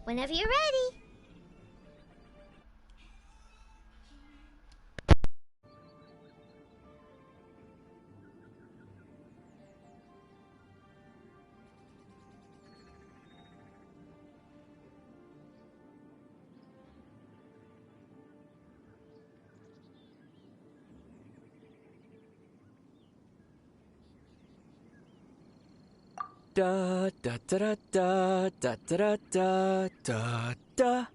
Whenever you're ready. Da da da da da da da da da da.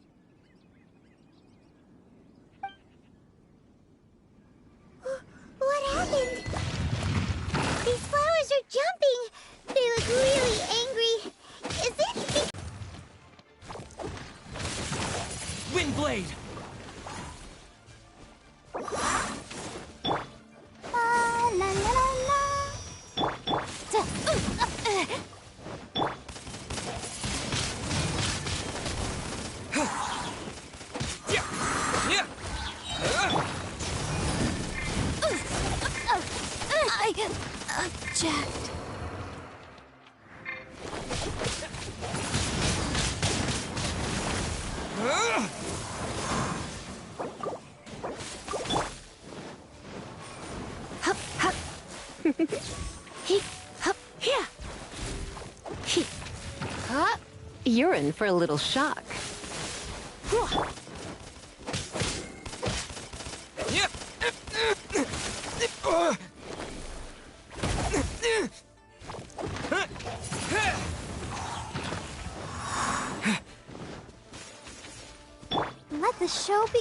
What happened? These flowers are jumping. They look really angry. Is it? Windblade! La la la la. I object. Hup, hup. He, hup, here. He, hup. You're in for a little shock. Let the show be.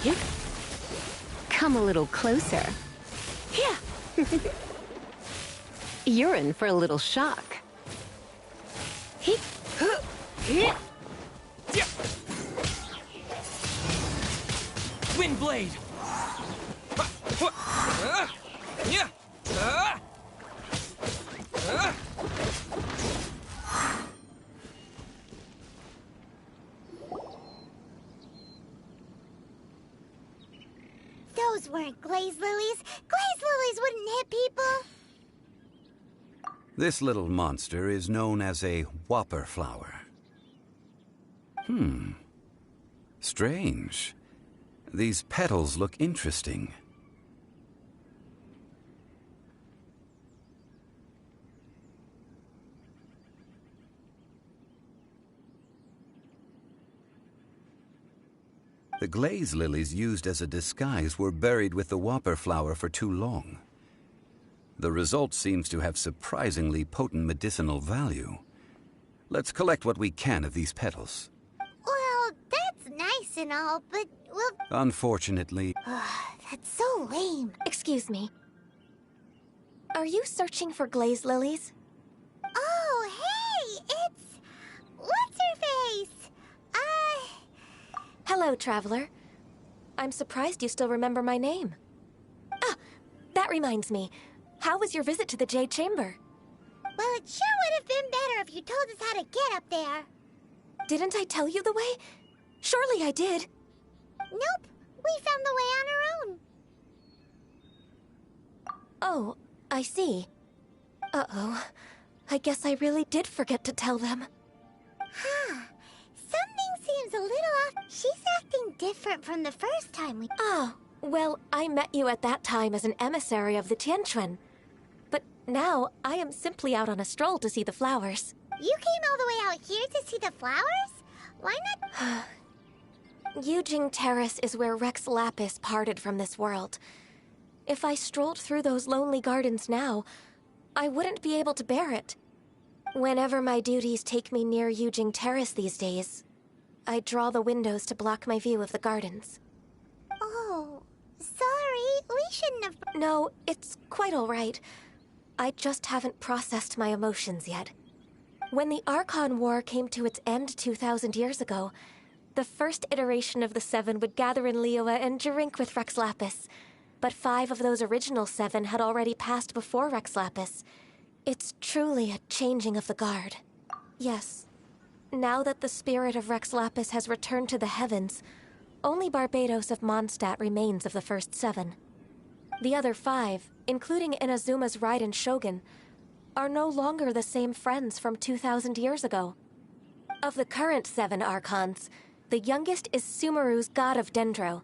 Here. Come a little closer. Here. You're in for a little shock. He, here. Windblade! Those weren't glaze lilies. Glaze lilies wouldn't hit people. This little monster is known as a whopper flower. Strange. These petals look interesting. The glaze lilies used as a disguise were buried with the whopper flower for too long. The result seems to have surprisingly potent medicinal value. Let's collect what we can of these petals. Well, that's nice and all, but, well... Unfortunately... That's so lame. Excuse me. Are you searching for glaze lilies? Oh, hey! It's... What's-her-face? Hello, traveler. I'm surprised you still remember my name. Ah, that reminds me. How was your visit to the Jade Chamber? Well, it sure would have been better if you told us how to get up there. Didn't I tell you the way? Surely I did. Nope. We found the way on our own. Oh, I see. Uh-oh. I guess I really did forget to tell them. Huh. Something seems a little off. She's acting different from the first time we... Oh, well, I met you at that time as an emissary of the Tianquan. But now, I am simply out on a stroll to see the flowers. You came all the way out here to see the flowers? Why not... Yujing Terrace is where Rex Lapis parted from this world. If I strolled through those lonely gardens now, I wouldn't be able to bear it. Whenever my duties take me near Yujing Terrace these days, I draw the windows to block my view of the gardens. Oh, sorry. We shouldn't have... No, it's quite all right. I just haven't processed my emotions yet. When the Archon War came to its end 2,000 years ago, the first iteration of the Seven would gather in Liyue and drink with Rex Lapis. But 5 of those original 7 had already passed before Rex Lapis. It's truly a changing of the guard. Yes. Now that the spirit of Rex Lapis has returned to the heavens, only Barbados of Mondstadt remains of the first 7. The other 5, including Inazuma's Raiden Shogun, are no longer the same friends from 2,000 years ago. Of the current 7 Archons, the youngest is Sumeru's god of Dendro.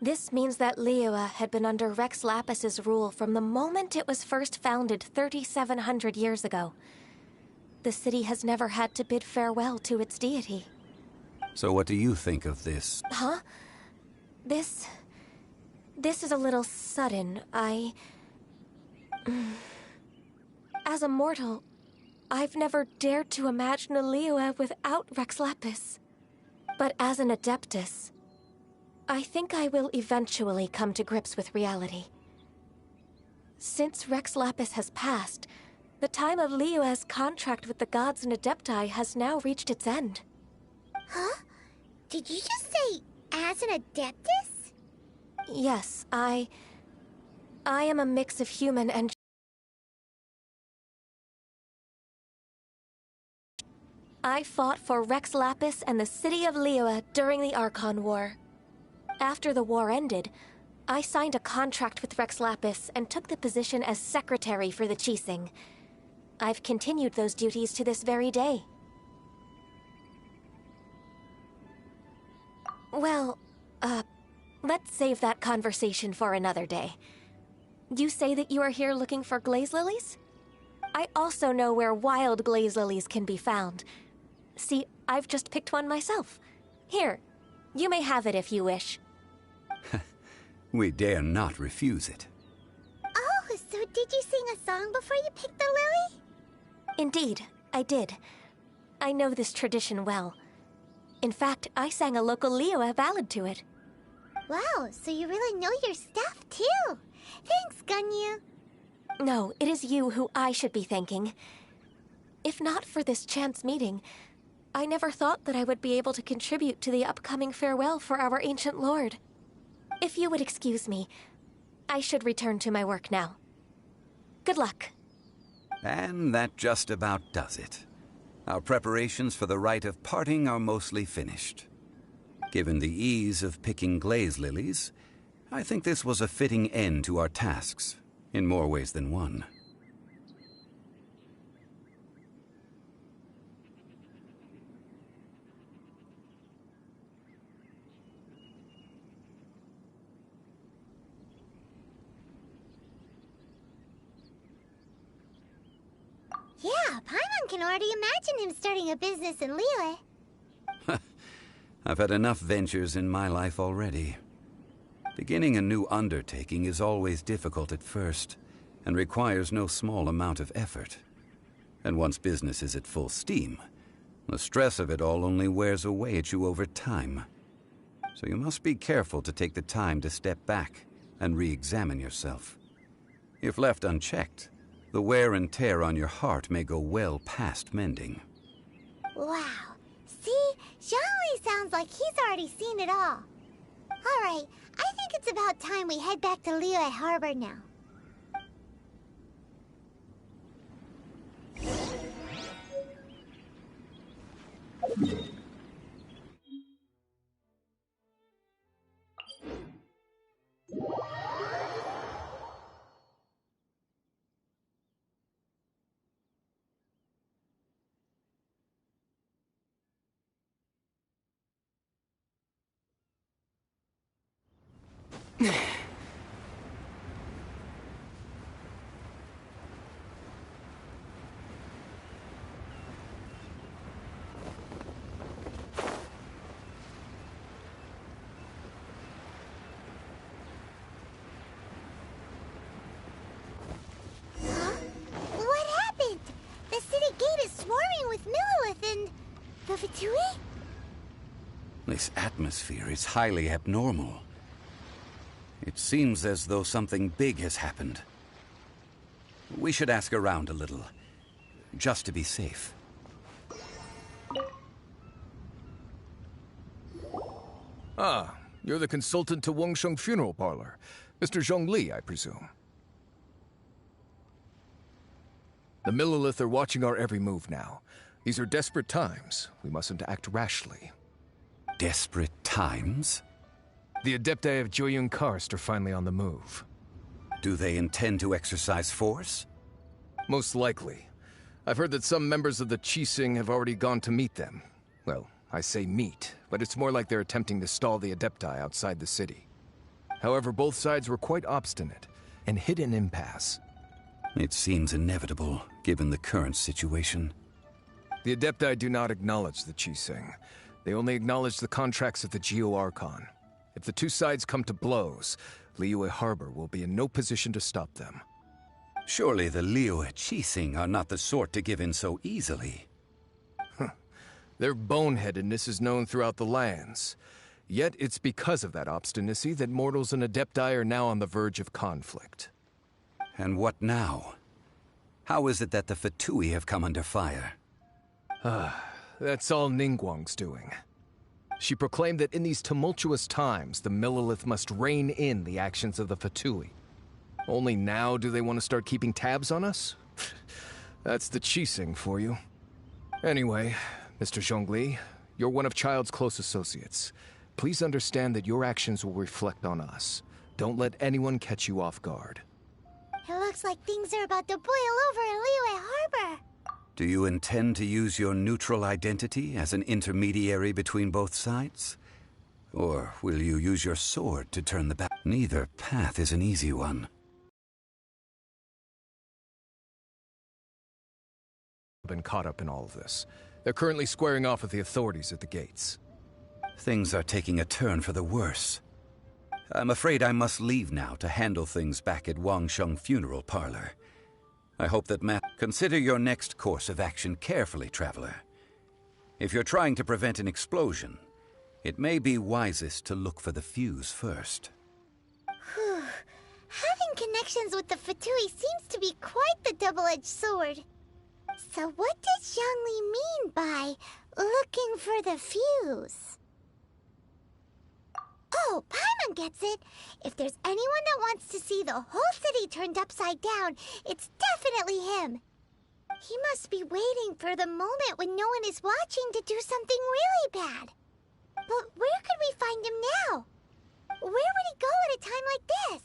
This means that Liyue had been under Rex Lapis's rule from the moment it was first founded 3,700 years ago. The city has never had to bid farewell to its deity. So what do you think of this? Huh? This is a little sudden. As a mortal, I've never dared to imagine a Liyue without Rex Lapis. But as an Adeptus, I think I will eventually come to grips with reality. Since Rex Lapis has passed, the time of Liyue's contract with the gods and Adepti has now reached its end. Huh? Did you just say, as an Adeptus? Yes, I am a mix of human and... I fought for Rex Lapis and the city of Liyue during the Archon War. After the war ended, I signed a contract with Rex Lapis and took the position as secretary for the Qixing. I've continued those duties to this very day. Well, let's save that conversation for another day. You say that you are here looking for glaze lilies? I also know where wild glaze lilies can be found. See, I've just picked one myself. Here, you may have it if you wish. We dare not refuse it. Oh, so did you sing a song before you picked the lily? Indeed, I did. I know this tradition well. In fact, I sang a local Liyue ballad to it. Wow, so you really know your stuff, too. Thanks, Gunyu. No, it is you who I should be thanking. If not for this chance meeting, I never thought that I would be able to contribute to the upcoming farewell for our ancient lord. If you would excuse me, I should return to my work now. Good luck. And that just about does it. Our preparations for the rite of parting are mostly finished. Given the ease of picking glaze lilies, I think this was a fitting end to our tasks, in more ways than one. Yeah, Paimon can already imagine him starting a business in Liyue. I've had enough ventures in my life already. Beginning a new undertaking is always difficult at first, and requires no small amount of effort. And once business is at full steam, the stress of it all only wears away at you over time. So you must be careful to take the time to step back and re-examine yourself. If left unchecked, the wear and tear on your heart may go well past mending. Wow. See? Zhongli sounds like he's already seen it all. Alright, I think it's about time we head back to Liyue Harbor now. What happened? The city gate is swarming with Millilith and... the Fatui? This atmosphere is highly abnormal. It seems as though something big has happened. We should ask around a little, just to be safe. Ah, you're the consultant to Wengsheng Funeral Parlor. Mr. Zhongli, I presume. The Millilith are watching our every move now. These are desperate times. We mustn't act rashly. Desperate times? The Adepti of Joyun Karst are finally on the move. Do they intend to exercise force? Most likely. I've heard that some members of the Qixing have already gone to meet them. Well, I say meet, but it's more like they're attempting to stall the Adepti outside the city. However, both sides were quite obstinate and hit an impasse. It seems inevitable, given the current situation. The Adepti do not acknowledge the Qixing. They only acknowledge the contracts of the Geo-Archon. If the two sides come to blows, Liyue Harbor will be in no position to stop them. Surely the Liyue Qixing are not the sort to give in so easily. Their boneheadedness is known throughout the lands. Yet it's because of that obstinacy that mortals and Adepti are now on the verge of conflict. And what now? How is it that the Fatui have come under fire? That's all Ningguang's doing. She proclaimed that in these tumultuous times, the Millelith must rein in the actions of the Fatui. Only now do they want to start keeping tabs on us? That's the Qixing for you. Anyway, Mr. Zhongli, you're one of Child's close associates. Please understand that your actions will reflect on us. Don't let anyone catch you off guard. It looks like things are about to boil over in Liyue Harbor. Do you intend to use your neutral identity as an intermediary between both sides? Or will you use your sword to turn the back? Neither path is an easy one. Been caught up in all of this. They're currently squaring off with the authorities at the gates. Things are taking a turn for the worse. I'm afraid I must leave now to handle things back at Wangsheng Funeral Parlor. I hope that consider your next course of action carefully, Traveler. If you're trying to prevent an explosion, it may be wisest to look for the fuse first. Whew. Having connections with the Fatui seems to be quite the double-edged sword. So what does Zhongli mean by looking for the fuse? Oh, Paimon gets it. If there's anyone that wants to see the whole city turned upside down, it's definitely him. He must be waiting for the moment when no one is watching to do something really bad. But where could we find him now? Where would he go at a time like this?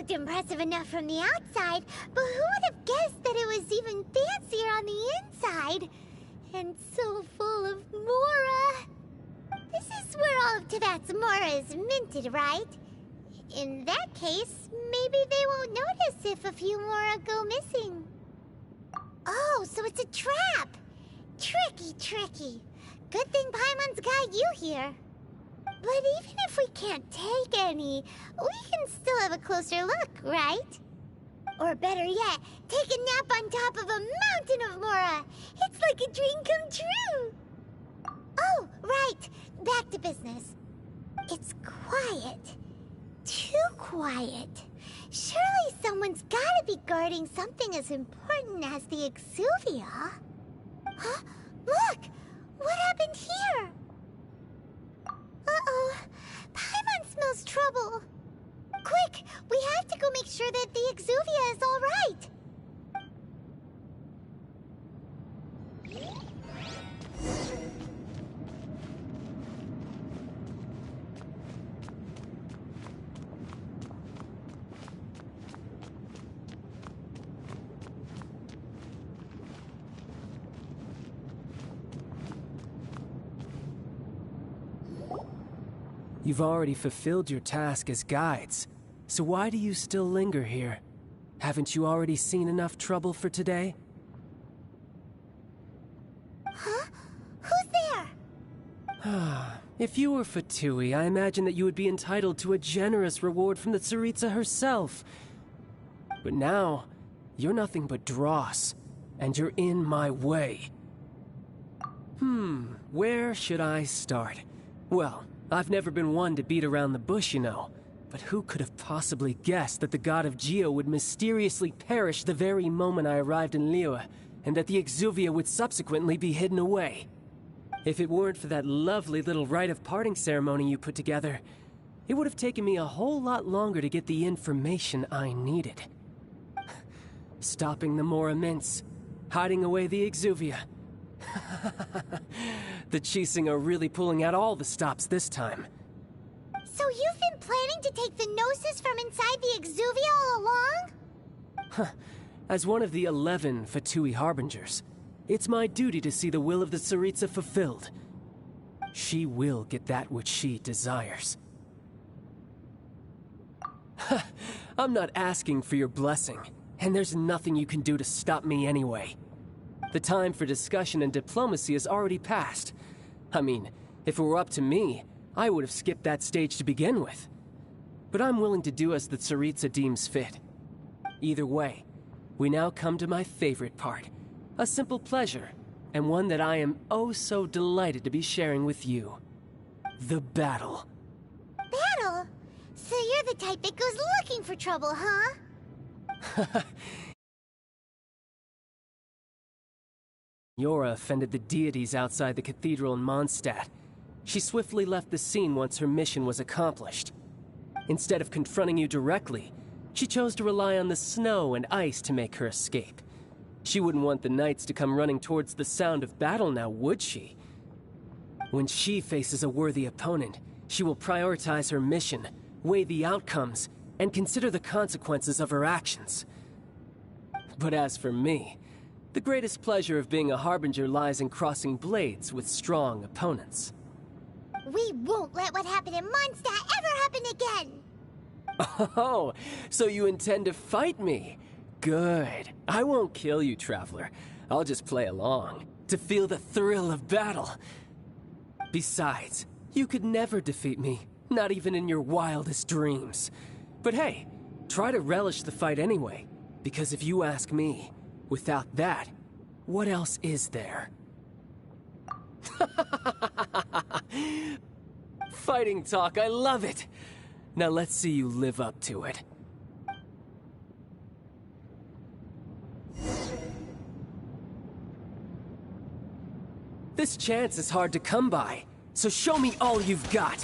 looked impressive enough from the outside, but who would have guessed that it was even fancier on the inside? And so full of Mora. This is where all of Tevat's Mora is minted, right? In that case, maybe they won't notice if a few Mora go missing. Oh, so it's a trap! Tricky, tricky. Good thing Paimon's got you here. But even if we can't take any, we can still have a closer look, right? Or better yet, take a nap on top of a mountain of Mora. It's like a dream come true. Oh, right. Back to business. It's quiet. Too quiet. Surely someone's gotta be guarding something as important as the Exuvia. Huh? Look! What happened here? Uh-oh. Paimon smells trouble. Quick! We have to go make sure that the Exuvia is all right. You've already fulfilled your task as guides, so why do you still linger here? Haven't you already seen enough trouble for today? Huh? Who's there? If you were Fatui, I imagine that you would be entitled to a generous reward from the Tsaritsa herself. But now, you're nothing but dross, and you're in my way. Where should I start? Well, I've never been one to beat around the bush, you know. But who could have possibly guessed that the god of Geo would mysteriously perish the very moment I arrived in Liyue, and that the Exuvia would subsequently be hidden away? If it weren't for that lovely little rite of parting ceremony you put together, it would have taken me a whole lot longer to get the information I needed. Stopping the Mora Mints, hiding away the Exuvia. The Chising are really pulling out all the stops this time. So you've been planning to take the Gnosis from inside the Exuvia all along? As one of the 11 Fatui Harbingers, it's my duty to see the will of the Tsaritsa fulfilled. She will get that which she desires. I'm not asking for your blessing, and there's nothing you can do to stop me anyway. The time for discussion and diplomacy has already passed. I mean, if it were up to me, I would have skipped that stage to begin with. But I'm willing to do as the Tsaritsa deems fit. Either way, we now come to my favorite part. A simple pleasure, and one that I am oh so delighted to be sharing with you. The battle. Battle? So you're the type that goes looking for trouble, huh? Yora offended the deities outside the cathedral in Mondstadt. She swiftly left the scene once her mission was accomplished. Instead of confronting you directly, she chose to rely on the snow and ice to make her escape. She wouldn't want the knights to come running towards the sound of battle now, would she? When she faces a worthy opponent, she will prioritize her mission, weigh the outcomes, and consider the consequences of her actions. But as for me, the greatest pleasure of being a Harbinger lies in crossing blades with strong opponents. We won't let what happened in Mondstadt ever happen again! Oh, so you intend to fight me? Good. I won't kill you, Traveler. I'll just play along, to feel the thrill of battle. Besides, you could never defeat me, not even in your wildest dreams. But hey, try to relish the fight anyway, because if you ask me, without that, what else is there? Fighting talk, I love it! Now let's see you live up to it. This chance is hard to come by, so show me all you've got.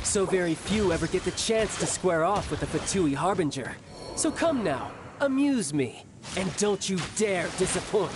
So very few ever get the chance to square off with a Fatui Harbinger. So come now, amuse me, and don't you dare disappoint.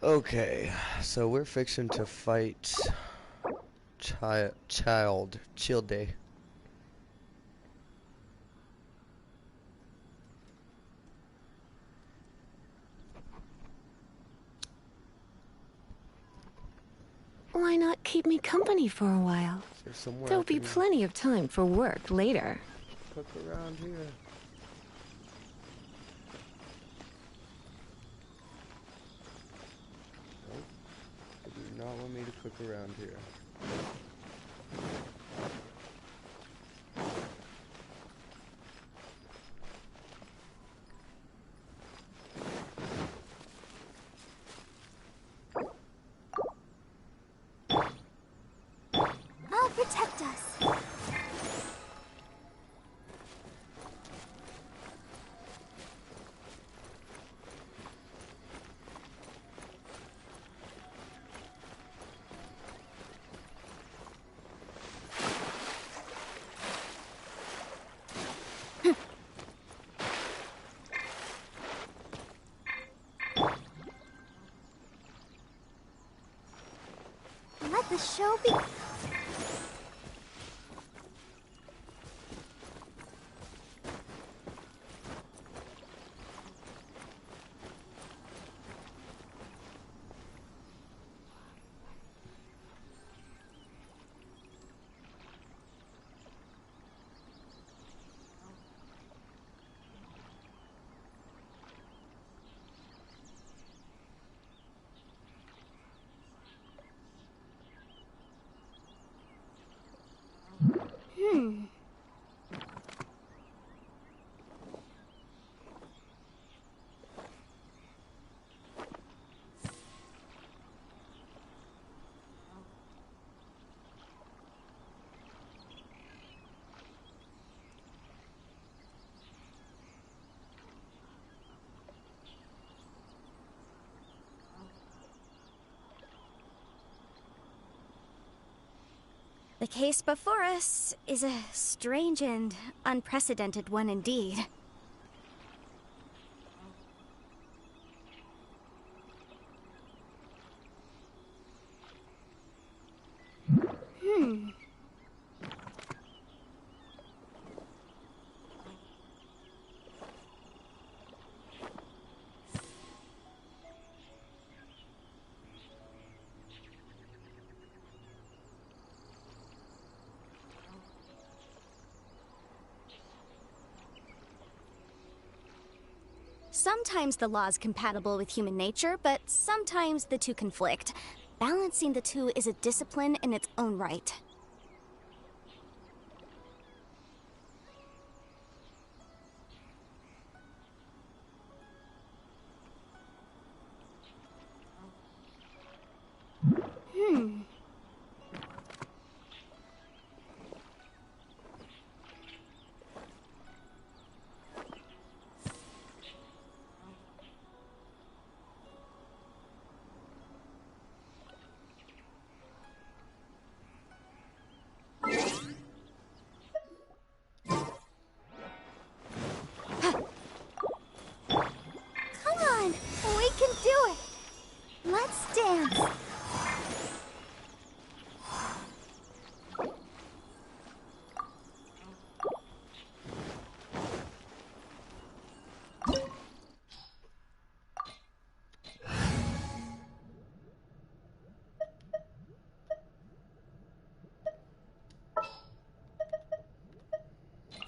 Okay, so we're fixing to fight Childe. Why not keep me company for a while? There'll be plenty of time for work later. Cook around here. Nope. They do not want me to cook around here. I'll protect us. Let the show be. The case before us is a strange and unprecedented one indeed. Sometimes the law's compatible with human nature, but sometimes the two conflict. Balancing the two is a discipline in its own right.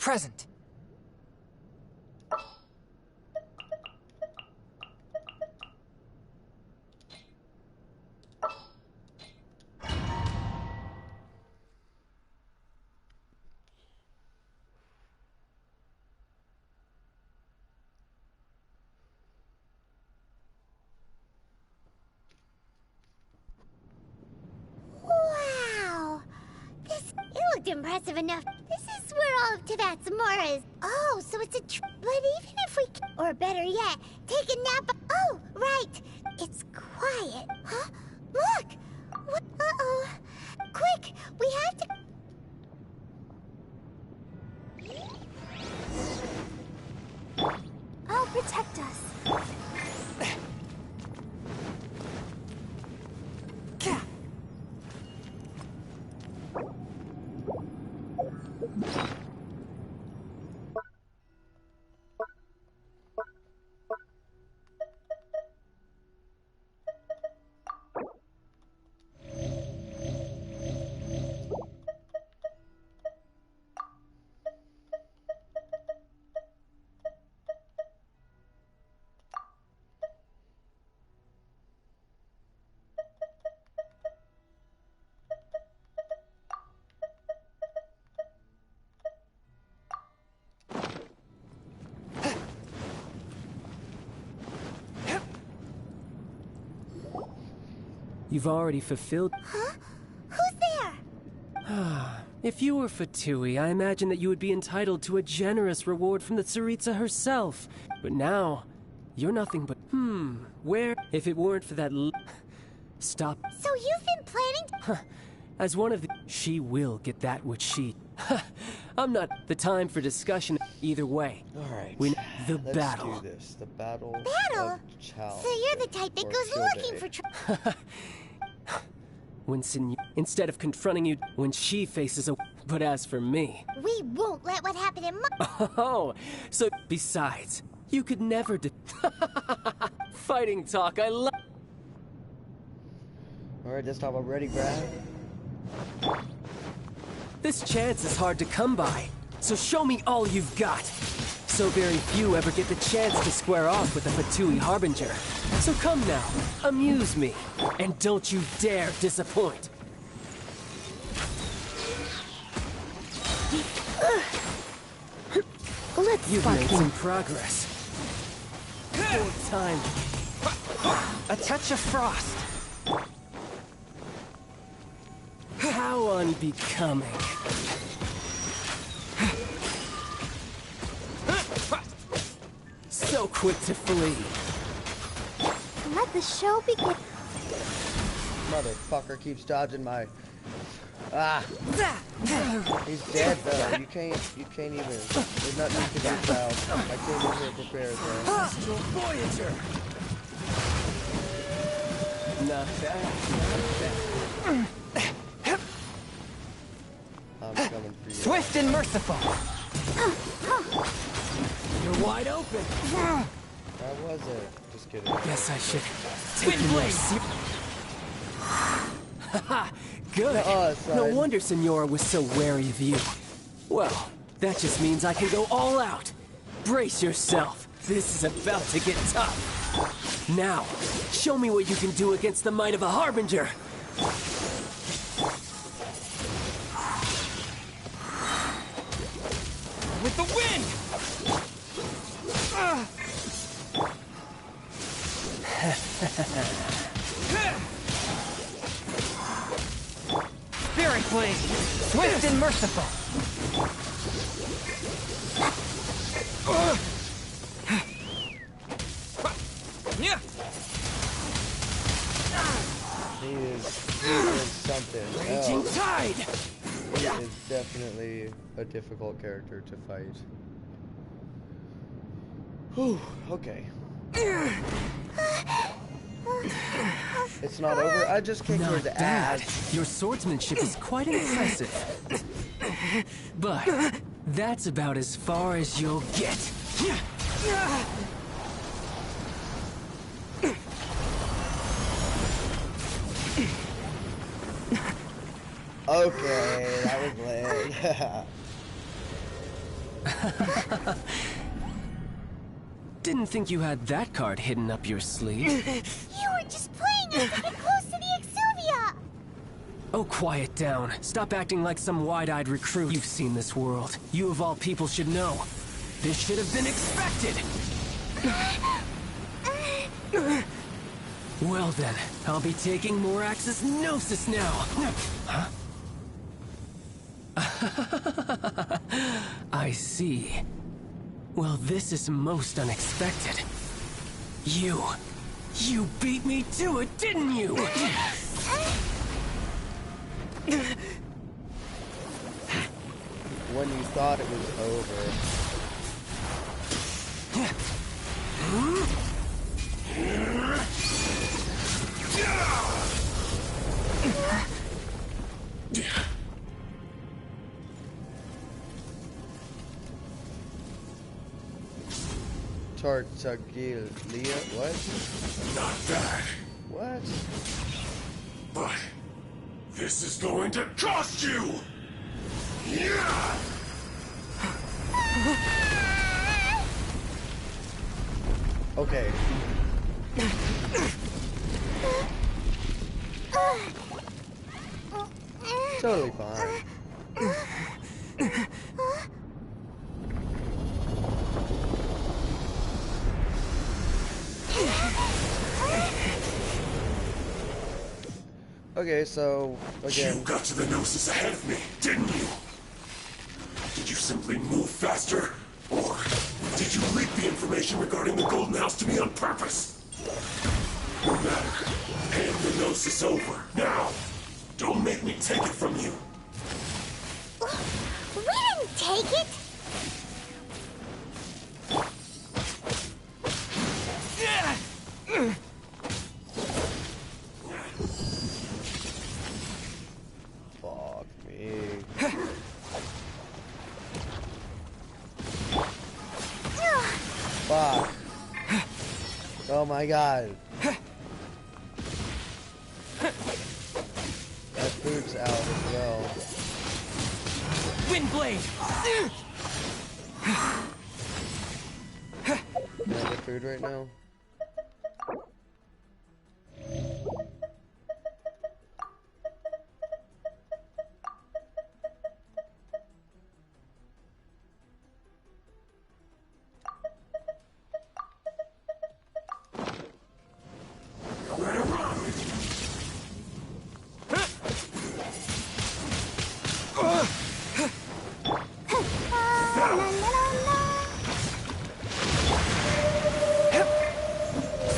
present. Wow! It looked impressive enough. This is where all of Tibet's more is. Oh, so it's a but even if we or better yet, take a nap. Oh, right. It's quiet. Huh? Look! What? Uh-oh. Quick! We have to... I'll protect us. You've already fulfilled... Huh? Who's there? If you were Fatui, I imagine that you would be entitled to a generous reward from the Tsaritsa herself. But now, you're nothing but... where... If it weren't for that Stop. So you've been planning... As one of the... She will get that which she... I'm not the time for discussion either way. Alright. The Let's battle. do this. The battle. Battle? Of Chal. So you're the type that or goes Kilday. looking for trouble. When instead of confronting you when she faces a... But as for me... We won't let what happened in Oh, so besides, you could never Fighting talk, I love... Alright, desktop, I'm ready, Brad. This chance is hard to come by, so show me all you've got. So very few ever get the chance to square off with the Fatui Harbinger. So come now, amuse me, and don't you dare disappoint. Let's You've spark made him. some progress. Full time. A touch of frost. How unbecoming. So quick to flee. Let the show begin. Motherfucker keeps dodging my... Ah! He's dead, though. You can't even... There's nothing you can do, pal. I came in here prepared, though. Astral Voyager. Not bad, not bad. I'm coming for you. Swift and merciful. You're wide open. How was it? Just kidding. Guess I should take you more seriously. Haha, good. son. No wonder Senora was so wary of you. Well, that just means I can go all out. Brace yourself. This is about to get tough. Now, show me what you can do against the might of a Harbinger. With the wind! Spirit Blade! Swift and merciful! Yeah. He is something Raging else. Tide! He is definitely a difficult character to fight. Whew, okay. It's not over. I just kicked her in Not the bad. ass. Your swordsmanship is quite impressive. But that's about as far as you'll get. Okay, that was lame. Didn't think you had that card hidden up your sleeve. You were just playing us to get close to the Exuvia! Oh, quiet down. Stop acting like some wide-eyed recruit. You've seen this world. You of all people should know. This should have been expected! Well then, I'll be taking Morax's Gnosis now! Huh? I see. Well, this is most unexpected. You beat me to it, didn't you? When you thought it was over. Tartagilia, what? Not that. What? But this is going to cost you! Yeah! Okay. Totally fine. Okay, so again. You got to the Gnosis ahead of me, didn't you? Did you simply move faster? Or did you leak the information regarding the Golden House to me on purpose? No matter. Hand the Gnosis over, now! Don't make me take it from you! We didn't take it! Fuck me. Fuck. Oh my god. That food's out as well. Windblade! Can I get food right now?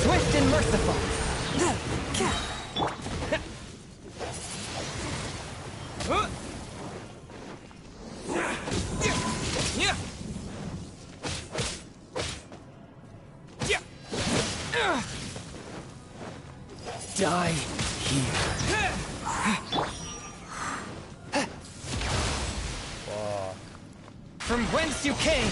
Swift and merciful! Die here. Fuck. From whence you came!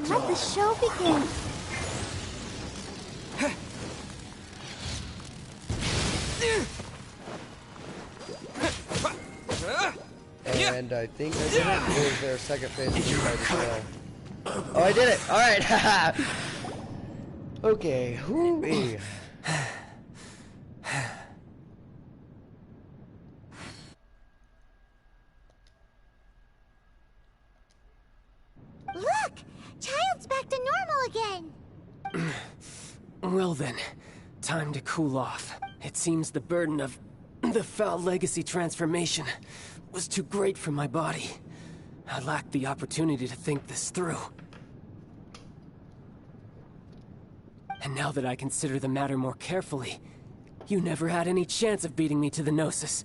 Let the show begin. And I think I did it. Or is there a second phase of the fight as well? Oh, I did it! Alright! Okay. Whoo-wee. Look! Child's back to normal again! Well then, time to cool off. It seems the burden of the foul legacy transformation was too great for my body. I lacked the opportunity to think this through. And now that I consider the matter more carefully, you never had any chance of beating me to the Gnosis.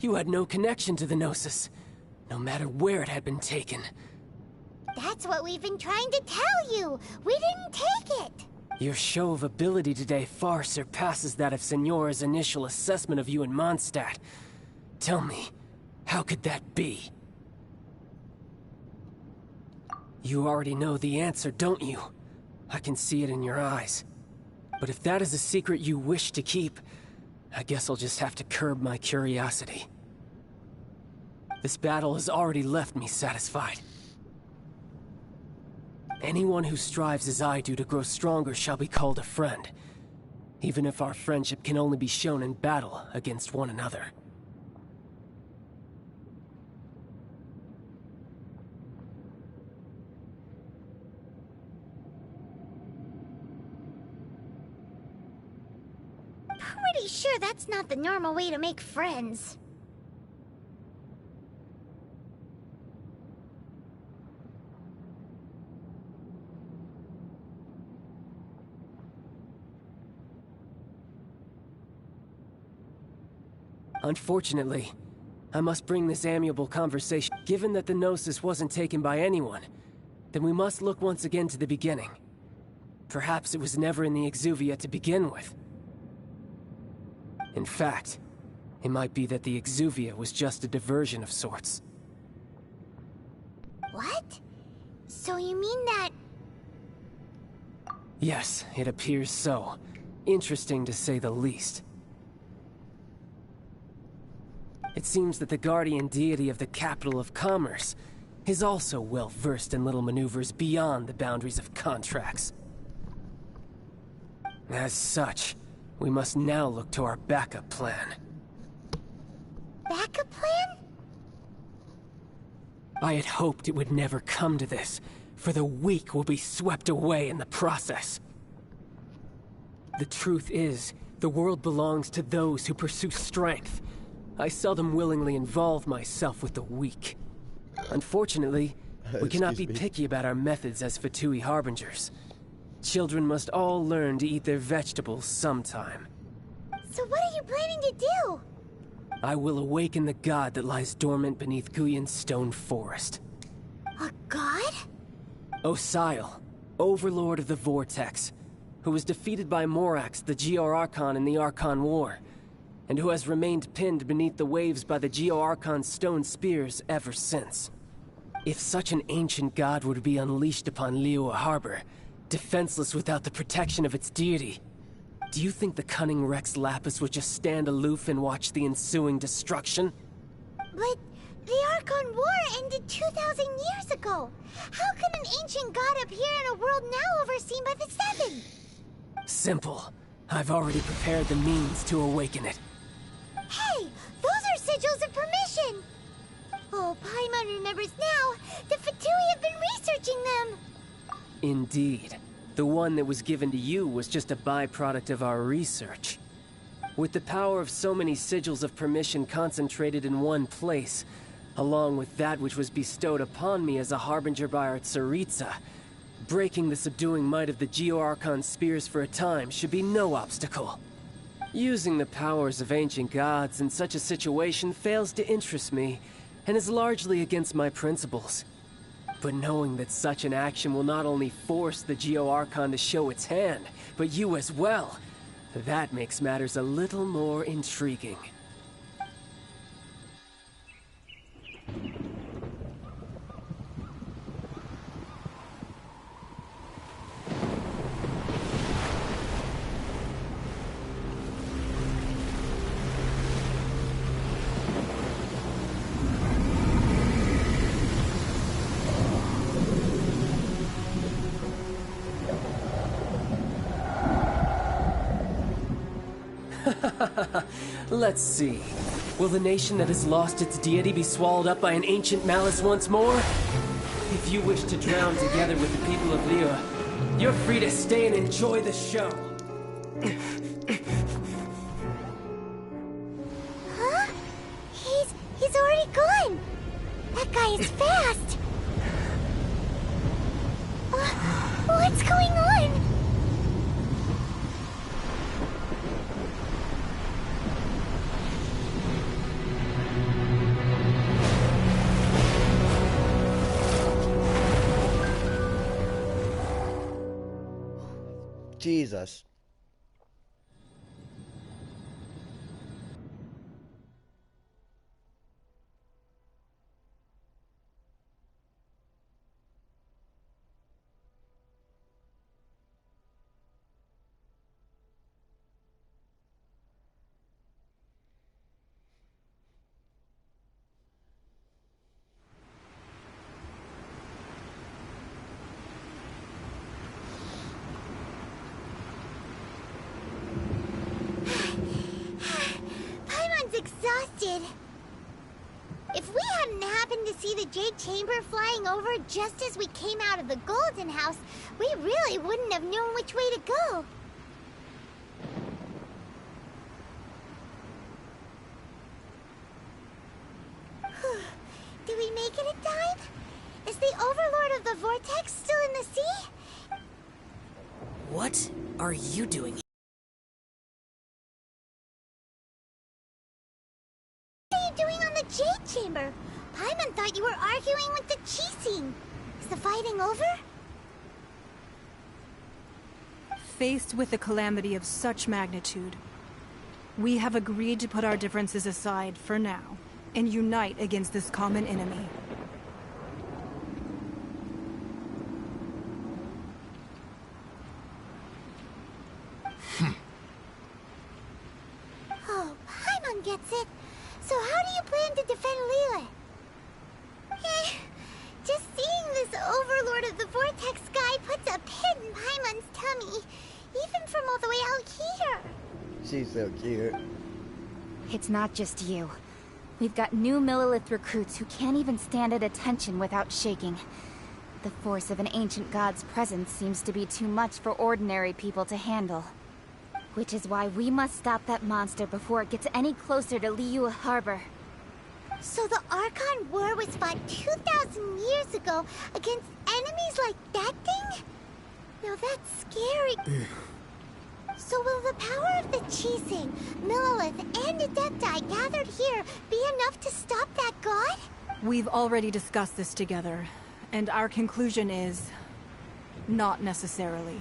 You had no connection to the Gnosis, no matter where it had been taken. That's what we've been trying to tell you! We didn't take it! Your show of ability today far surpasses that of Signora's initial assessment of you in Mondstadt. Tell me, how could that be? You already know the answer, don't you? I can see it in your eyes. But if that is a secret you wish to keep, I guess I'll just have to curb my curiosity. This battle has already left me satisfied. Anyone who strives as I do to grow stronger shall be called a friend, even if our friendship can only be shown in battle against one another. Pretty sure that's not the normal way to make friends. Unfortunately, I must bring this amiable conversation. Given that the Gnosis wasn't taken by anyone, then we must look once again to the beginning. Perhaps it was never in the Exuvia to begin with. In fact, it might be that the Exuvia was just a diversion of sorts. What? So you mean that... Yes, it appears so. Interesting to say the least. It seems that the guardian deity of the capital of commerce is also well versed in little maneuvers beyond the boundaries of contracts. As such, we must now look to our backup plan. Backup plan? I had hoped it would never come to this, for the weak will be swept away in the process. The truth is, the world belongs to those who pursue strength. I seldom willingly involve myself with the weak. Unfortunately, we cannot be picky about our methods as Fatui Harbingers. Children must all learn to eat their vegetables sometime. So what are you planning to do? I will awaken the god that lies dormant beneath Guyon's stone forest. A god? Osial, overlord of the Vortex, who was defeated by Morax, the Geo-Archon in the Archon War, and who has remained pinned beneath the waves by the Geo-Archon's stone spears ever since. If such an ancient god were to be unleashed upon Liyue Harbor, defenseless without the protection of its deity, do you think the cunning Rex Lapis would just stand aloof and watch the ensuing destruction? But the Archon War ended 2,000 years ago. How can an ancient god appear in a world now overseen by the Seven? Simple. I've already prepared the means to awaken it. Hey, those are sigils of permission! Oh, Paimon remembers now. The Fatui have been researching them. Indeed. The one that was given to you was just a byproduct of our research. With the power of so many sigils of permission concentrated in one place, along with that which was bestowed upon me as a harbinger by our Tsaritsa, breaking the subduing might of the Geo-Archon spears for a time should be no obstacle. Using the powers of ancient gods in such a situation fails to interest me, and is largely against my principles. But knowing that such an action will not only force the Geo-Archon to show its hand, but you as well, that makes matters a little more intriguing. Let's see. Will the nation that has lost its deity be swallowed up by an ancient malice once more? If you wish to drown together with the people of Liyue, you're free to stay and enjoy the show. Huh? He's already gone. That guy is fast. What's going on? Jesus. hadn't happened to see the Jade Chamber flying over just as we came out of the Golden House, we really wouldn't have known which way to go. Did we make it in time? Is the Overlord of the Vortex still in the sea? What are you doing? What are you doing on the Jade Chamber? Paimon thought you were arguing with the Qixing. Is the fighting over? Faced with a calamity of such magnitude, we have agreed to put our differences aside for now and unite against this common enemy. Oh, Paimon gets it. So how do you plan to defend Lilith? Just seeing this Overlord of the Vortex guy puts a pit in Paimon's tummy, even from all the way out here. She's so cute. It's not just you. We've got new Millilith recruits who can't even stand at attention without shaking. The force of an ancient god's presence seems to be too much for ordinary people to handle. Which is why we must stop that monster before it gets any closer to Liyue Harbor. So the Archon War was fought 2,000 years ago against enemies like that thing? Now that's scary. So will the power of the Qixing, Millilith, and Adepti gathered here be enough to stop that god? We've already discussed this together, and our conclusion is... not necessarily.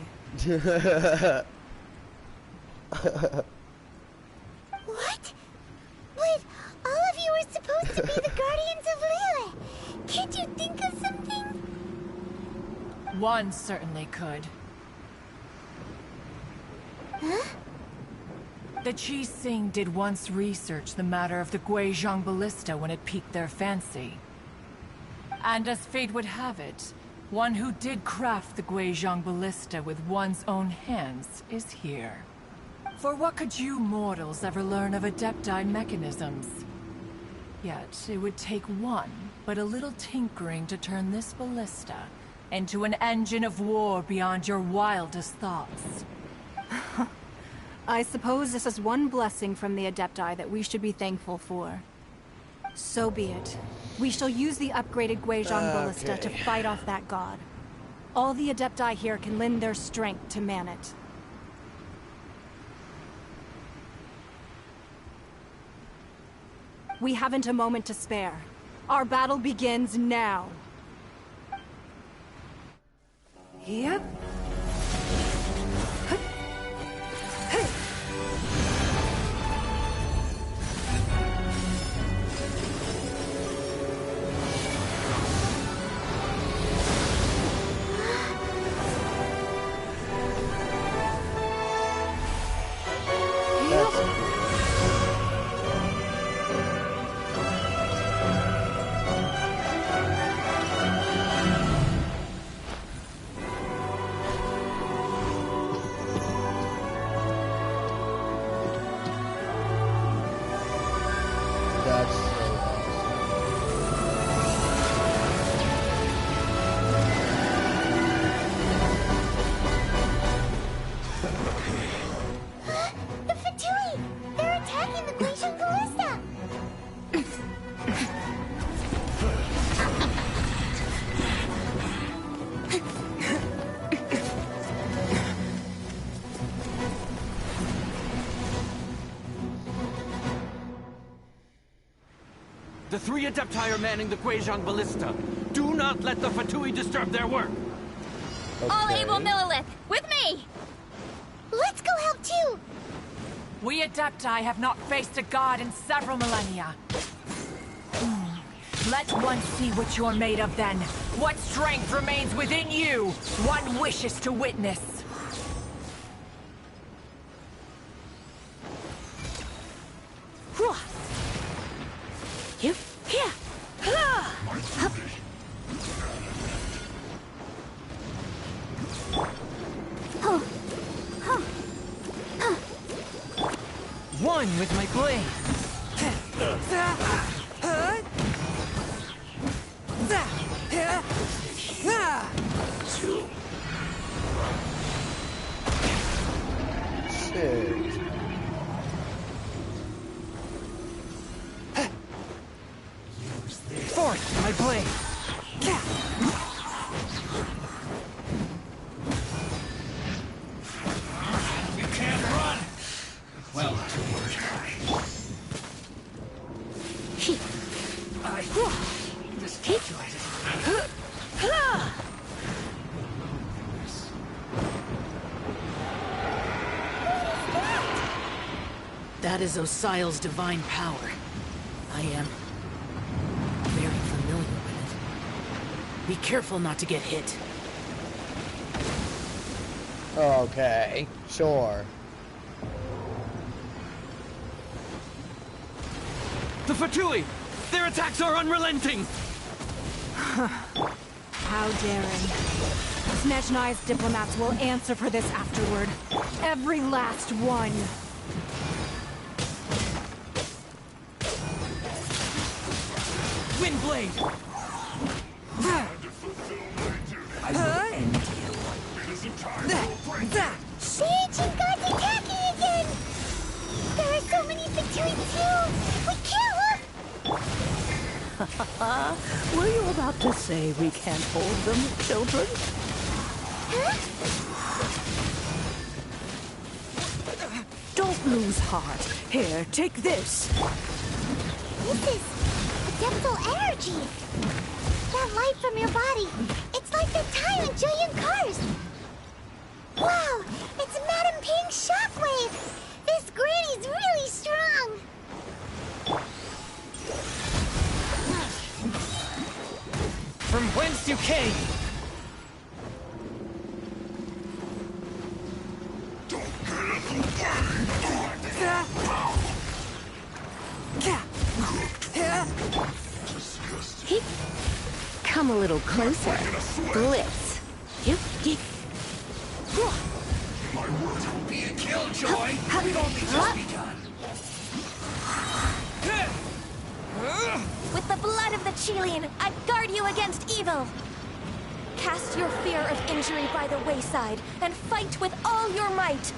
What? But all of you were supposed to be the guardians of Lilith. Can't you think of something? One certainly could. Huh? The Qixing did once research the matter of the Guizhong Ballista when it piqued their fancy. And as fate would have it, one who did craft the Guizhong Ballista with one's own hands is here. For what could you mortals ever learn of Adepti mechanisms? Yet, it would take one, but a little tinkering to turn this ballista into an engine of war beyond your wildest thoughts. I suppose this is one blessing from the Adepti that we should be thankful for. So be it. We shall use the upgraded Guizhong Ballista to fight off that god. All the Adepti here can lend their strength to man it. We haven't a moment to spare. Our battle begins now. Yep. The three Adepti are manning the Guizhong Ballista. Do not let the Fatui disturb their work. Okay. All able Millilith, with me! Let's go help too! We Adepti have not faced a god in several millennia. Let one see what you're made of then. What strength remains within you, one wishes to witness. You here. One with my blade. Shit. Forth, my blade! You can't run! Well, I miscalculated. That is Osial's divine power. I am very familiar with it. Be careful not to get hit. Okay, sure. The Fatui! Their attacks are unrelenting! How daring. Snezhnai's diplomats will answer for this afterward. Every last one. Windblade! I will end you. The ancient god's attacking again! There are so many Fatui too! We kill them! Were you about to say we can't hold them, children? Huh? Don't lose heart. Here, take this. This is adeptal energy! That light from your body, it's like the time in Julian Cars! Wow! It's Madame Ping's shockwave! This granny's really strong! From whence you came! Come a little closer. Blitz. My words will be a killjoy. We've only just begun. With the blood of the Chilean, I guard you against evil! Cast your fear of injury by the wayside, and fight with all your might!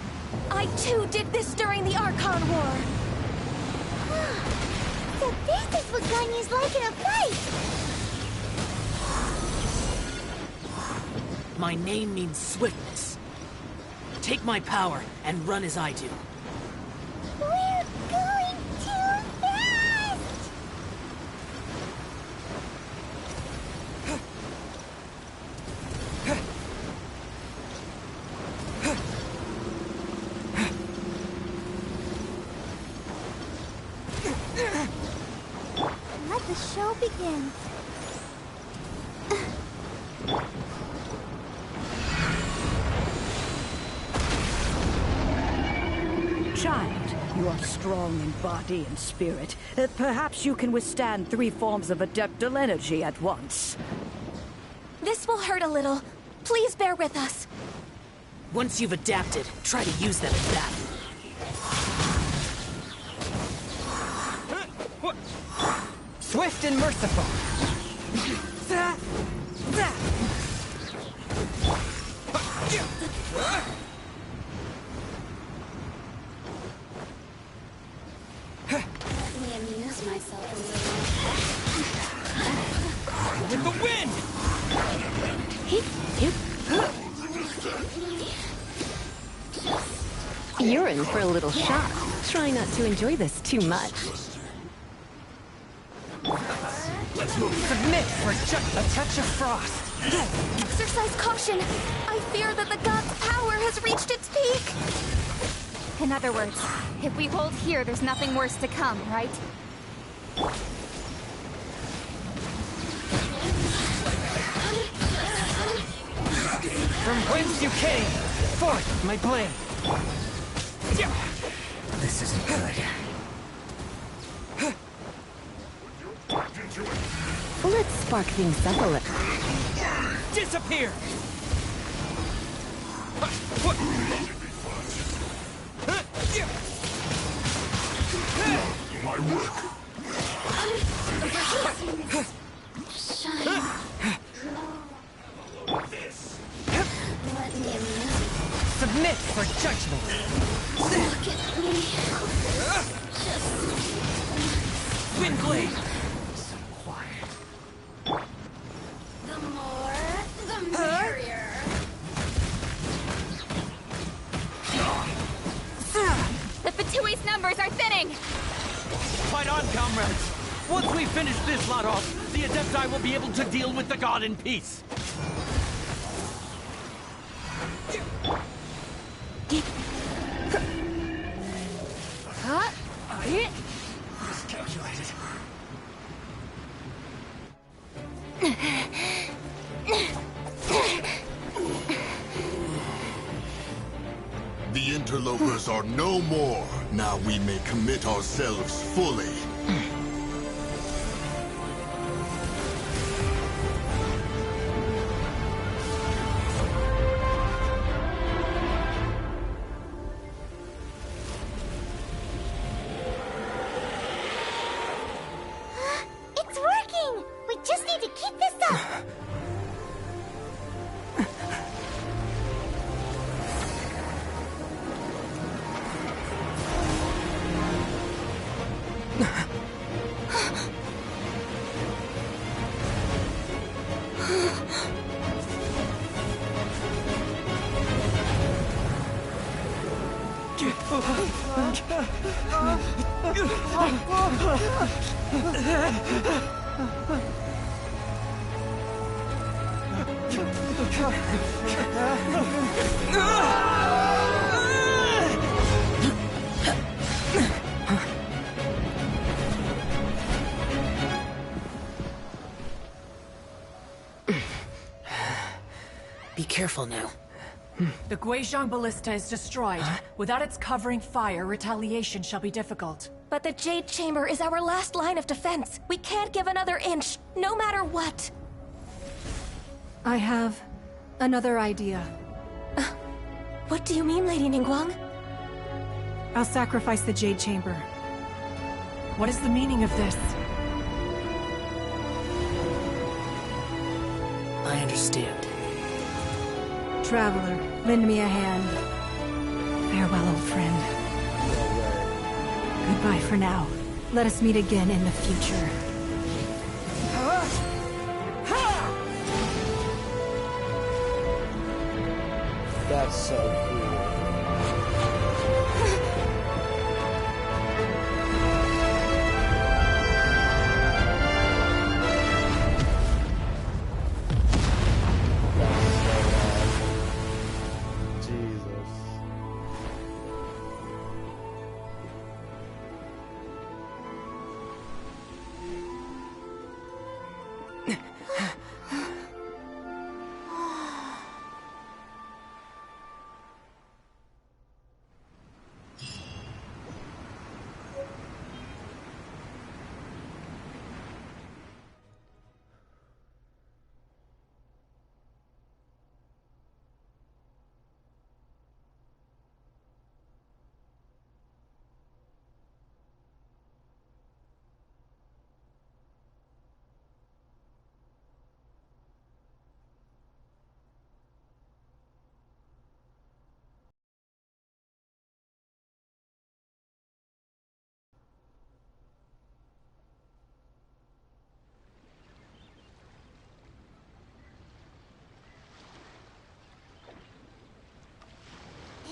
I too did this during the Archon War! So this is what Ganya's like in a fight! My name means swiftness. Take my power and run as I do. We're going too fast! Let the show begin. Child, you are strong in body and spirit. Perhaps you can withstand 3 forms of adeptal energy at once. This will hurt a little. Please bear with us. Once you've adapted, try to use them in battle. Swift and merciful! Let me amuse myself a With the wind! You're in for a little shock. Try not to enjoy this too much. Let's move. Submit for just a touch of frost. Exercise caution. I fear that the god's power has reached its peak. In other words, if we hold here, there's nothing worse to come, right? From whence you came, forth, my blade. This isn't good. Let's spark things up a little. Disappear! My work. shine. Look at me. Wind blade! So quiet. The more, the merrier. The Fatui's numbers are thinning! Fight on, comrades! Once we finish this lot off, the Adepti will be able to deal with the god in peace. Miscalculated. The interlopers are no more. Now we may commit ourselves fully. It's working! We just need to keep this up! Be careful now. The Guizhong Ballista is destroyed. Without its covering fire, retaliation shall be difficult. But the Jade Chamber is our last line of defense. We can't give another inch, no matter what. I have another idea. What do you mean, Lady Ningguang? I'll sacrifice the Jade Chamber. What is the meaning of this? I understand. Traveler, lend me a hand. Farewell, old friend. Goodbye for now. Let us meet again in the future. That's so cool.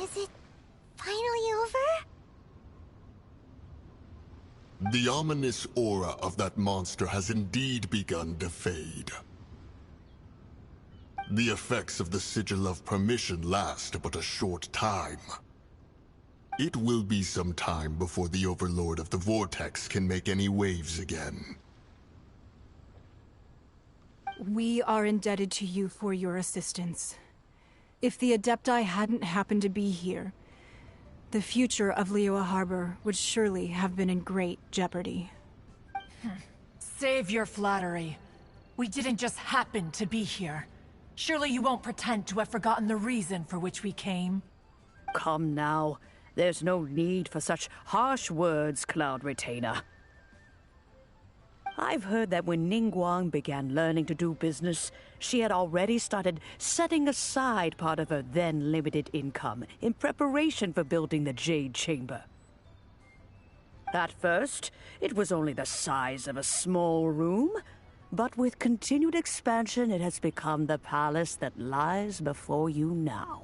Is it finally over? The ominous aura of that monster has indeed begun to fade. The effects of the Sigil of Permission last but a short time. It will be some time before the Overlord of the Vortex can make any waves again. We are indebted to you for your assistance. If the Adepti hadn't happened to be here, the future of Liyue Harbor would surely have been in great jeopardy. Save your flattery. We didn't just happen to be here. Surely you won't pretend to have forgotten the reason for which we came. Come now. There's no need for such harsh words, Cloud Retainer. I've heard that when Ningguang began learning to do business, she had already started setting aside part of her then limited income in preparation for building the Jade Chamber. At first, it was only the size of a small room, but with continued expansion, it has become the palace that lies before you now.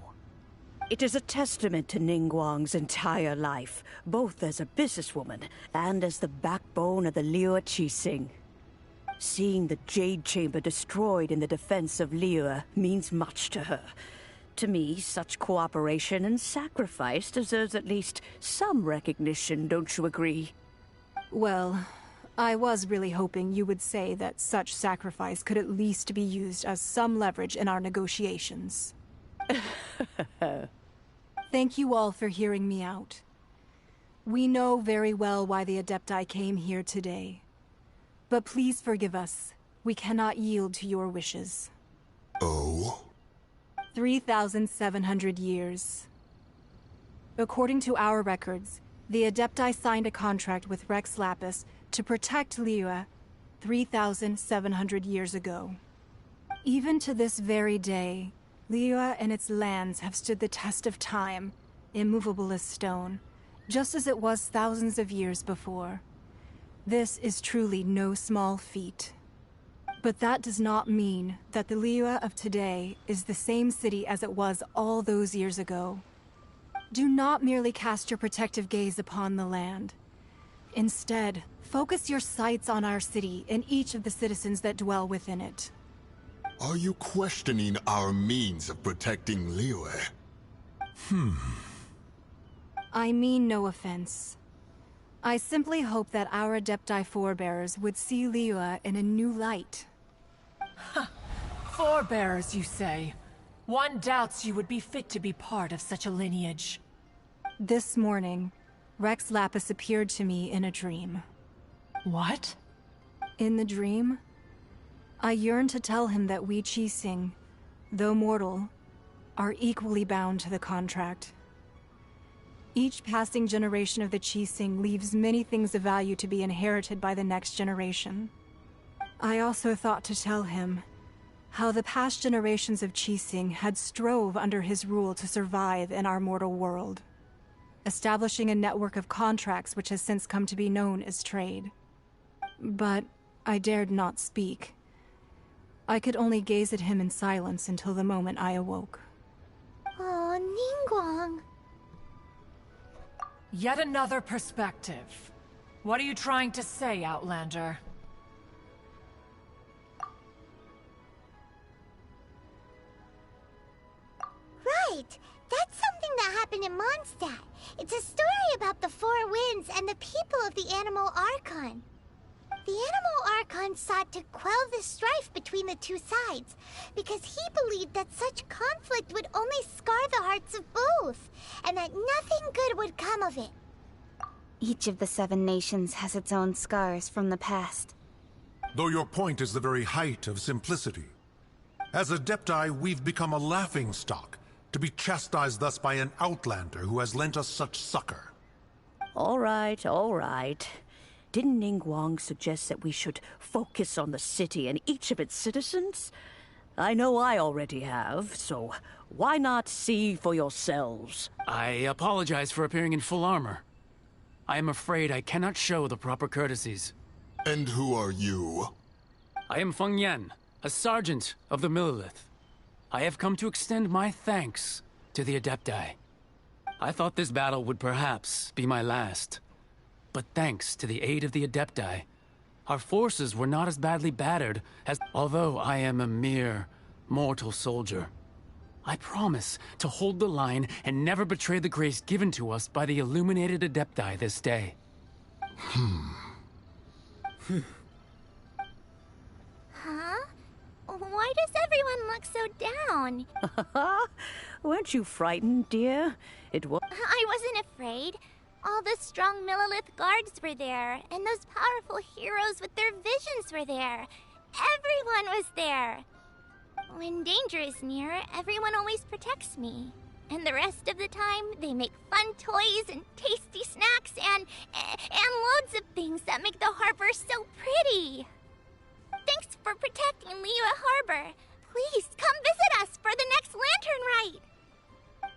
It is a testament to Ningguang's entire life, both as a businesswoman and as the backbone of the Liyue Qixing. Seeing the Jade Chamber destroyed in the defense of Liyue means much to her. To me, such cooperation and sacrifice deserves at least some recognition, don't you agree? Well, I was really hoping you would say that such sacrifice could at least be used as some leverage in our negotiations. Thank you all for hearing me out. We know very well why the Adepti came here today. But please forgive us. We cannot yield to your wishes. Oh? 3,700 years. According to our records, the Adepti signed a contract with Rex Lapis to protect Liyue 3,700 years ago. Even to this very day, Liyue and its lands have stood the test of time, immovable as stone, just as it was thousands of years before. This is truly no small feat. But that does not mean that the Liyue of today is the same city as it was all those years ago. Do not merely cast your protective gaze upon the land. Instead, focus your sights on our city and each of the citizens that dwell within it. Are you questioning our means of protecting Liyue? I mean no offense. I simply hope that our Adepti forebears would see Liyue in a new light. Forebears, you say? One doubts you would be fit to be part of such a lineage. This morning, Rex Lapis appeared to me in a dream. What? In the dream, I yearned to tell him that we Qixing, though mortal, are equally bound to the contract. Each passing generation of the Qixing leaves many things of value to be inherited by the next generation. I also thought to tell him how the past generations of Qixing had strove under his rule to survive in our mortal world, establishing a network of contracts which has since come to be known as trade. But I dared not speak. I could only gaze at him in silence until the moment I awoke. Oh, Ningguang. Yet another perspective. What are you trying to say, Outlander? Right! That's something that happened in Mondstadt. It's a story about the Four Winds and the people of the Animal Archon. The Animal Archon sought to quell the strife between the two sides, because he believed that such conflict would only scar the hearts of both, and that nothing good would come of it. Each of the 7 nations has its own scars from the past. Though your point is the very height of simplicity. As Adepti, we've become a laughingstock, to be chastised thus by an outlander who has lent us such succor. All right, all right. Didn't Ningguang suggest that we should focus on the city and each of its citizens? I know I already have, so why not see for yourselves? I apologize for appearing in full armor. I am afraid I cannot show the proper courtesies. And who are you? I am Feng Yan, a sergeant of the Millelith. I have come to extend my thanks to the Adepti. I thought this battle would perhaps be my last. But thanks to the aid of the Adepti, our forces were not as badly battered as... Although I am a mere mortal soldier, I promise to hold the line and never betray the grace given to us by the illuminated Adepti this day. Huh? Why does everyone look so down? Weren't you frightened, dear? It was... I wasn't afraid. All the strong Millelith guards were there, and those powerful heroes with their visions were there. Everyone was there. When danger is near, everyone always protects me. And the rest of the time, they make fun toys and tasty snacks and loads of things that make the harbor so pretty. Thanks for protecting Liyue Harbor. Please come visit us for the next lantern rite.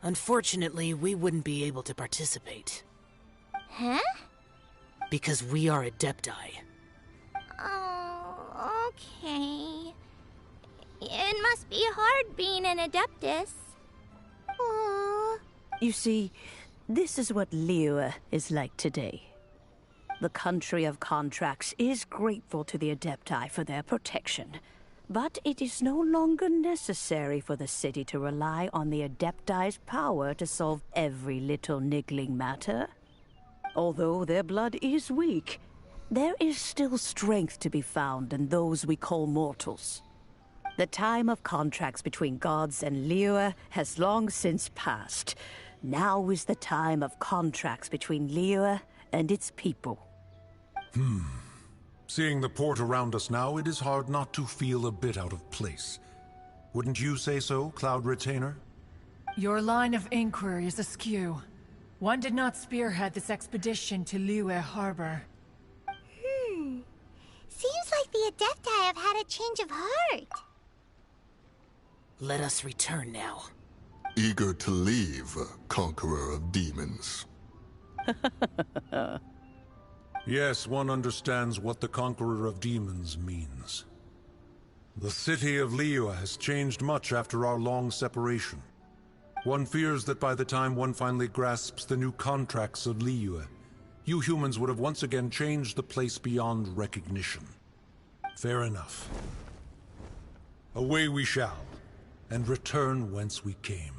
Unfortunately, we wouldn't be able to participate. Huh? Because we are Adepti. Oh, okay. It must be hard being an Adeptus. Aww. You see, this is what Liyue is like today. The country of contracts is grateful to the Adepti for their protection, but it is no longer necessary for the city to rely on the Adepti's power to solve every little niggling matter. Although their blood is weak, there is still strength to be found in those we call mortals. The time of contracts between gods and Liyue has long since passed. Now is the time of contracts between Liyue and its people. Seeing the port around us now, it is hard not to feel a bit out of place. Wouldn't you say so, Cloud Retainer? Your line of inquiry is askew. One did not spearhead this expedition to Liyue Harbor. Seems like the Adepti have had a change of heart. Let us return now. Eager to leave, Conqueror of Demons. Yes, one understands what the Conqueror of Demons means. The city of Liyue has changed much after our long separation. One fears that by the time one finally grasps the new contracts of Liyue, you humans would have once again changed the place beyond recognition. Fair enough. Away we shall, and return whence we came.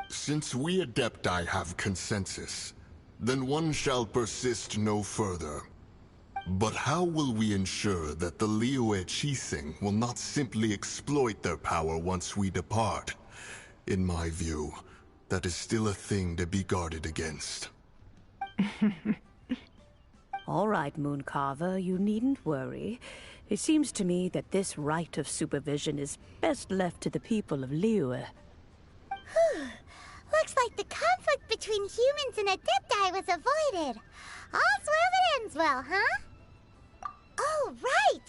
Since we Adepti have consensus, then one shall persist no further. But how will we ensure that the Liyue Qixing will not simply exploit their power once we depart? In my view, that is still a thing to be guarded against. All right, Mooncarver, you needn't worry. It seems to me that this right of supervision is best left to the people of Liyue. Looks like the conflict between humans and Adepti was avoided. All's well that ends well, huh? Oh, right!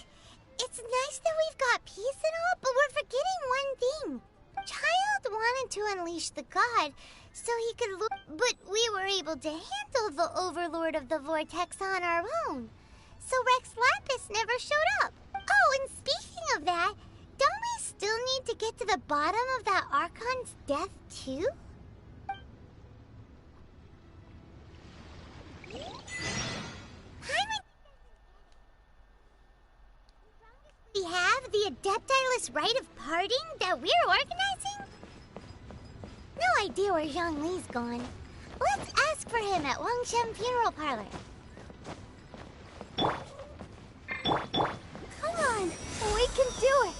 It's nice that we've got peace and all, but we're forgetting one thing. Child wanted to unleash the god so he could look, but we were able to handle the Overlord of the Vortex on our own. So Rex Lapis never showed up. Oh, and speaking of that, don't we still need to get to the bottom of that Archon's death, too? We have the Adeptiless rite of parting that we're organizing? No idea where Zhang Li's gone. Let's ask for him at Wang Shen Funeral Parlor. Come on, we can do it.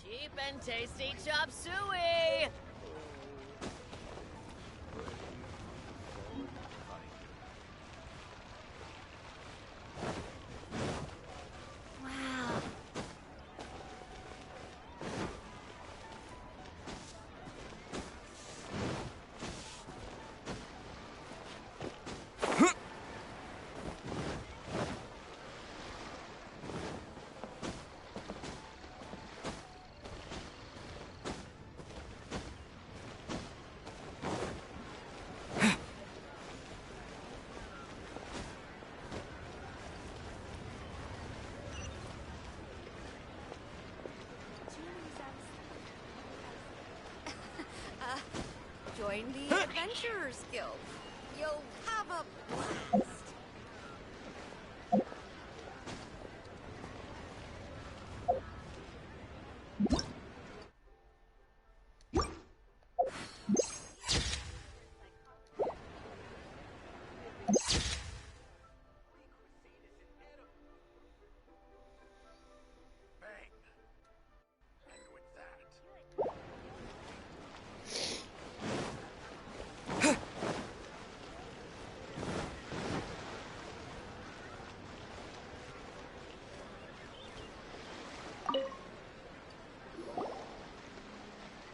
Cheap and tasty chop suey! Wow. Join the Adventurers Guild. You'll have a blast.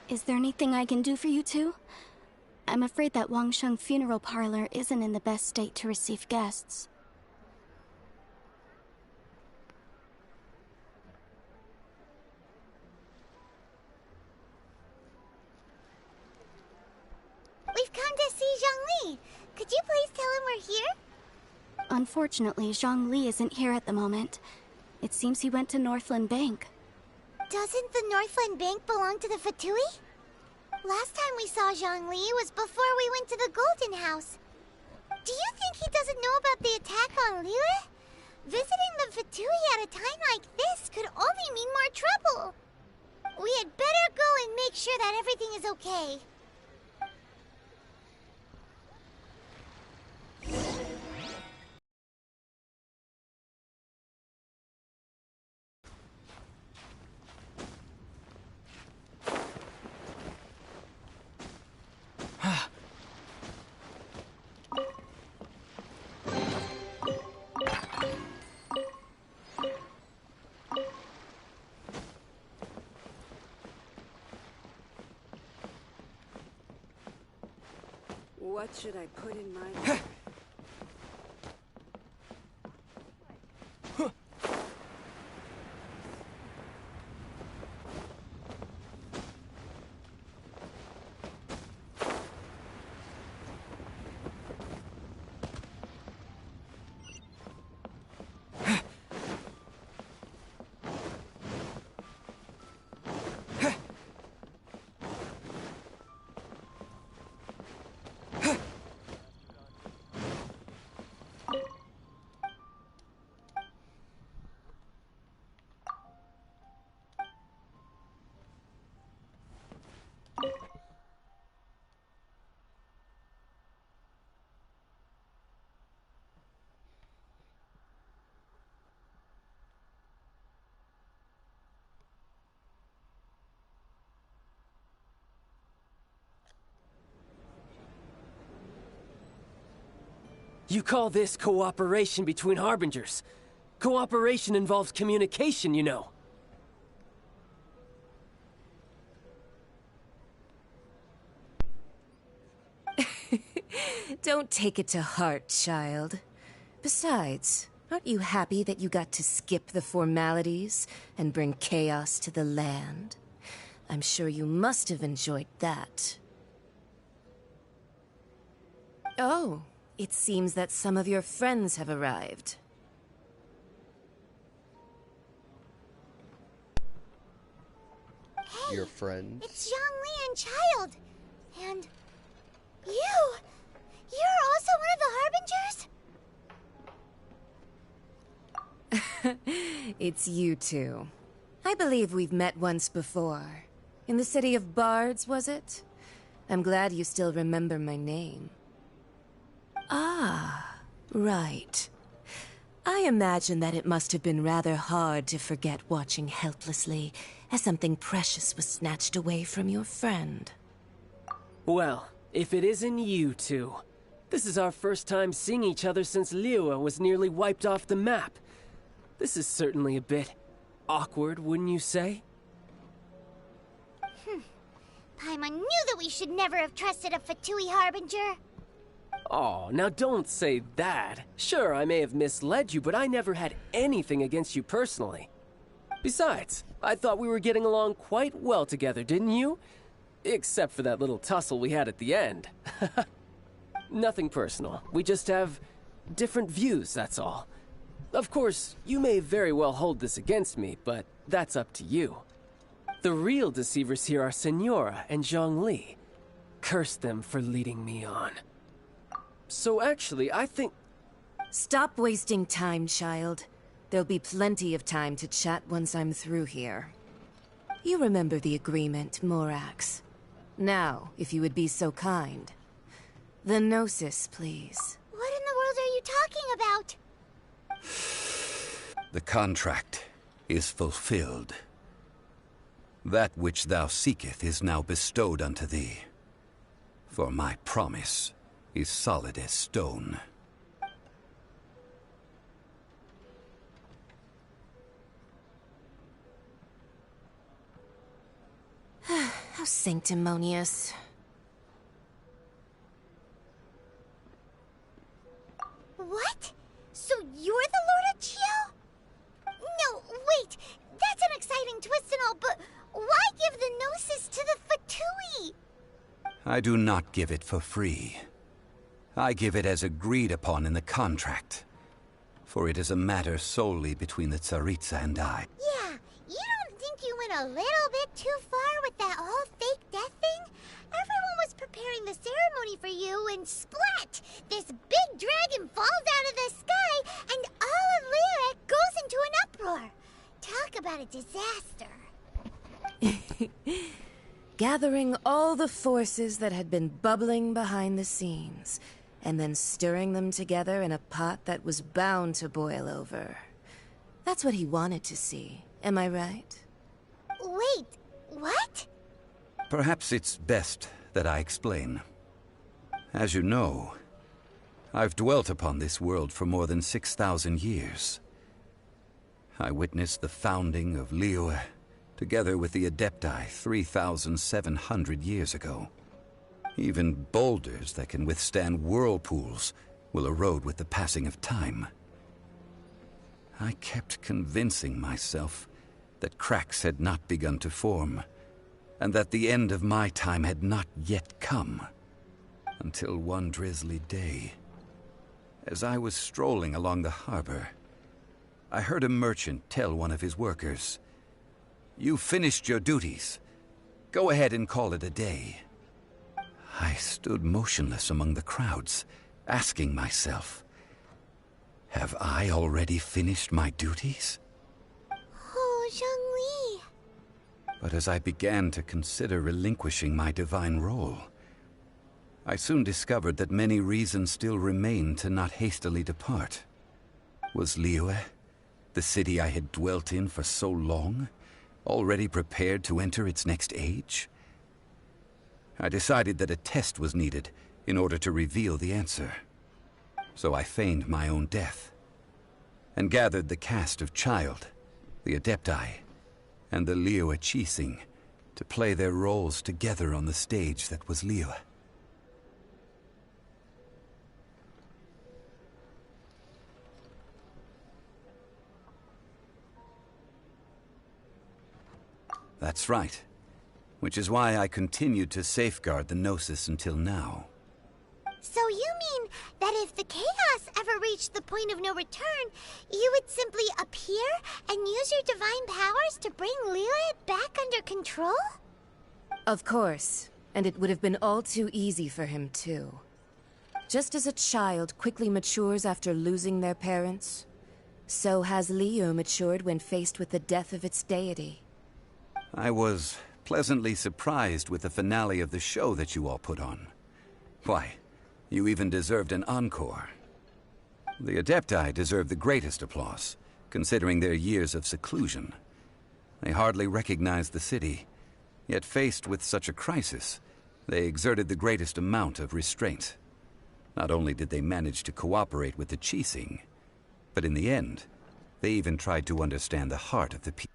Is there anything I can do for you two? I'm afraid that Wangsheng funeral parlor isn't in the best state to receive guests. We've come to see Zhongli. Could you please tell him we're here? Unfortunately, Zhongli isn't here at the moment. It seems he went to Northland Bank. Doesn't the Northland Bank belong to the Fatui? Last time we saw Zhongli was before we went to the Golden House. Do you think he doesn't know about the attack on Liyue? Visiting the Fatui at a time like this could only mean more trouble. We had better go and make sure that everything is okay. What should I put in my... You call this cooperation between Harbingers. Cooperation involves communication, you know. Don't take it to heart, child. Besides, aren't you happy that you got to skip the formalities and bring chaos to the land? I'm sure you must have enjoyed that. Oh, it seems that some of your friends have arrived. Hey, your friends? It's Zhongli and Child. And you! You're also one of the Harbingers? It's you two. I believe we've met once before. In the city of Bards, was it? I'm glad you still remember my name. Ah, right. I imagine that it must have been rather hard to forget watching helplessly as something precious was snatched away from your friend. Well, if it isn't you two. This is our first time seeing each other since Liyue was nearly wiped off the map. This is certainly a bit awkward, wouldn't you say? Paimon knew that we should never have trusted a Fatui Harbinger. Oh, now don't say that. Sure, I may have misled you, but I never had anything against you personally. Besides, I thought we were getting along quite well together, didn't you? Except for that little tussle we had at the end. Nothing personal. We just have different views, that's all. Of course, you may very well hold this against me, but that's up to you. The real deceivers here are Senora and Zhongli. Curse them for leading me on. So actually, I think... Stop wasting time, child. There'll be plenty of time to chat once I'm through here. You remember the agreement, Morax. Now, if you would be so kind. The Gnosis, please. What in the world are you talking about? The contract is fulfilled. That which thou seeketh is now bestowed unto thee. For my promise is solid as stone. How sanctimonious. What? So you're the Lord of Chiel? No, wait. That's an exciting twist and all, but why give the Gnosis to the Fatui? I do not give it for free. I give it as agreed upon in the contract. For it is a matter solely between the Tsaritsa and I. Yeah, you don't think you went a little bit too far with that whole fake death thing? Everyone was preparing the ceremony for you and splat! This big dragon falls out of the sky and all of Lyric goes into an uproar. Talk about a disaster. Gathering all the forces that had been bubbling behind the scenes, and then stirring them together in a pot that was bound to boil over. That's what he wanted to see, am I right? Wait, what? Perhaps it's best that I explain. As you know, I've dwelt upon this world for more than 6,000 years. I witnessed the founding of Liyue, together with the Adepti 3,700 years ago. Even boulders that can withstand whirlpools will erode with the passing of time. I kept convincing myself that cracks had not begun to form, and that the end of my time had not yet come. Until one drizzly day, as I was strolling along the harbor, I heard a merchant tell one of his workers, "You've finished your duties. Go ahead and call it a day." I stood motionless among the crowds, asking myself, have I already finished my duties? Oh, Zhongli. But as I began to consider relinquishing my divine role, I soon discovered that many reasons still remained to not hastily depart. Was Liyue, the city I had dwelt in for so long, already prepared to enter its next age? I decided that a test was needed in order to reveal the answer. So I feigned my own death, and gathered the cast of Child, the Adepti, and the Liyue Qixing to play their roles together on the stage that was Liyue. That's right. Which is why I continued to safeguard the Gnosis until now. So you mean that if the chaos ever reached the point of no return, you would simply appear and use your divine powers to bring Liyue back under control? Of course. And it would have been all too easy for him, too. Just as a child quickly matures after losing their parents, so has Liyue matured when faced with the death of its deity. I was pleasantly surprised with the finale of the show that you all put on. Why, you even deserved an encore. The Adepti deserve the greatest applause, considering their years of seclusion. They hardly recognized the city, yet faced with such a crisis, they exerted the greatest amount of restraint. Not only did they manage to cooperate with the Qixing, but in the end, they even tried to understand the heart of the people.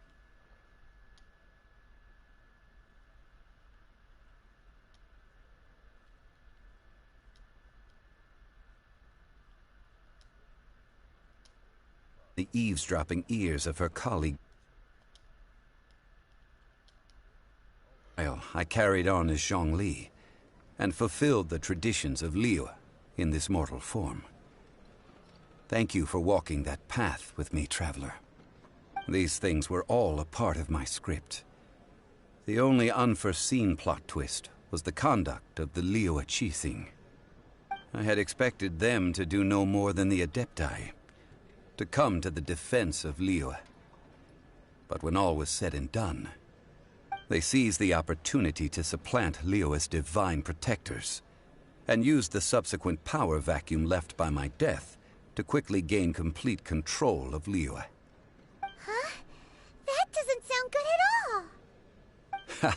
The eavesdropping ears of her colleague. I carried on as Zhongli, and fulfilled the traditions of Liyue in this mortal form. Thank you for walking that path with me, Traveler. These things were all a part of my script. The only unforeseen plot twist was the conduct of the Liyue Qixing. I had expected them to do no more than the Adepti, to come to the defense of Liyue. But when all was said and done, they seized the opportunity to supplant Liyue's divine protectors, and used the subsequent power vacuum left by my death to quickly gain complete control of Liyue. Huh? That doesn't sound good at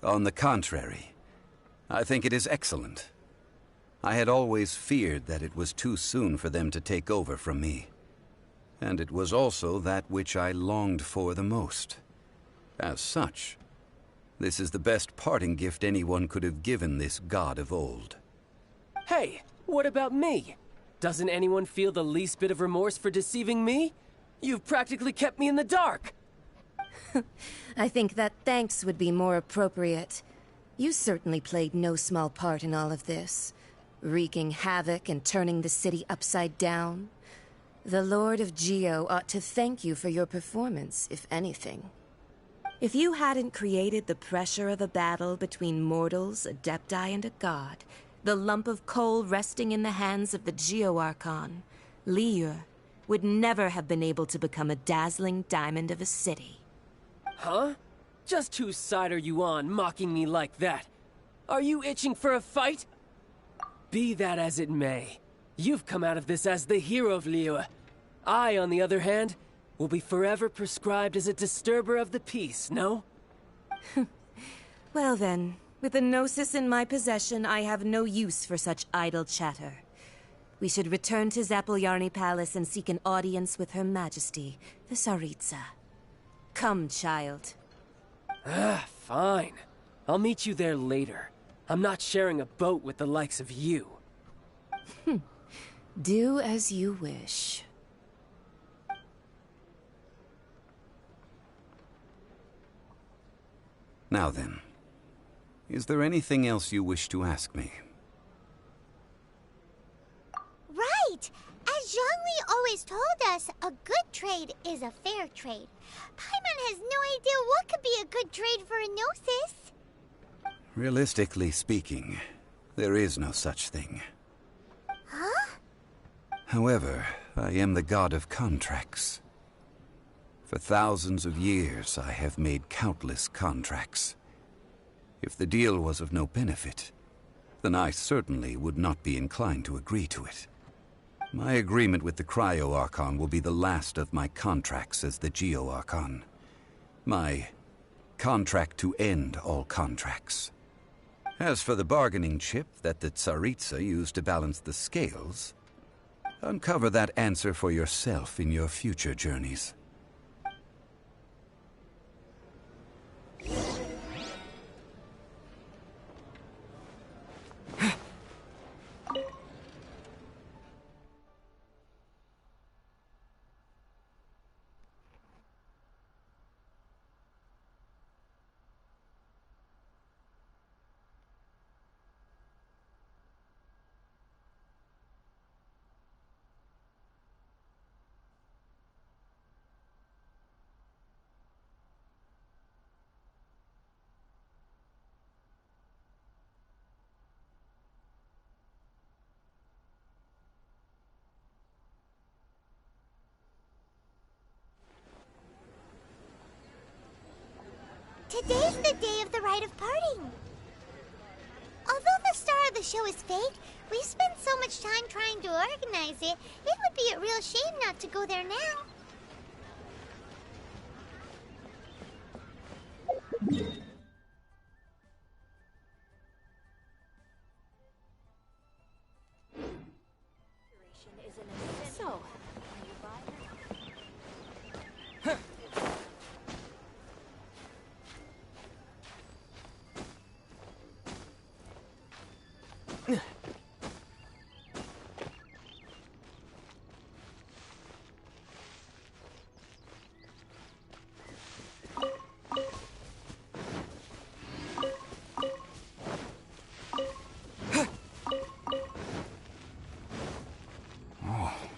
all! On the contrary, I think it is excellent. I had always feared that it was too soon for them to take over from me. And it was also that which I longed for the most. As such, this is the best parting gift anyone could have given this god of old. Hey, what about me? Doesn't anyone feel the least bit of remorse for deceiving me? You've practically kept me in the dark! I think that thanks would be more appropriate. You certainly played no small part in all of this, wreaking havoc and turning the city upside down. The Lord of Geo ought to thank you for your performance, if anything. If you hadn't created the pressure of a battle between mortals, Adepti, and a god, the lump of coal resting in the hands of the Geo Archon, Liyue, would never have been able to become a dazzling diamond of a city. Huh? Just whose side are you on, mocking me like that? Are you itching for a fight? Be that as it may, you've come out of this as the hero of Liyue. I, on the other hand, will be forever prescribed as a disturber of the peace, no? Well then, with the Gnosis in my possession, I have no use for such idle chatter. We should return to Zapoljarny Palace and seek an audience with Her Majesty, the Tsaritsa. Come, child. Fine. I'll meet you there later. I'm not sharing a boat with the likes of you. Do as you wish. Now then, is there anything else you wish to ask me? Right! As Zhongli always told us, a good trade is a fair trade. Paimon has no idea what could be a good trade for a Gnosis. Realistically speaking, there is no such thing. Huh? However, I am the god of contracts. For thousands of years, I have made countless contracts. If the deal was of no benefit, then I certainly would not be inclined to agree to it. My agreement with the Cryo Archon will be the last of my contracts as the Geo Archon. My contract to end all contracts. As for the bargaining chip that the Tsaritsa used to balance the scales, Uncover that answer for yourself in your future journeys. Today's the day of the rite of parting. Although the star of the show is fake, we've spent so much time trying to organize it, it would be a real shame not to go there now. So,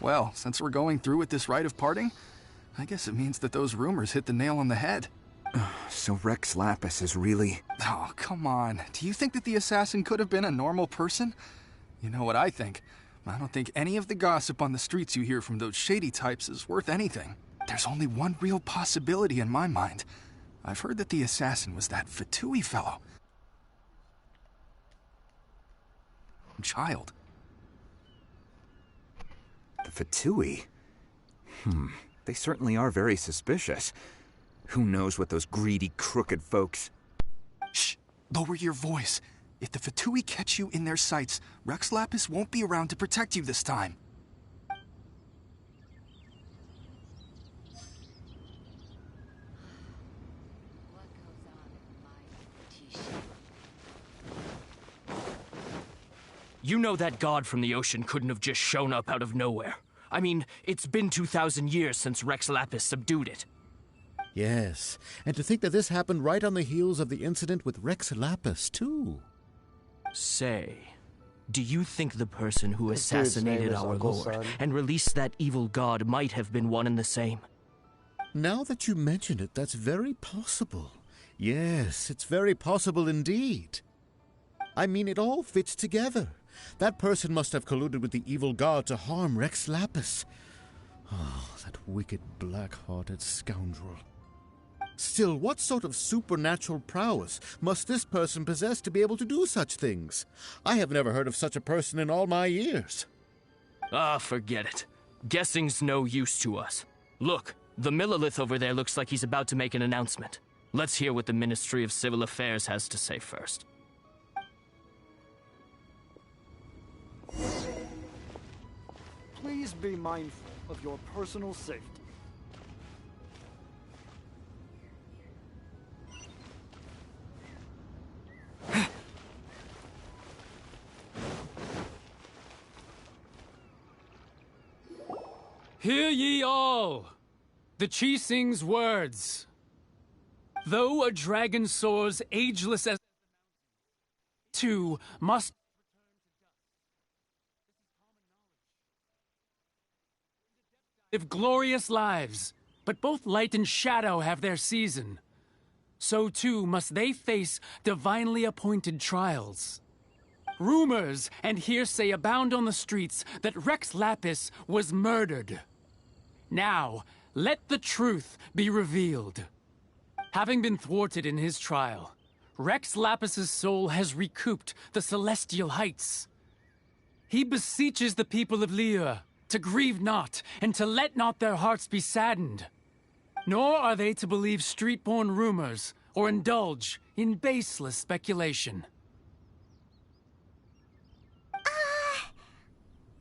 Well, since we're going through with this rite of parting, I guess it means that those rumors hit the nail on the head. So Rex Lapis is really... Oh, come on. Do you think that the assassin could have been a normal person? You know what I think. I don't think any of the gossip on the streets you hear from those shady types is worth anything. There's only one real possibility in my mind. I've heard that the assassin was that Fatui fellow. Child. The Fatui? They certainly are very suspicious. Who knows what those greedy, crooked folks... Shh! Lower your voice. If the Fatui catch you in their sights, Rex Lapis won't be around to protect you this time. You know that god from the ocean couldn't have just shown up out of nowhere. I mean, it's been 2,000 years since Rex Lapis subdued it. Yes, and to think that this happened right on the heels of the incident with Rex Lapis, too. Say, do you think the person who assassinated our lord and released that evil god might have been one and the same? Now that you mention it, that's very possible. Yes, it's very possible indeed. I mean, it all fits together. That person must have colluded with the evil god to harm Rex Lapis. Oh, that wicked, black-hearted scoundrel. Still, what sort of supernatural prowess must this person possess to be able to do such things? I have never heard of such a person in all my years. Ah, forget it. Guessing's no use to us. Look, the Millilith over there looks like he's about to make an announcement. Let's hear what the Ministry of Civil Affairs has to say first. Please be mindful of your personal safety. Hear ye all! The Chi Sing's words. Though a dragon soars ageless as too must live glorious lives, but both light and shadow have their season. So too must they face divinely appointed trials. Rumors and hearsay abound on the streets that Rex Lapis was murdered. Now, let the truth be revealed. Having been thwarted in his trial, Rex Lapis's soul has recouped the celestial heights. He beseeches the people of Liyue to grieve not, and to let not their hearts be saddened. Nor are they to believe street-born rumors, or indulge in baseless speculation.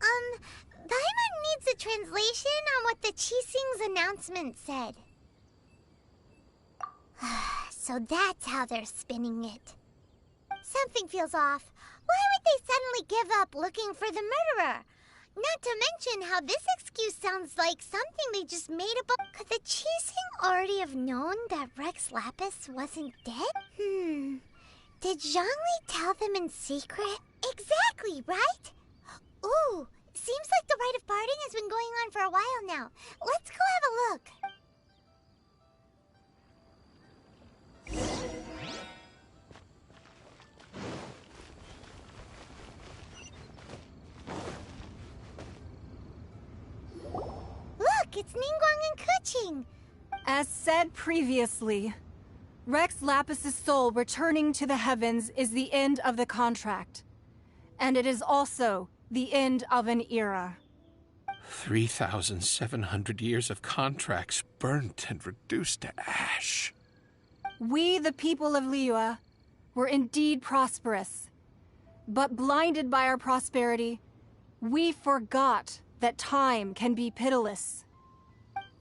Paimon translation on what the Qixing's announcement said. So that's how they're spinning it. Something feels off. Why would they suddenly give up looking for the murderer? Not to mention how this excuse sounds like something they just made up. Could the Qixing already have known that Rex Lapis wasn't dead? Did Zhongli tell them in secret? Exactly, right? Ooh, seems like the rite of parting has been going on for a while now. Let's go have a look. Look, it's Ningguang and Keqing. As said previously, Rex Lapis's soul returning to the heavens is the end of the contract. And it is also the end of an era. 3,700 years of contracts burnt and reduced to ash. We, the people of Liyue, were indeed prosperous. But blinded by our prosperity, we forgot that time can be pitiless.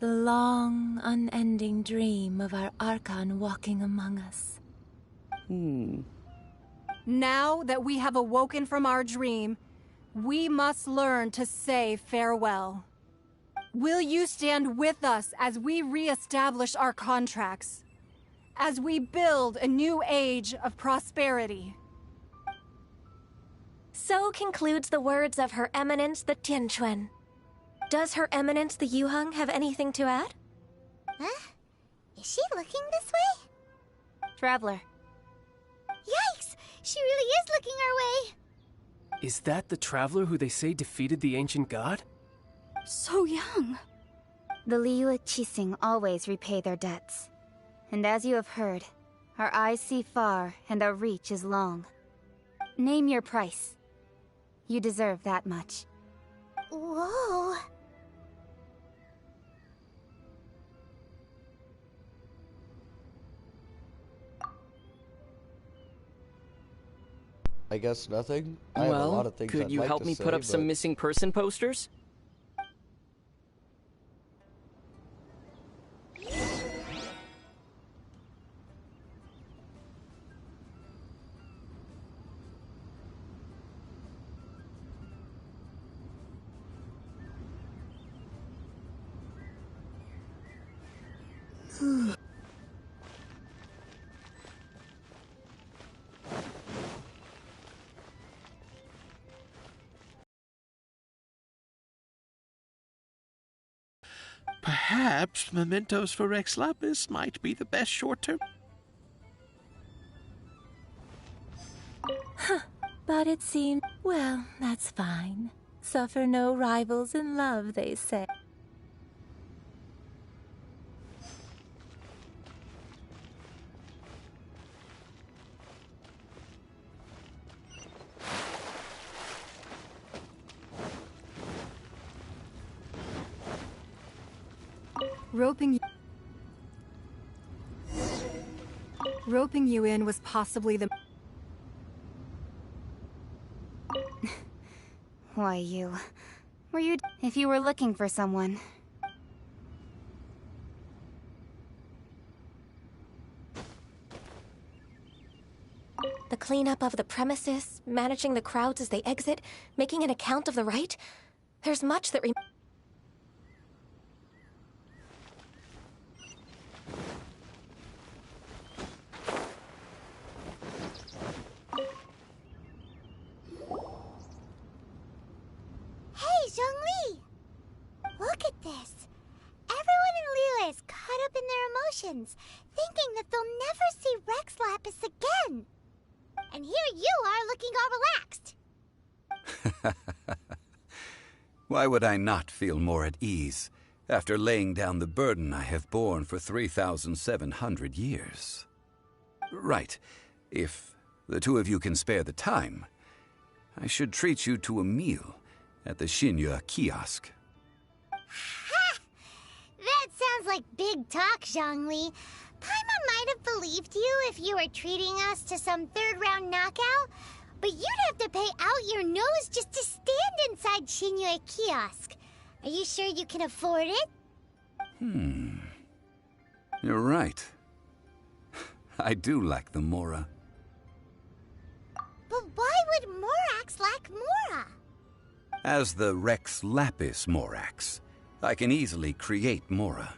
The long, unending dream of our Archon walking among us. Now that we have awoken from our dream, we must learn to say farewell. Will you stand with us as we re-establish our contracts? As we build a new age of prosperity? So concludes the words of Her Eminence the Tianquan. Does Her Eminence the Yuheng have anything to add? Huh? Is she looking this way? Traveler. Yikes! She really is looking our way! Is that the traveler who they say defeated the ancient god? So young. The Liyue Qixing always repay their debts. And as you have heard, our eyes see far and our reach is long. Name your price. You deserve that much. Whoa. I guess nothing. I have a lot of things could I'd you like help to me say, put up but... some missing person posters? Perhaps mementos for Rex Lapis might be the best short-term. But it seemed... Well, that's fine. Suffer no rivals in love, they say. Roping you in was possibly the... Why you? Were you... If you were looking for someone... The cleanup of the premises, managing the crowds as they exit, making an account of the rite. There's much that Hey, Zhongli! Look at this. Everyone in Liyue is caught up in their emotions, thinking that they'll never see Rex Lapis again. And here you are looking all relaxed. Why would I not feel more at ease after laying down the burden I have borne for 3,700 years? Right. If the two of you can spare the time, I should treat you to a meal at the Xinyue kiosk. Ha! That sounds like big talk, Zhongli. Paimon might have believed you if you were treating us to some third-round knockout, but you'd have to pay out your nose just to stand inside Xinyue kiosk. Are you sure you can afford it? You're right. I do lack the Mora. But why would Morax lack Mora? As the Rex Lapis Morax, I can easily create Mora.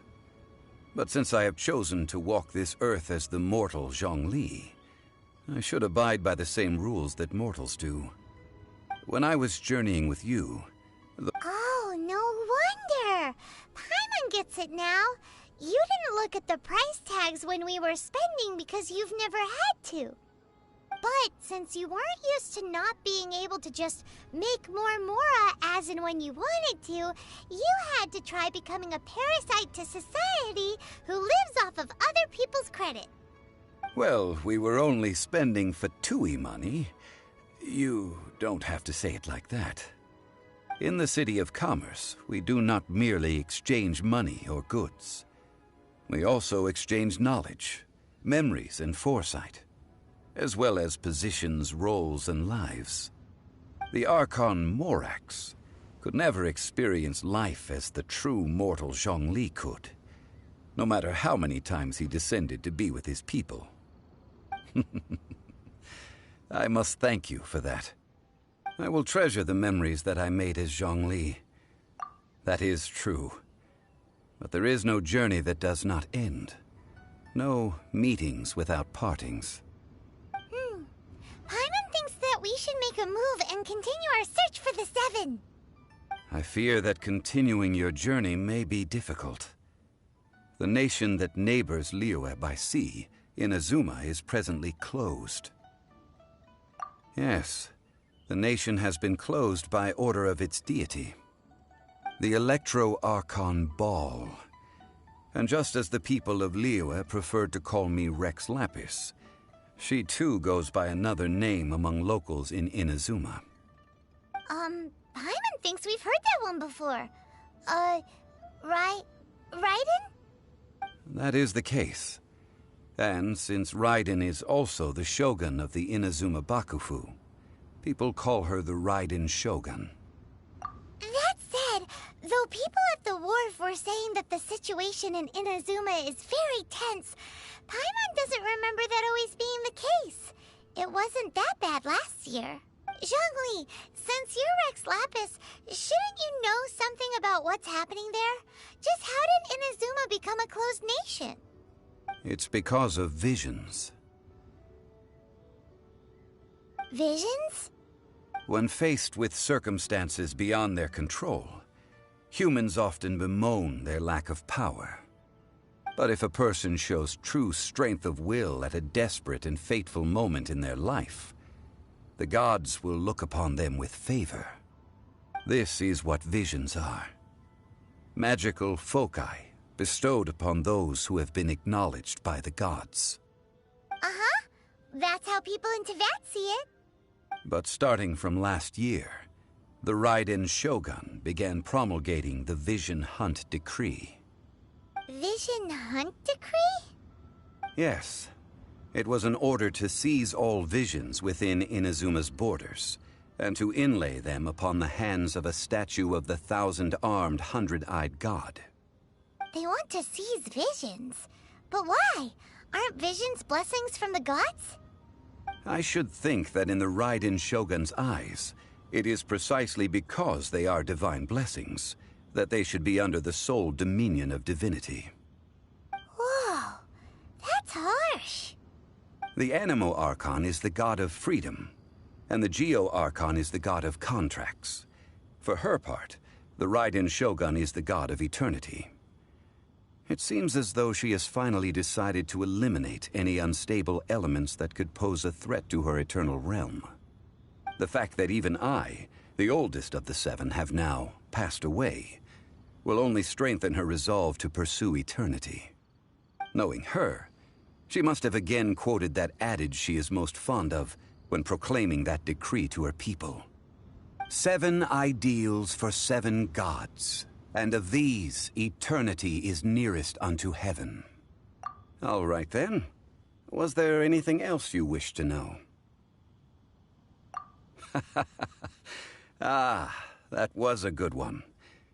But since I have chosen to walk this earth as the mortal Zhongli, I should abide by the same rules that mortals do. When I was journeying with you, Oh, no wonder! Paimon gets it now. You didn't look at the price tags when we were spending because you've never had to. But since you weren't used to not being able to just make more Mora as and when you wanted to, you had to try becoming a parasite to society who lives off of other people's credit. well, we were only spending Fatui money. You don't have to say it like that. In the City of Commerce, we do not merely exchange money or goods. We also exchange knowledge, memories, and foresight, as well as positions, roles, and lives. The Archon Morax could never experience life as the true mortal Zhongli could, no matter how many times he descended to be with his people. I must thank you for that. I will treasure the memories that I made as Zhongli. That is true. But there is no journey that does not end. No meetings without partings. Paimon thinks that we should make a move and continue our search for the Seven. I fear that continuing your journey may be difficult. The nation that neighbors Liyue by sea, Inazuma, is presently closed. Yes, the nation has been closed by order of its deity, the Electro-Archon Ball. And just as the people of Liyue preferred to call me Rex Lapis, she too goes by another name among locals in Inazuma. Paimon thinks we've heard that one before. Raiden? That is the case. And since Raiden is also the shogun of the Inazuma Bakufu, people call her the Raiden Shogun. That said, though people at the wharf were saying that the situation in Inazuma is very tense, Paimon doesn't remember that always being the case. It wasn't that bad last year. Zhongli, since you're Rex Lapis, shouldn't you know something about what's happening there? Just how did Inazuma become a closed nation? It's because of visions. Visions? When faced with circumstances beyond their control, humans often bemoan their lack of power. But if a person shows true strength of will at a desperate and fateful moment in their life, the gods will look upon them with favor. This is what visions are. Magical foci bestowed upon those who have been acknowledged by the gods. Uh-huh. That's how people in Teyvat see it. But starting from last year, the Raiden Shogun began promulgating the Vision Hunt Decree. Vision Hunt Decree? Yes. It was an order to seize all visions within Inazuma's borders, and to inlay them upon the hands of a statue of the 1,000-armed, 100-eyed god. They want to seize visions. But why? Aren't visions blessings from the gods? I should think that in the Raiden Shogun's eyes, it is precisely because they are divine blessings that they should be under the sole dominion of divinity. Whoa, that's harsh. The Animo Archon is the god of freedom, and the Geo Archon is the god of contracts. For her part, the Raiden Shogun is the god of eternity. It seems as though she has finally decided to eliminate any unstable elements that could pose a threat to her eternal realm. The fact that even I, the oldest of the seven, have now passed away, will only strengthen her resolve to pursue eternity. Knowing her, she must have again quoted that adage she is most fond of when proclaiming that decree to her people. 7 ideals for 7 gods. And of these, eternity is nearest unto heaven. All right, then. Was there anything else you wish to know? Ah, that was a good one.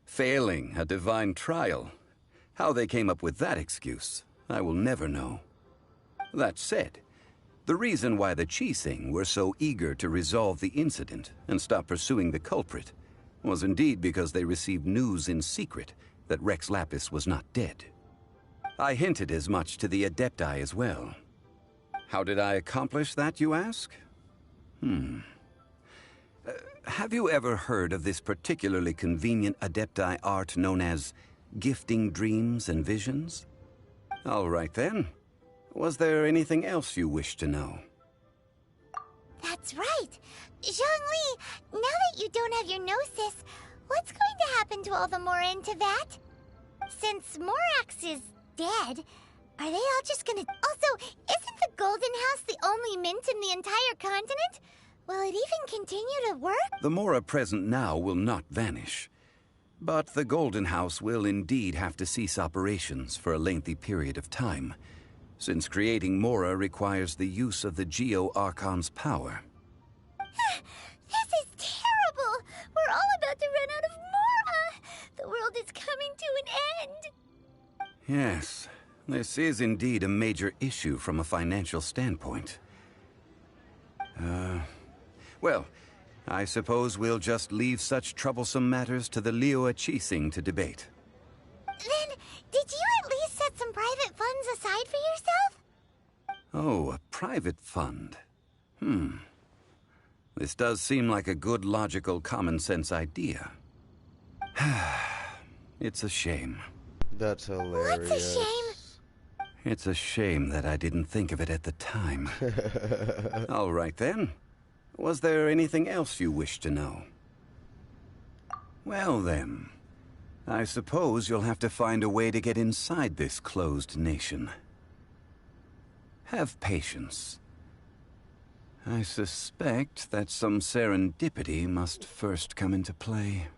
Failing a divine trial. How they came up with that excuse, I will never know. That said, the reason why the Qixing were so eager to resolve the incident and stop pursuing the culprit was indeed because they received news in secret that Rex Lapis was not dead. I hinted as much to the Adepti as well. How did I accomplish that, you ask? Have you ever heard of this particularly convenient Adepti art known as gifting dreams and visions? All right then. Was there anything else you wished to know? That's right. Zhongli, now that you don't have your gnosis, what's going to happen to all the Mora in Teyvat? Since Morax is dead, are they all just gonna... Also, isn't the Golden House the only mint in the entire continent? Will it even continue to work? The Mora present now will not vanish. But the Golden House will indeed have to cease operations for a lengthy period of time, since creating Mora requires the use of the Geo-Archon's power. This is terrible! We're all about to run out of Mora! The world is coming to an end! Yes, this is indeed a major issue from a financial standpoint. Well, I suppose we'll just leave such troublesome matters to the Liyue Qixing to debate. Then, did you at least set some private funds aside for yourself? Oh, a private fund. This does seem like a good, logical, common-sense idea. It's a shame. That's hilarious. What's a shame? It's a shame that I didn't think of it at the time. All right, then. Was there anything else you wished to know? Well, then. I suppose you'll have to find a way to get inside this closed nation. Have patience. I suspect that some serendipity must first come into play.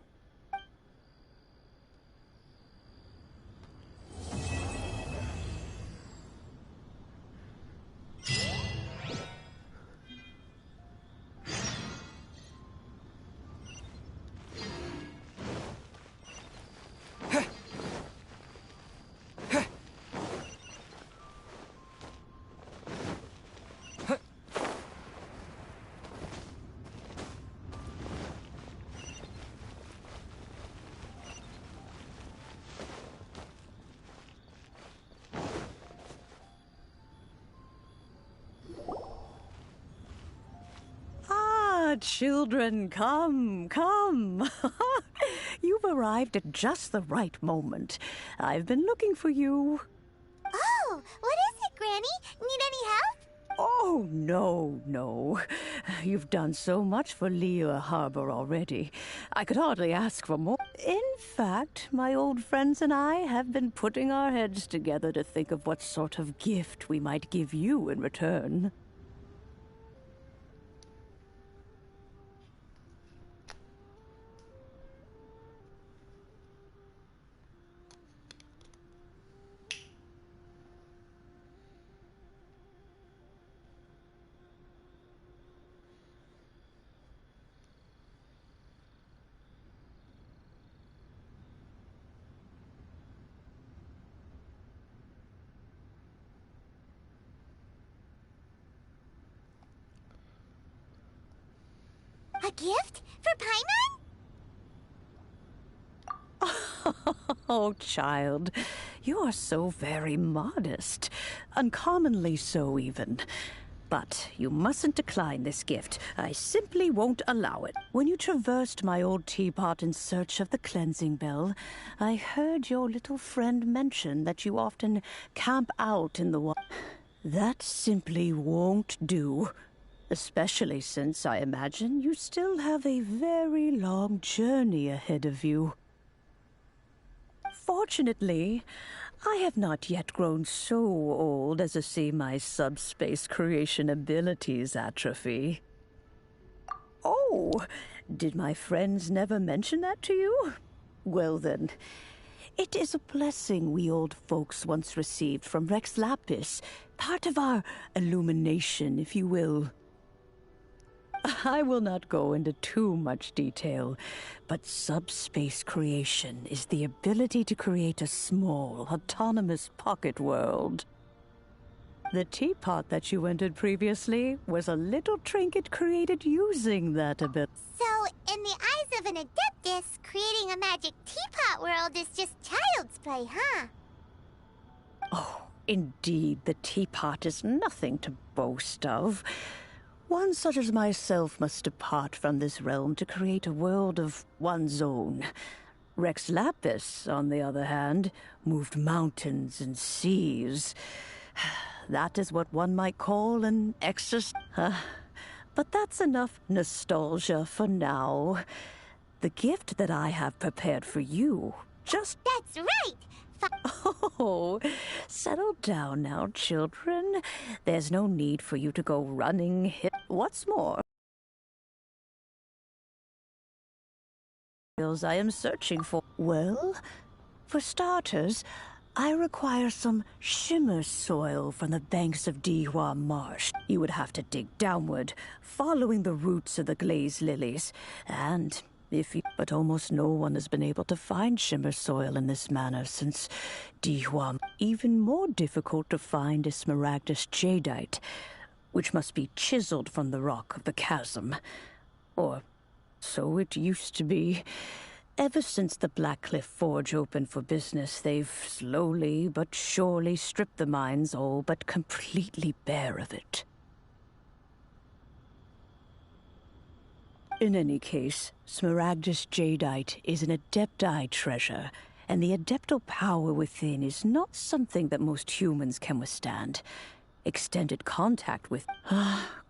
Children, come, come. You've arrived at just the right moment. I've been looking for you. Oh, what is it, Granny? Need any help? Oh, no. You've done so much for Liyue Harbor already. I could hardly ask for more. In fact, my old friends and I have been putting our heads together to think of what sort of gift we might give you in return. A gift? For Paimon? Oh, child, you are so very modest. Uncommonly so, even. But you mustn't decline this gift. I simply won't allow it. When you traversed my old teapot in search of the cleansing bell, I heard your little friend mention that you often camp out in the water. That simply won't do. Especially since I imagine you still have a very long journey ahead of you. Fortunately, I have not yet grown so old as to see my subspace creation abilities atrophy. Oh, did my friends never mention that to you? Well then, it is a blessing we old folks once received from Rex Lapis, part of our illumination, if you will. I will not go into too much detail, but subspace creation is the ability to create a small, autonomous pocket world. The teapot that you entered previously was a little trinket created using that ability. So, in the eyes of an Adeptus, creating a magic teapot world is just child's play, huh? Oh, indeed, the teapot is nothing to boast of. One such as myself must depart from this realm to create a world of one's own. Rex Lapis, on the other hand, moved mountains and seas. That is what one might call an exorcism. But that's enough nostalgia for now. The gift that I have prepared for you just... That's right! Oh, settle down now, children. There's no need for you to go running. What's more, I am searching for. Well, for starters, I require some shimmer soil from the banks of Dihua Marsh. You would have to dig downward, following the roots of the glazed lilies, and... But almost no one has been able to find shimmer soil in this manner since Dihua. Even more difficult to find is smaragdus jadeite, which must be chiseled from the rock of the chasm. Or so it used to be. Ever since the Blackcliff Forge opened for business, they've slowly but surely stripped the mines all but completely bare of it. In any case, smaragdus jadeite is an adepti treasure, and the adeptal power within is not something that most humans can withstand. Extended contact with...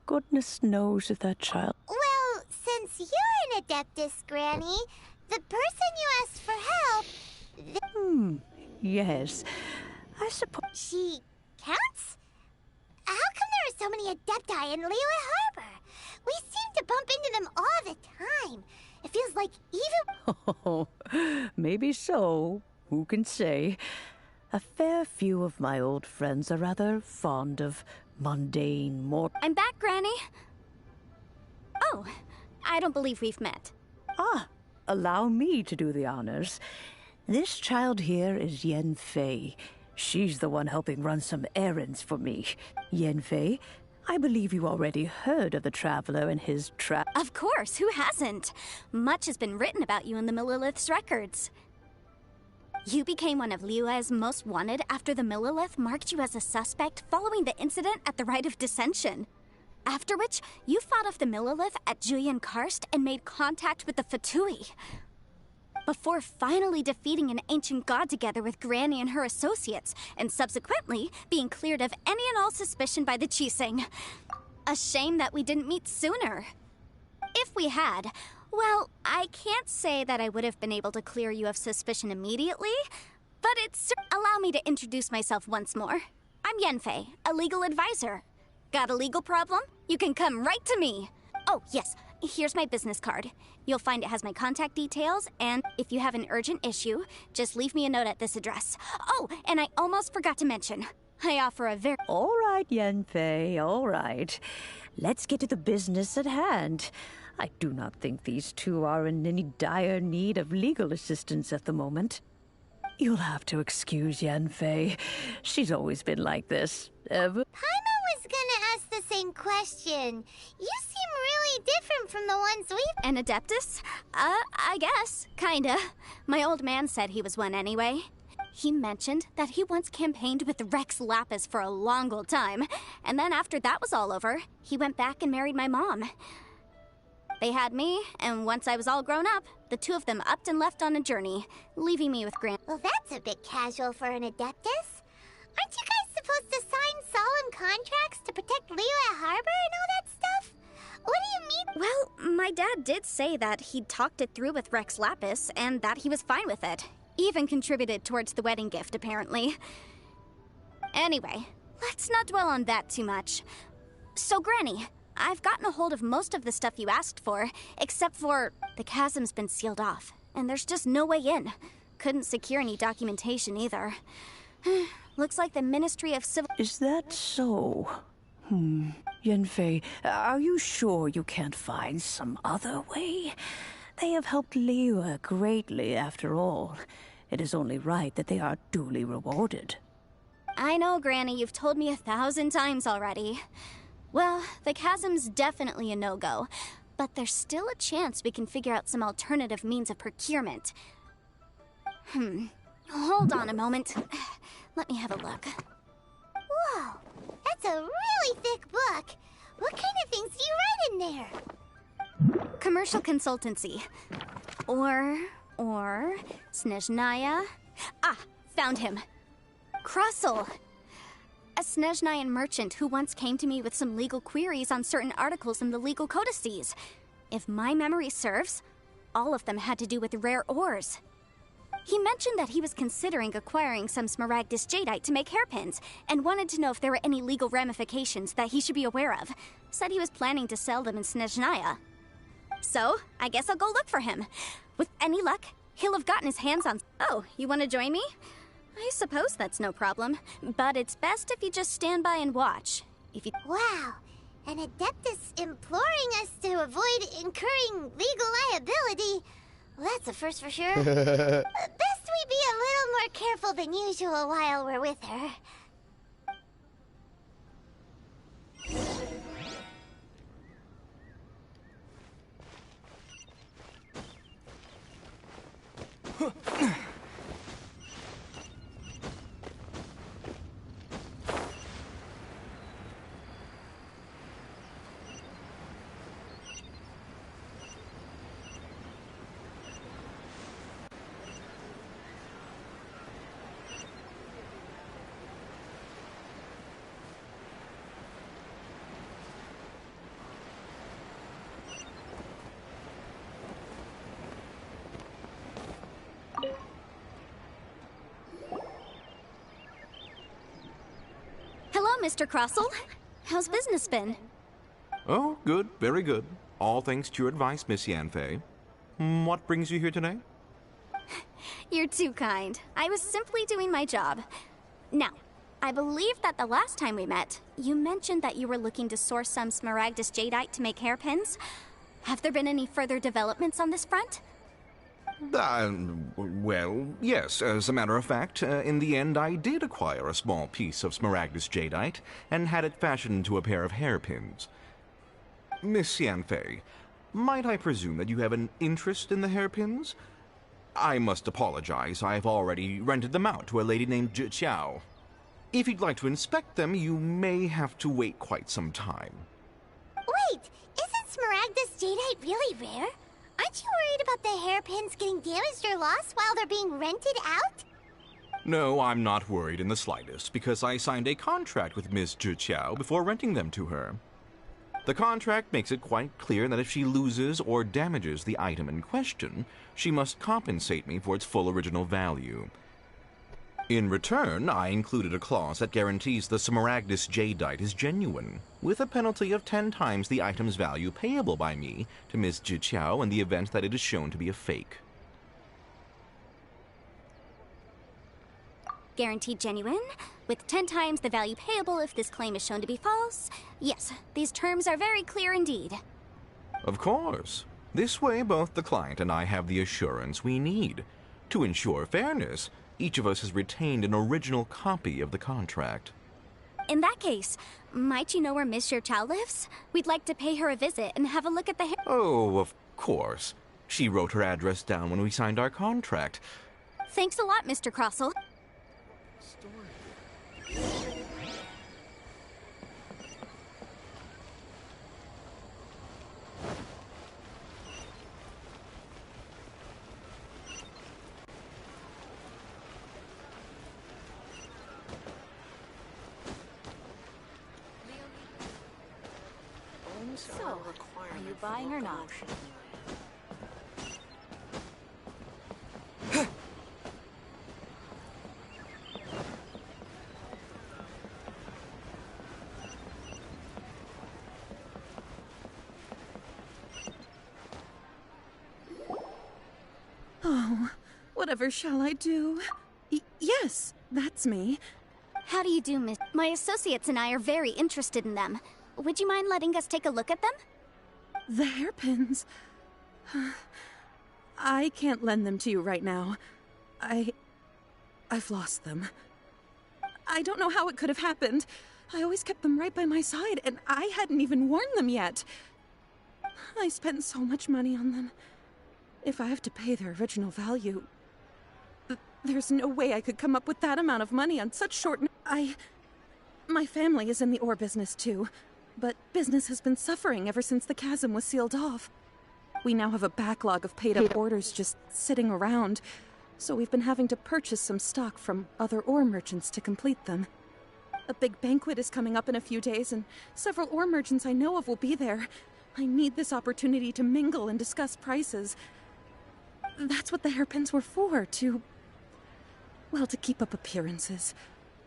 goodness knows if that child... Well, since you're an Adeptus, Granny, the person you asked for help... Yes. I suppose... She counts? How come there are so many Adepti in Liyue Harbor? We seem to bump into them all the time. It feels like even... Oh, maybe so. Who can say? A fair few of my old friends are rather fond of mundane mortal... I'm back, Granny. Oh, I don't believe we've met. Allow me to do the honors. This child here is Yenfei. She's the one helping run some errands for me. Yenfei, I believe you already heard of the Traveler and his Of course, who hasn't? Much has been written about you in the Millilith's records. You became one of Liyue's most wanted after the Millilith marked you as a suspect following the incident at the Rite of Dissension. After which, you fought off the Millilith at Julian Karst and made contact with the Fatui. Before finally defeating an ancient god together with Granny and her associates, and subsequently being cleared of any and all suspicion by the Chiseng. A shame that we didn't meet sooner. If we had, well, I can't say that I would have been able to clear you of suspicion immediately, but it's... Allow me to introduce myself once more. I'm Yenfei, a legal advisor. Got a legal problem? You can come right to me. Oh, yes. Here's my business card. You'll find it has my contact details, and if you have an urgent issue, just leave me a note at this address. Oh, and I almost forgot to mention, I offer a very... All right, Yenfei, all right. Let's get to the business at hand. I do not think these two are in any dire need of legal assistance at the moment. You'll have to excuse Yenfei. She's always been like this. Paimon was gonna ask the same question. You seem really different from the ones we've... An Adeptus? I guess. Kinda. My old man said he was one anyway. He mentioned that he once campaigned with Rex Lapis for a long old time, and then after that was all over, he went back and married my mom. They had me, and once I was all grown up, the two of them upped and left on a journey, leaving me with Gran... Well, that's a bit casual for an Adeptus. Aren't you guys supposed to sign solemn contracts to protect Liyue Harbor and all that stuff? What do you mean? Well, my dad did say that he'd talked it through with Rex Lapis, and that he was fine with it. Even contributed towards the wedding gift, apparently. Anyway, let's not dwell on that too much. So, Granny, I've gotten a hold of most of the stuff you asked for, except for the chasm's been sealed off, and there's just no way in. Couldn't secure any documentation either. Looks like the Ministry of Civil... Is that so? Yanfei, are you sure you can't find some other way? They have helped Liyue greatly, after all. It is only right that they are duly rewarded. I know, Granny, you've told me 1,000 times already. Well, the chasm's definitely a no-go, but there's still a chance we can figure out some alternative means of procurement. Hold on a moment. Let me have a look. Whoa, that's a really thick book. What kind of things do you write in there? Commercial consultancy. Or Snezhnaya. Ah, found him. Krusel. A Snezhnayan merchant who once came to me with some legal queries on certain articles in the legal codices. If my memory serves, all of them had to do with rare ores. He mentioned that he was considering acquiring some Smaragdus jadeite to make hairpins, and wanted to know if there were any legal ramifications that he should be aware of. Said he was planning to sell them in Snezhnaya. So, I guess I'll go look for him. With any luck, he'll have gotten his hands on... Oh, you want to join me? I suppose that's no problem, but it's best if you just stand by and watch. If you... Wow, an Adeptus imploring us to avoid incurring legal liability. Well, that's a first for sure. Best we be a little more careful than usual while we're with her. Hello, Mr. Krusel. How's business been? Oh, good, very good. All thanks to your advice, Miss Yanfei. What brings you here today? You're too kind. I was simply doing my job. Now, I believe that the last time we met, you mentioned that you were looking to source some Smaragdus jadeite to make hairpins. Have there been any further developments on this front? Well, yes. As a matter of fact, in the end I did acquire a small piece of Smaragdus jadeite and had it fashioned into a pair of hairpins. Miss Yanfei, might I presume that you have an interest in the hairpins? I must apologize. I've already rented them out to a lady named Zhi Qiao. If you'd like to inspect them, you may have to wait quite some time. Wait, isn't Smaragdus jadeite really rare? Aren't you worried about the hairpins getting damaged or lost while they're being rented out? No, I'm not worried in the slightest, because I signed a contract with Miss Zhi Qiao before renting them to her. The contract makes it quite clear that if she loses or damages the item in question, she must compensate me for its full original value. In return, I included a clause that guarantees the Smaragdus jadeite is genuine, with a penalty of 10 times the item's value payable by me to Miss Zhi Qiao in the event that it is shown to be a fake. Guaranteed genuine, with 10 times the value payable if this claim is shown to be false. Yes, these terms are very clear indeed. Of course. This way, both the client and I have the assurance we need. To ensure fairness, each of us has retained an original copy of the contract. In that case, might you know where Miss Zhi Qiao lives? We'd like to pay her a visit and have a look at the hair... Oh, of course. She wrote her address down when we signed our contract. Thanks a lot, Mr. Krusel. So, are you buying or not? Oh, whatever shall I do? Yes, that's me. How do you do, Miss? My associates and I are very interested in them. Would you mind letting us take a look at them? The hairpins. I can't lend them to you right now. I've lost them. I don't know how it could have happened. I always kept them right by my side, and I hadn't even worn them yet. I spent so much money on them. If I have to pay their original value, there's no way I could come up with that amount of money on such short My family is in the ore business too, but business has been suffering ever since the chasm was sealed off. We now have a backlog of paid-up orders just sitting around, so we've been having to purchase some stock from other ore merchants to complete them. A big banquet is coming up in a few days, and several ore merchants I know of will be there. I need this opportunity to mingle and discuss prices. That's what the hairpins were for, to keep up appearances.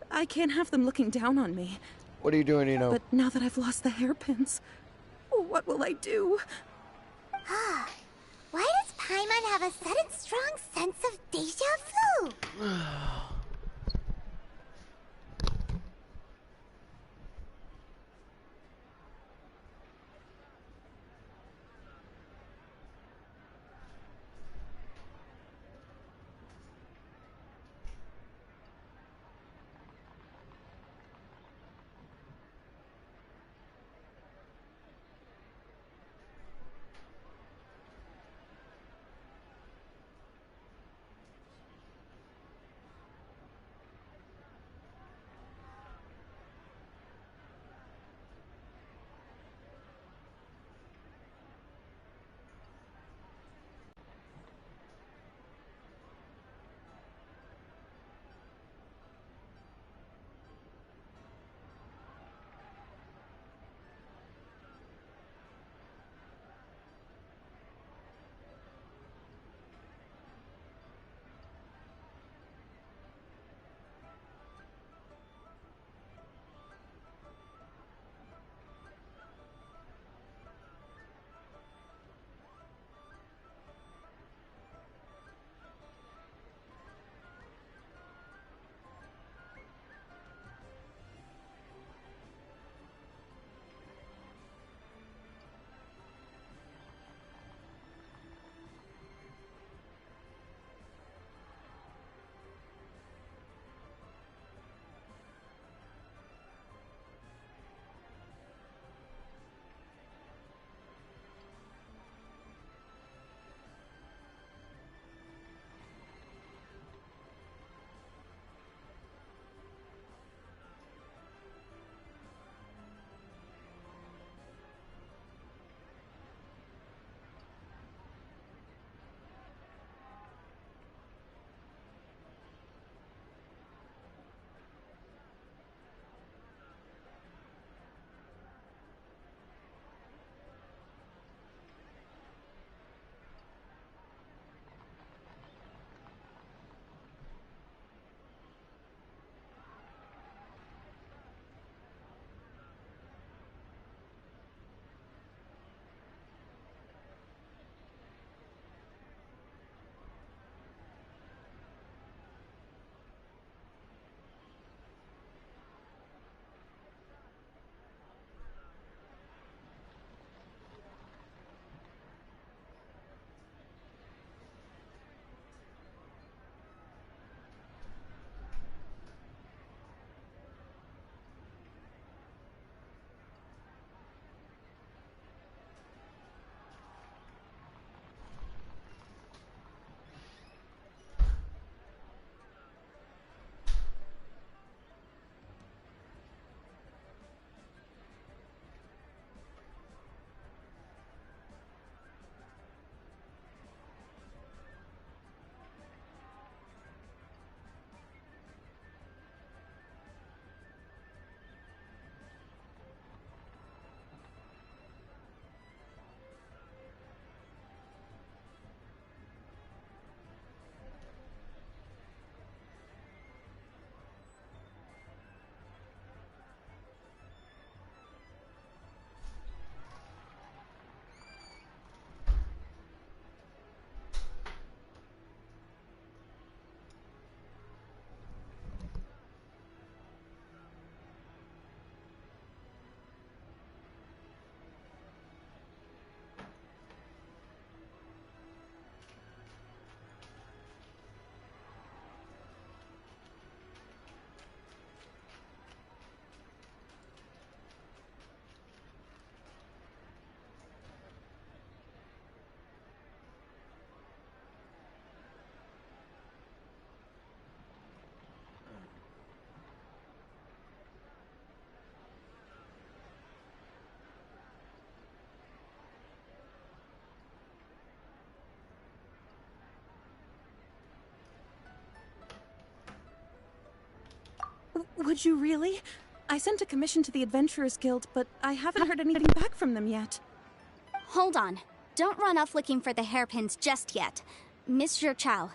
I can't have them looking down on me. What are you doing, Eno? But now that I've lost the hairpins, what will I do? Why does Paimon have a sudden strong sense of deja vu? Would you really? I sent a commission to the Adventurers Guild, but I haven't heard anything back from them yet. Hold on. Don't run off looking for the hairpins just yet. Miss Zhou,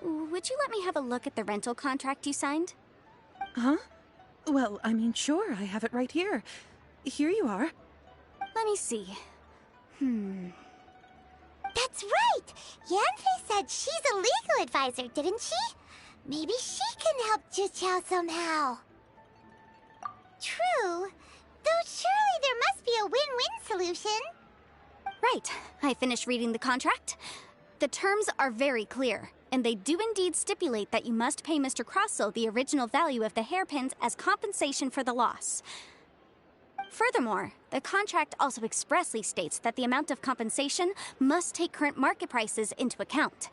would you let me have a look at the rental contract you signed? Huh? Well, I mean, sure, I have it right here. Here you are. Let me see. That's right! Yanfei said she's a legal advisor, didn't she? Maybe she can help Zhiqiao somehow. True. Though surely there must be a win-win solution. Right. I finished reading the contract. The terms are very clear, and they do indeed stipulate that you must pay Mr. Crossell the original value of the hairpins as compensation for the loss. Furthermore, the contract also expressly states that the amount of compensation must take current market prices into account.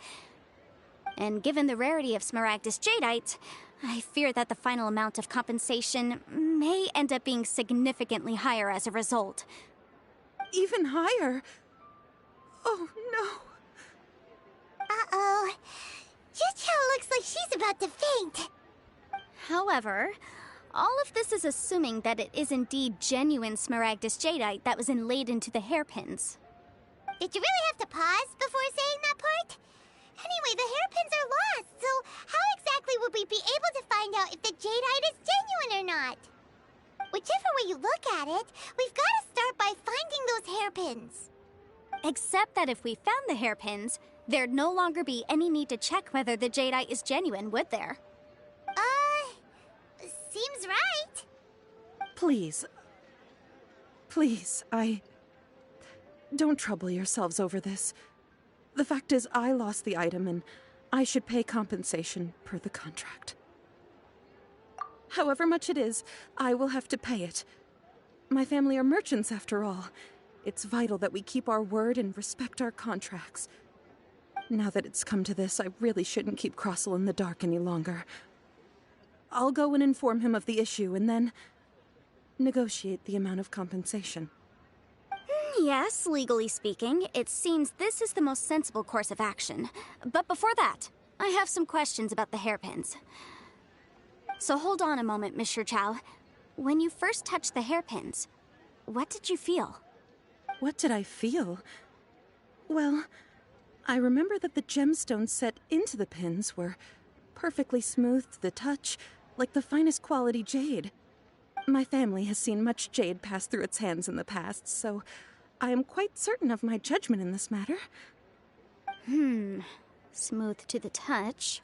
And given the rarity of Smaragdus Jadeite, I fear that the final amount of compensation may end up being significantly higher as a result. Even higher? Oh, no. Uh-oh. Zhiqiao looks like she's about to faint. However, all of this is assuming that it is indeed genuine Smaragdus Jadeite that was inlaid into the hairpins. Did you really have to pause before saying that part? Anyway, the hairpins are lost, so how exactly would we be able to find out if the jadeite is genuine or not? Whichever way you look at it, we've got to start by finding those hairpins. Except that if we found the hairpins, there'd no longer be any need to check whether the jadeite is genuine, would there? Seems right. Please. Please, Don't trouble yourselves over this. The fact is, I lost the item, and I should pay compensation per the contract. However much it is, I will have to pay it. My family are merchants, after all. It's vital that we keep our word and respect our contracts. Now that it's come to this, I really shouldn't keep Crossell in the dark any longer. I'll go and inform him of the issue, and then negotiate the amount of compensation. Yes, legally speaking, it seems this is the most sensible course of action. But before that, I have some questions about the hairpins. So hold on a moment, Miss Zhou. When you first touched the hairpins, what did you feel? What did I feel? Well, I remember that the gemstones set into the pins were perfectly smooth to the touch, like the finest quality jade. My family has seen much jade pass through its hands in the past, so I am quite certain of my judgment in this matter. Smooth to the touch.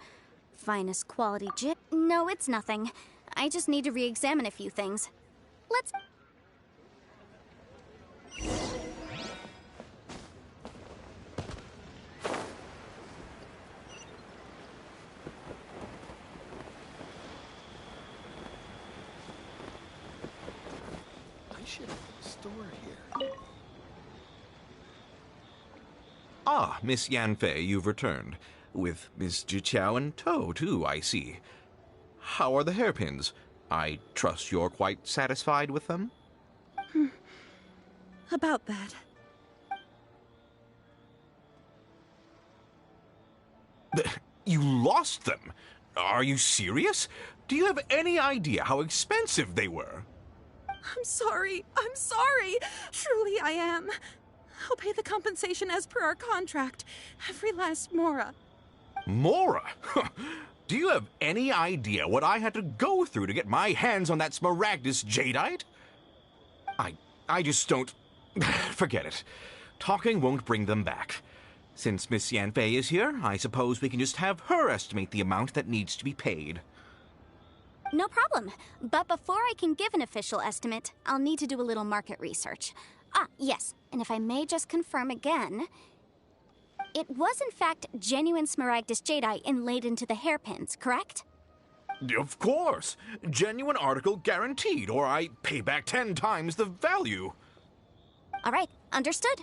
Finest quality jade. No, it's nothing. I just need to re-examine a few things. Let's... Ah, Miss Yanfei, you've returned. With Miss Zhiqiao in tow, too, I see. How are the hairpins? I trust you're quite satisfied with them? About that. You lost them? Are you serious? Do you have any idea how expensive they were? I'm sorry. Truly I am. I'll pay the compensation as per our contract. Every last mora. Mora? Do you have any idea what I had to go through to get my hands on that Smaragdus Jadeite? I just don't... Forget it. Talking won't bring them back. Since Miss Yanfei is here, I suppose we can just have her estimate the amount that needs to be paid. No problem. But before I can give an official estimate, I'll need to do a little market research. Ah, yes. And if I may just confirm again, it was in fact genuine Smaragdus Jadeite inlaid into the hairpins, correct? Of course. Genuine article guaranteed, or I pay back 10 times the value. All right, understood.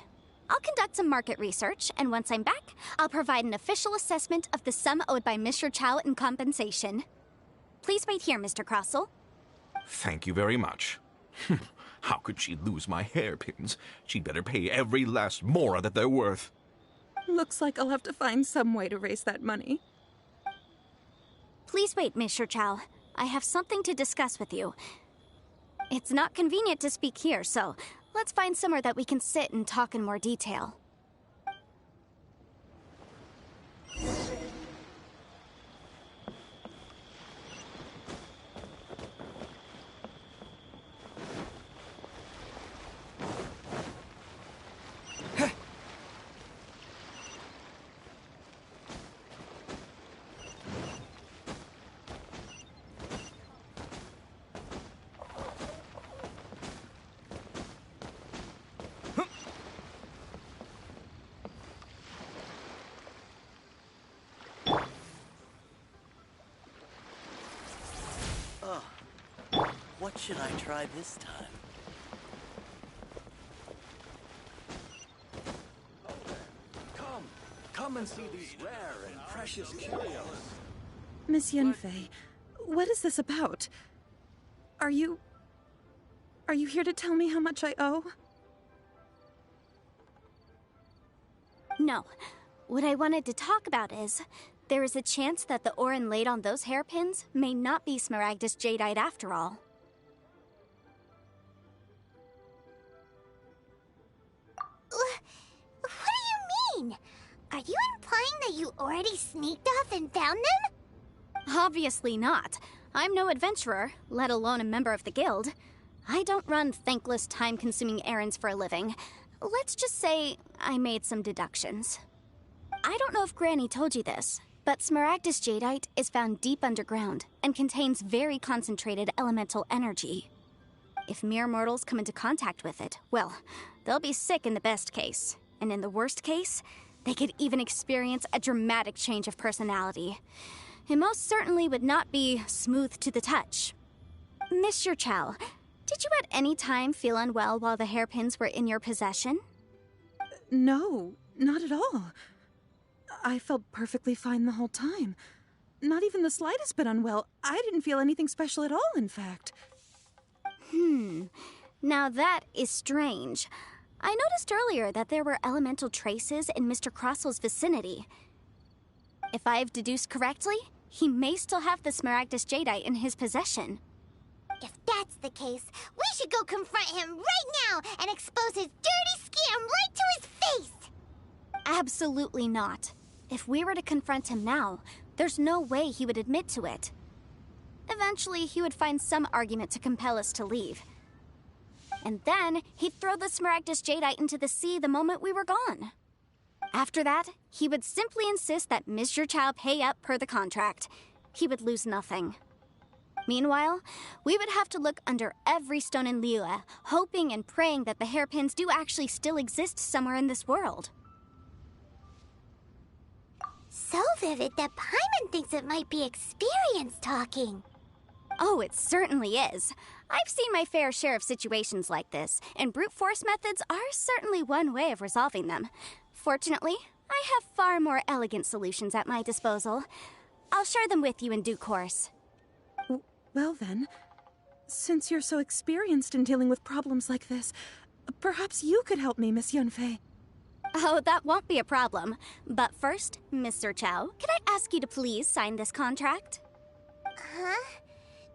I'll conduct some market research, and once I'm back, I'll provide an official assessment of the sum owed by Mr. Chow in compensation. Please wait here, Mr. Crossell. Thank you very much. How could she lose my hairpins? She'd better pay every last mora that they're worth. Looks like I'll have to find some way to raise that money. Please wait, Mr. Chow. I have something to discuss with you. It's not convenient to speak here, so let's find somewhere that we can sit and talk in more detail. What should I try this time? Come and see these rare and precious curios. Miss Yunfei, what is this about? Are you here to tell me how much I owe? No. What I wanted to talk about is, there is a chance that the Orin laid on those hairpins may not be Smaragdus Jadeite after all. What do you mean? Are you implying that you already sneaked off and found them? Obviously not. I'm no adventurer, let alone a member of the guild. I don't run thankless, time-consuming errands for a living. Let's just say I made some deductions. I don't know if Granny told you this, but Smaragdus Jadeite is found deep underground and contains very concentrated elemental energy. If mere mortals come into contact with it, well, they'll be sick in the best case. And in the worst case, they could even experience a dramatic change of personality. It most certainly would not be smooth to the touch. Mr. Chow, did you at any time feel unwell while the hairpins were in your possession? No, not at all. I felt perfectly fine the whole time. Not even the slightest bit unwell. I didn't feel anything special at all, in fact. Now that is strange. I noticed earlier that there were elemental traces in Mr. Crossel's vicinity. If I've deduced correctly, he may still have the Smaragdus Jadeite in his possession. If that's the case, we should go confront him right now and expose his dirty scam right to his face! Absolutely not. If we were to confront him now, there's no way he would admit to it. Eventually, he would find some argument to compel us to leave. And then, he'd throw the Smaragdus Jadeite into the sea the moment we were gone. After that, he would simply insist that Mr. Chow pay up per the contract. He would lose nothing. Meanwhile, we would have to look under every stone in Liyue, hoping and praying that the hairpins do actually still exist somewhere in this world. So vivid that Paimon thinks it might be experience talking. Oh, it certainly is. I've seen my fair share of situations like this, and brute force methods are certainly one way of resolving them. Fortunately, I have far more elegant solutions at my disposal. I'll share them with you in due course. Well then, since you're so experienced in dealing with problems like this, perhaps you could help me, Miss Yunfei. Oh, that won't be a problem. But first, Mr. Chow, can I ask you to please sign this contract? Huh?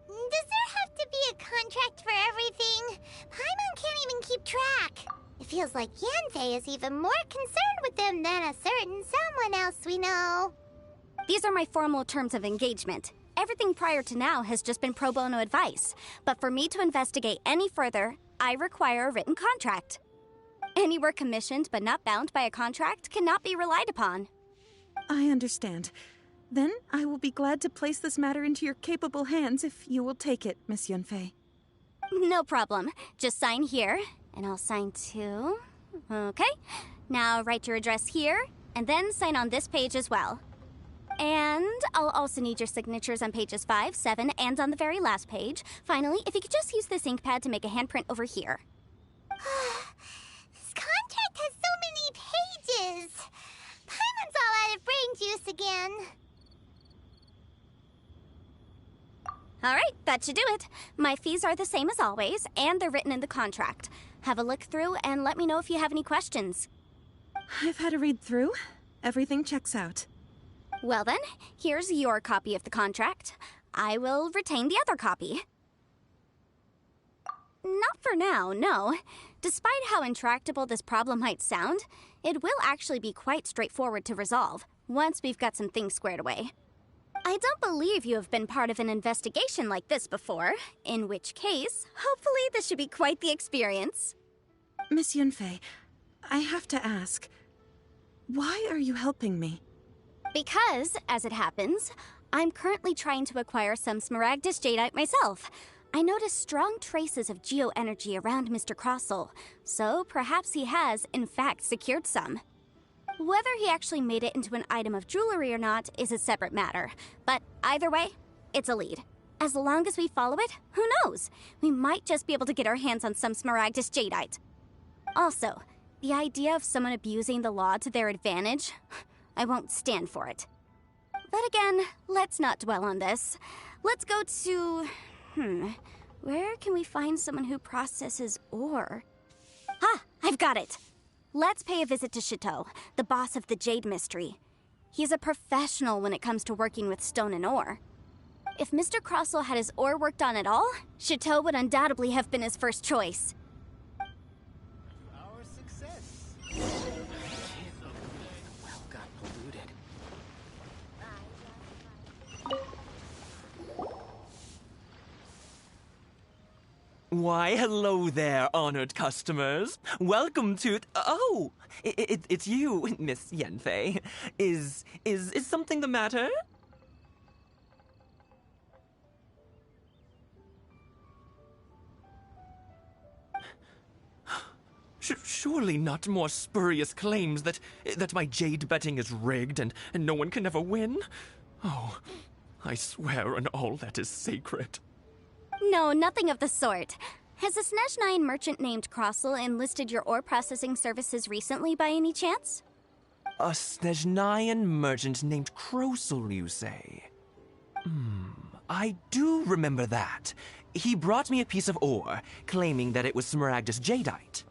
Does there have to be a contract for everything? Paimon can't even keep track. It feels like Yanfei is even more concerned with them than a certain someone else we know. These are my formal terms of engagement. Everything prior to now has just been pro bono advice. But for me to investigate any further, I require a written contract. Any work commissioned but not bound by a contract cannot be relied upon. I understand. Then I will be glad to place this matter into your capable hands if you will take it, Miss Yunfei. No problem. Just sign here, and I'll sign too. Okay. Now write your address here, and then sign on this page as well. And I'll also need your signatures on pages 5, 7, and on the very last page. Finally, if you could just use this ink pad to make a handprint over here. This contract has so many pages. Paimon's all out of brain juice again. All right, that should do it. My fees are the same as always, and they're written in the contract. Have a look through and let me know if you have any questions. I've had a read through. Everything checks out. Well then, here's your copy of the contract. I will retain the other copy. Not for now, no. Despite how intractable this problem might sound, it will actually be quite straightforward to resolve, once we've got some things squared away. I don't believe you have been part of an investigation like this before, in which case, hopefully this should be quite the experience. Miss Yunfei, I have to ask, why are you helping me? Because, as it happens, I'm currently trying to acquire some Smaragdus Jadeite myself. I noticed strong traces of geoenergy around Mr. Crossel, so perhaps he has, in fact, secured some. Whether he actually made it into an item of jewelry or not is a separate matter, but either way, it's a lead. As long as we follow it, who knows? We might just be able to get our hands on some Smaragdus Jadeite. Also, the idea of someone abusing the law to their advantage, I won't stand for it. But again, let's not dwell on this. Let's go to... where can we find someone who processes ore? Ah, I've got it! Let's pay a visit to Chateau, the boss of the Jade Mystery. He's a professional when it comes to working with stone and ore. If Mr. Crossel had his ore worked on at all, Chateau would undoubtedly have been his first choice. Our success. Well got polluted. Why, hello there, honored customers. Welcome to... Oh, it's you, Miss Yanfei. Is something the matter? Surely not more spurious claims that my jade betting is rigged and no one can ever win? Oh, I swear on all that is sacred. No, nothing of the sort. Has a Snezhnayan merchant named Crossel enlisted your ore processing services recently by any chance? A Snezhnayan merchant named Crossel, you say? I do remember that. He brought me a piece of ore, claiming that it was Smaragdus Jadeite.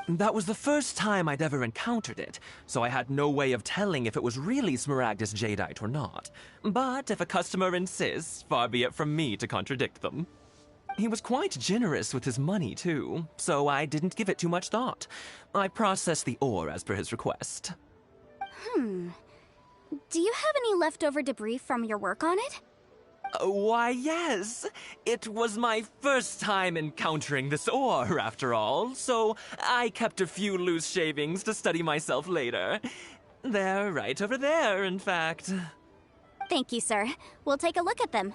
That was the first time I'd ever encountered it, so I had no way of telling if it was really Smaragdus Jadeite or not. But if a customer insists, far be it from me to contradict them. He was quite generous with his money, too, so I didn't give it too much thought. I processed the ore as per his request. Do you have any leftover debris from your work on it? Why, yes. It was my first time encountering this ore, after all, so I kept a few loose shavings to study myself later. They're right over there, in fact. Thank you, sir. We'll take a look at them.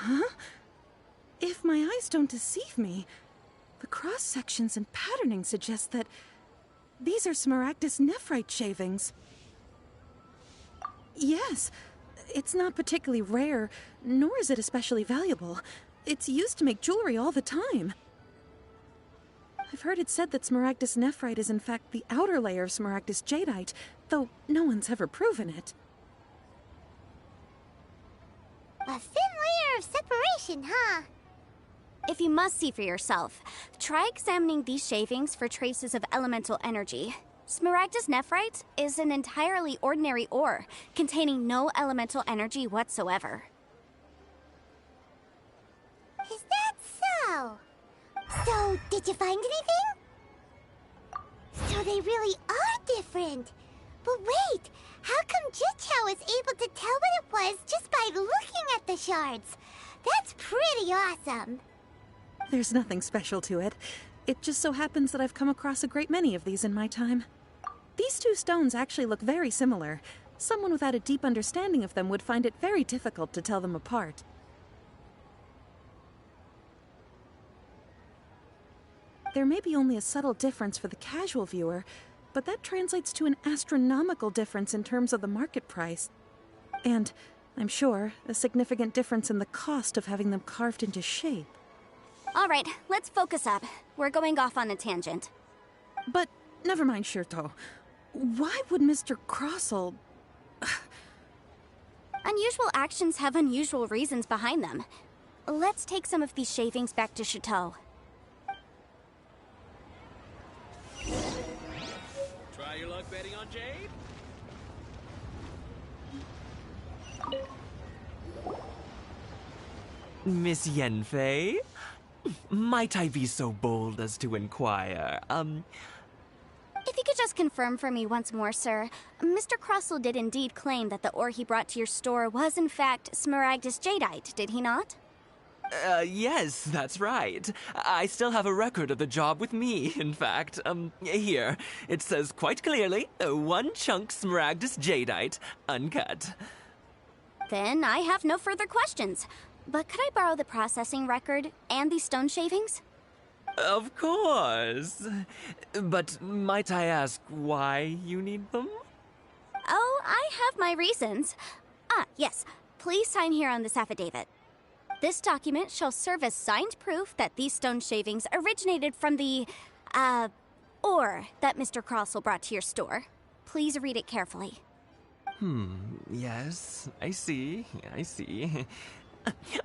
Huh? If my eyes don't deceive me, the cross-sections and patterning suggest that these are Smaragdus nephrite shavings. Yes, it's not particularly rare, nor is it especially valuable. It's used to make jewelry all the time. I've heard it said that Smaragdus nephrite is in fact the outer layer of Smaragdus Jadeite, though no one's ever proven it. A thin layer of separation, huh? If you must see for yourself, try examining these shavings for traces of elemental energy. Smaragdus nephrite is an entirely ordinary ore, containing no elemental energy whatsoever. Is that so? So, did you find anything? So they really are different. But wait, how come Jichao was able to tell what it was just by looking at the shards? That's pretty awesome. There's nothing special to it. It just so happens that I've come across a great many of these in my time. These two stones actually look very similar. Someone without a deep understanding of them would find it very difficult to tell them apart. There may be only a subtle difference for the casual viewer, but that translates to an astronomical difference in terms of the market price. And, I'm sure, a significant difference in the cost of having them carved into shape. All right, let's focus up. We're going off on a tangent. But, never mind, Shirto. Why would Mr. Crossel... Unusual actions have unusual reasons behind them. let's take some of these shavings back to Chateau. Try your luck betting on Jade? Miss Yenfei? Might I be so bold as to inquire, If you could just confirm for me once more, sir. Mr. Crossell did indeed claim that the ore he brought to your store was in fact Smaragdus Jadeite, did he not? Yes, that's right. I still have a record of the job with me, in fact. Here. It says quite clearly, 1 chunk Smaragdus Jadeite, uncut. Then I have no further questions. But could I borrow the processing record and these stone shavings? Of course. But might I ask why you need them? Oh, I have my reasons. Ah, yes. Please sign here on this affidavit. This document shall serve as signed proof that these stone shavings originated from the, ore that Mr. Crossell brought to your store. Please read it carefully. Yes, I see.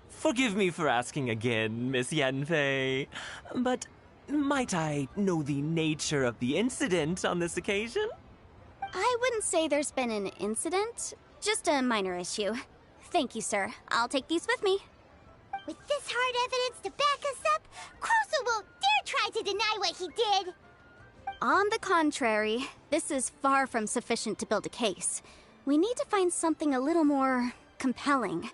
Forgive me for asking again, Miss Yenfei, but might I know the nature of the incident on this occasion? I wouldn't say there's been an incident, just a minor issue. Thank you, sir. I'll take these with me. With this hard evidence to back us up, Crossell won't dare try to deny what he did. On the contrary, this is far from sufficient to build a case. We need to find something a little more compelling.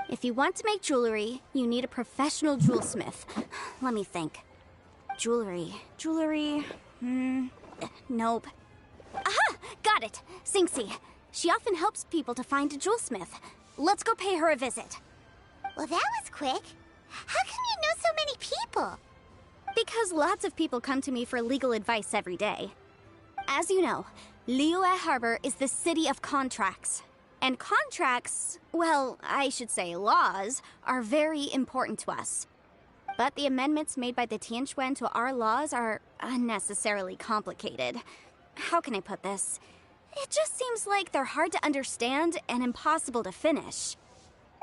If you want to make jewelry, you need a professional jewelsmith. Let me think. Jewelry. Nope. Aha! Got it! Singxi. She often helps people to find a jewelsmith. Let's go pay her a visit. Well, that was quick. How come you know so many people? Because lots of people come to me for legal advice every day. As you know, Liyue Harbor is the city of contracts. And contracts, well, I should say laws, are very important to us. But the amendments made by the Tianquan to our laws are unnecessarily complicated. How can I put this? It just seems like they're hard to understand and impossible to finish.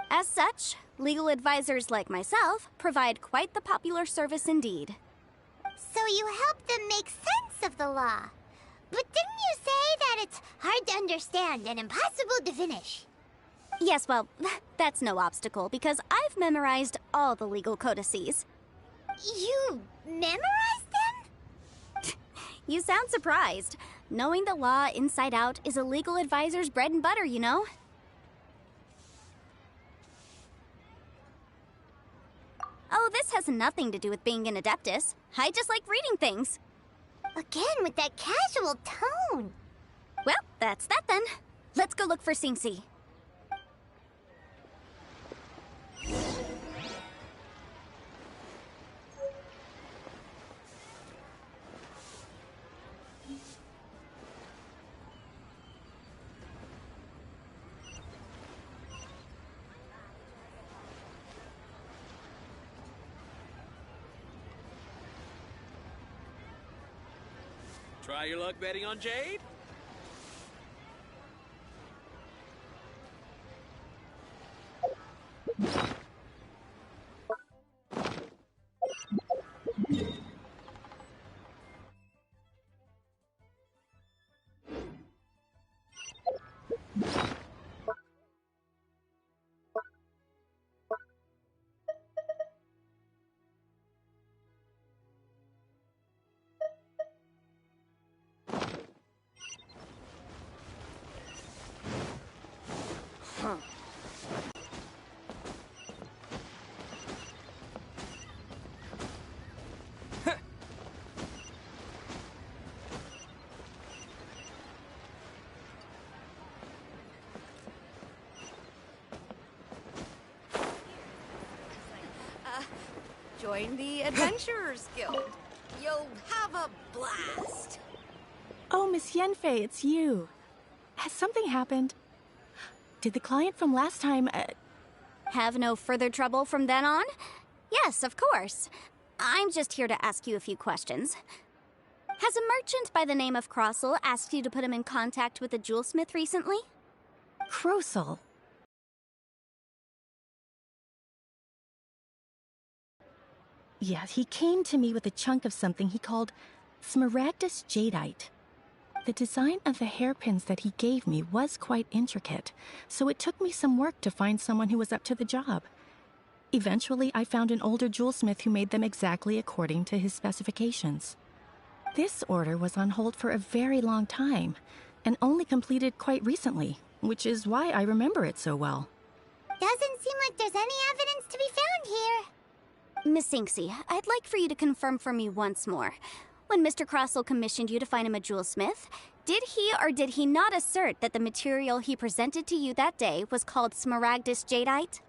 As such, legal advisors like myself provide quite the popular service indeed. So you help them make sense of the law. But didn't you say that it's hard to understand and impossible to finish? Yes, well, that's no obstacle because I've memorized all the legal codices. You memorized them? You sound surprised. Knowing the law inside out is a legal advisor's bread and butter, you know? Oh, this has nothing to do with being an adeptus. I just like reading things. Again, with that casual tone. Well, that's that then. Let's go look for Singxi. Try your luck betting on Jade? Join the Adventurers Guild. You'll have a blast. Oh, Miss Yenfei, it's you. Has something happened? Did the client from last time, Have no further trouble from then on? Yes, of course. I'm just here to ask you a few questions. Has a merchant by the name of Crossell asked you to put him in contact with a jewelsmith recently? Crossell? Yeah, he came to me with a chunk of something he called smaragdus jadeite. The design of the hairpins that he gave me was quite intricate, so it took me some work to find someone who was up to the job. Eventually, I found an older jewelsmith who made them exactly according to his specifications. This order was on hold for a very long time, and only completed quite recently, which is why I remember it so well. Doesn't seem like there's any evidence to be found here. Miss Sinksy, I'd like for you to confirm for me once more. When Mr. Crossell commissioned you to find him a jewelsmith, did he or did he not assert that the material he presented to you that day was called smaragdus jadeite?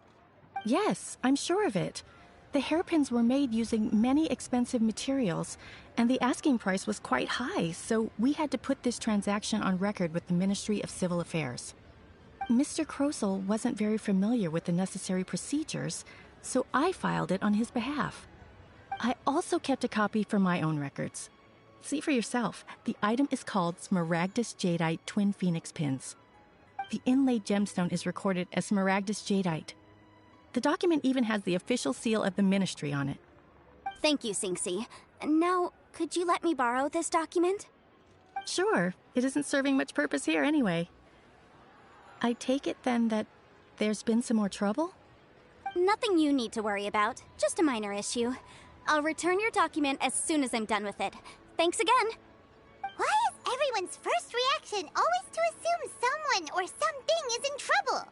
Yes, I'm sure of it. The hairpins were made using many expensive materials, and the asking price was quite high, so we had to put this transaction on record with the Ministry of Civil Affairs. Mr. Crossell wasn't very familiar with the necessary procedures, so I filed it on his behalf. I also kept a copy for my own records. See for yourself, the item is called Smaragdus Jadeite Twin Phoenix Pins. The inlaid gemstone is recorded as Smaragdus Jadeite. The document even has the official seal of the Ministry on it. Thank you, Sinksy. Now, could you let me borrow this document? Sure, it isn't serving much purpose here anyway. I take it then that there's been some more trouble? Nothing you need to worry about, just a minor issue. I'll return your document as soon as I'm done with it. Thanks again. Why is everyone's first reaction always to assume someone or something is in trouble?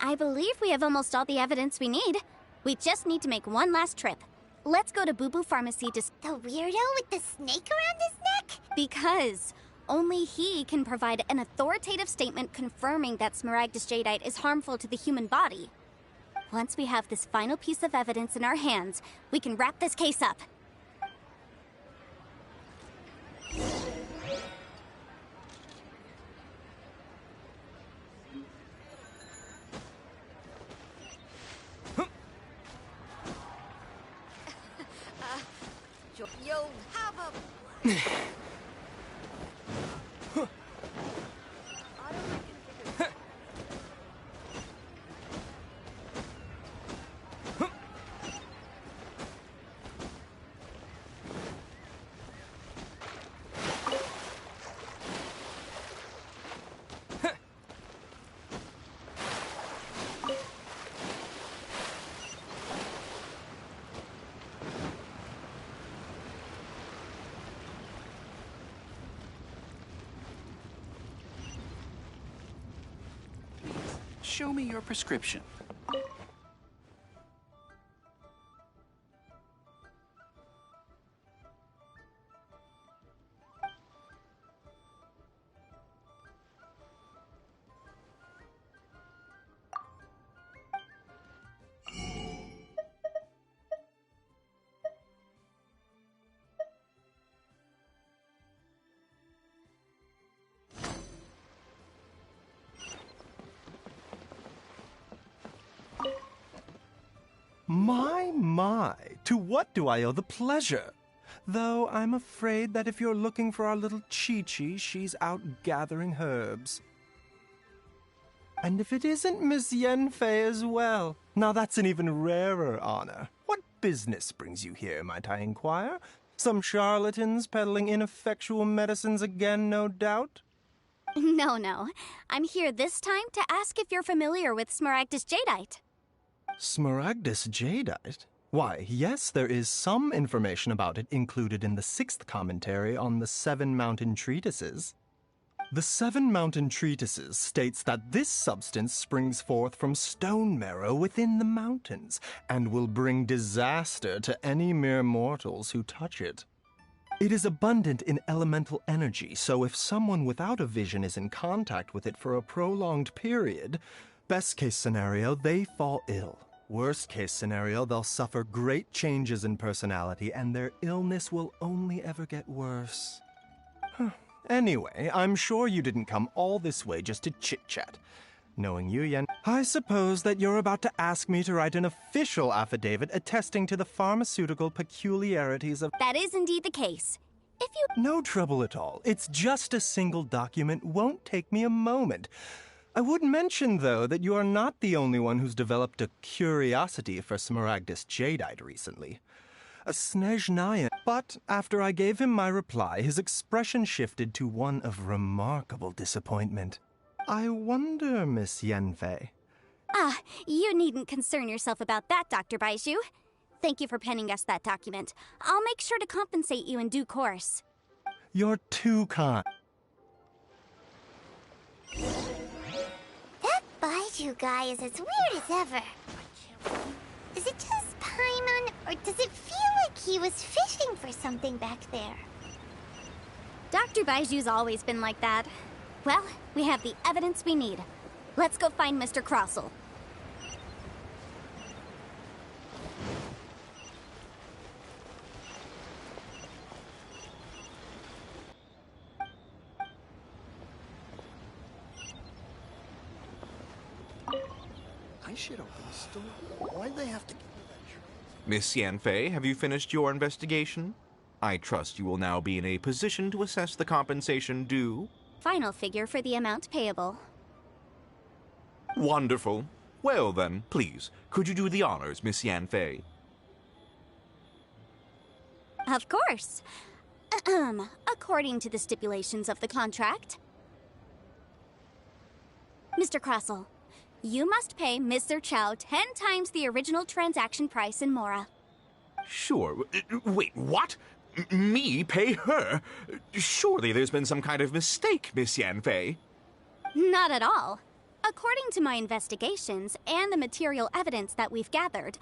I believe we have almost all the evidence we need. We just need to make one last trip. Let's go to Boo Boo Pharmacy to... The weirdo with the snake around his neck? Because only he can provide an authoritative statement confirming that smaragdus jadeite is harmful to the human body. Once we have this final piece of evidence in our hands, we can wrap this case up. You'll have a... Show me your prescription. My, to what do I owe the pleasure? Though I'm afraid that if you're looking for our little Chi-Chi, she's out gathering herbs. And if it isn't Miss Yenfei as well, now that's an even rarer honor. What business brings you here, might I inquire? Some charlatans peddling ineffectual medicines again, no doubt? No. I'm here this time to ask if you're familiar with smaragdus jadeite. Smaragdus jadeite? Why, yes, there is some information about it included in the 6th commentary on the 7 Mountain Treatises. The 7 Mountain Treatises states that this substance springs forth from stone marrow within the mountains, and will bring disaster to any mere mortals who touch it. It is abundant in elemental energy, so if someone without a vision is in contact with it for a prolonged period, best case scenario, they fall ill. Worst case scenario, they'll suffer great changes in personality, and their illness will only ever get worse. Anyway, I'm sure you didn't come all this way just to chit-chat. Knowing you, Yen, I suppose that you're about to ask me to write an official affidavit attesting to the pharmaceutical peculiarities of— That is indeed the case. If you— No trouble at all. It's just a single document. Won't take me a moment. I would mention, though, that you are not the only one who's developed a curiosity for Smaragdus jadeite recently. A Snezhnayan. But after I gave him my reply, his expression shifted to one of remarkable disappointment. I wonder, Miss Yanfei. Ah, you needn't concern yourself about that, Dr. Baizhu. Thank you for penning us that document. I'll make sure to compensate you in due course. You're too kind. That Baizhu guy is as weird as ever. Is it just Paimon, or does it feel like he was fishing for something back there? Dr. Baiju's always been like that. Well, we have the evidence we need. Let's go find Mr. Crossell. I should open the store. Why'd they have to give me that shirt? Miss Yanfei, have you finished your investigation? I trust you will now be in a position to assess the compensation due. Final figure for the amount payable. Wonderful. Well then, please, could you do the honors, Miss Yanfei? Of course. According to the stipulations of the contract. Mr. Crossell, you must pay Mr. Chow 10 times the original transaction price in Mora. Sure. Wait, what? Me pay her? Surely there's been some kind of mistake, Miss Yanfei. Not at all. According to my investigations and the material evidence that we've gathered,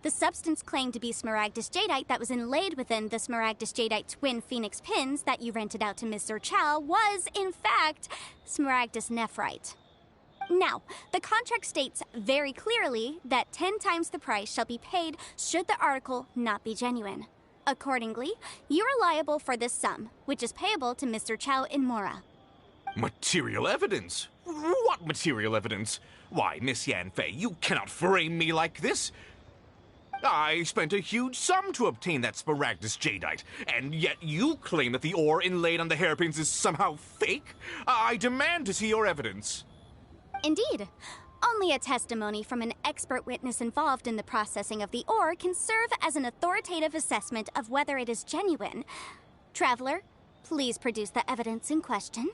the substance claimed to be Smaragdus jadeite that was inlaid within the Smaragdus jadeite twin phoenix pins that you rented out to Mr. Chow was, in fact, Smaragdus nephrite. Now, the contract states very clearly that 10 times the price shall be paid should the article not be genuine. Accordingly, you are liable for this sum, which is payable to Mr. Chow in Mora. Material evidence? What material evidence? Why, Miss Yanfei, you cannot frame me like this. I spent a huge sum to obtain that Smaragdus jadeite, and yet you claim that the ore inlaid on the hairpins is somehow fake? I demand to see your evidence. Indeed. Only a testimony from an expert witness involved in the processing of the ore can serve as an authoritative assessment of whether it is genuine. Traveler, please produce the evidence in question.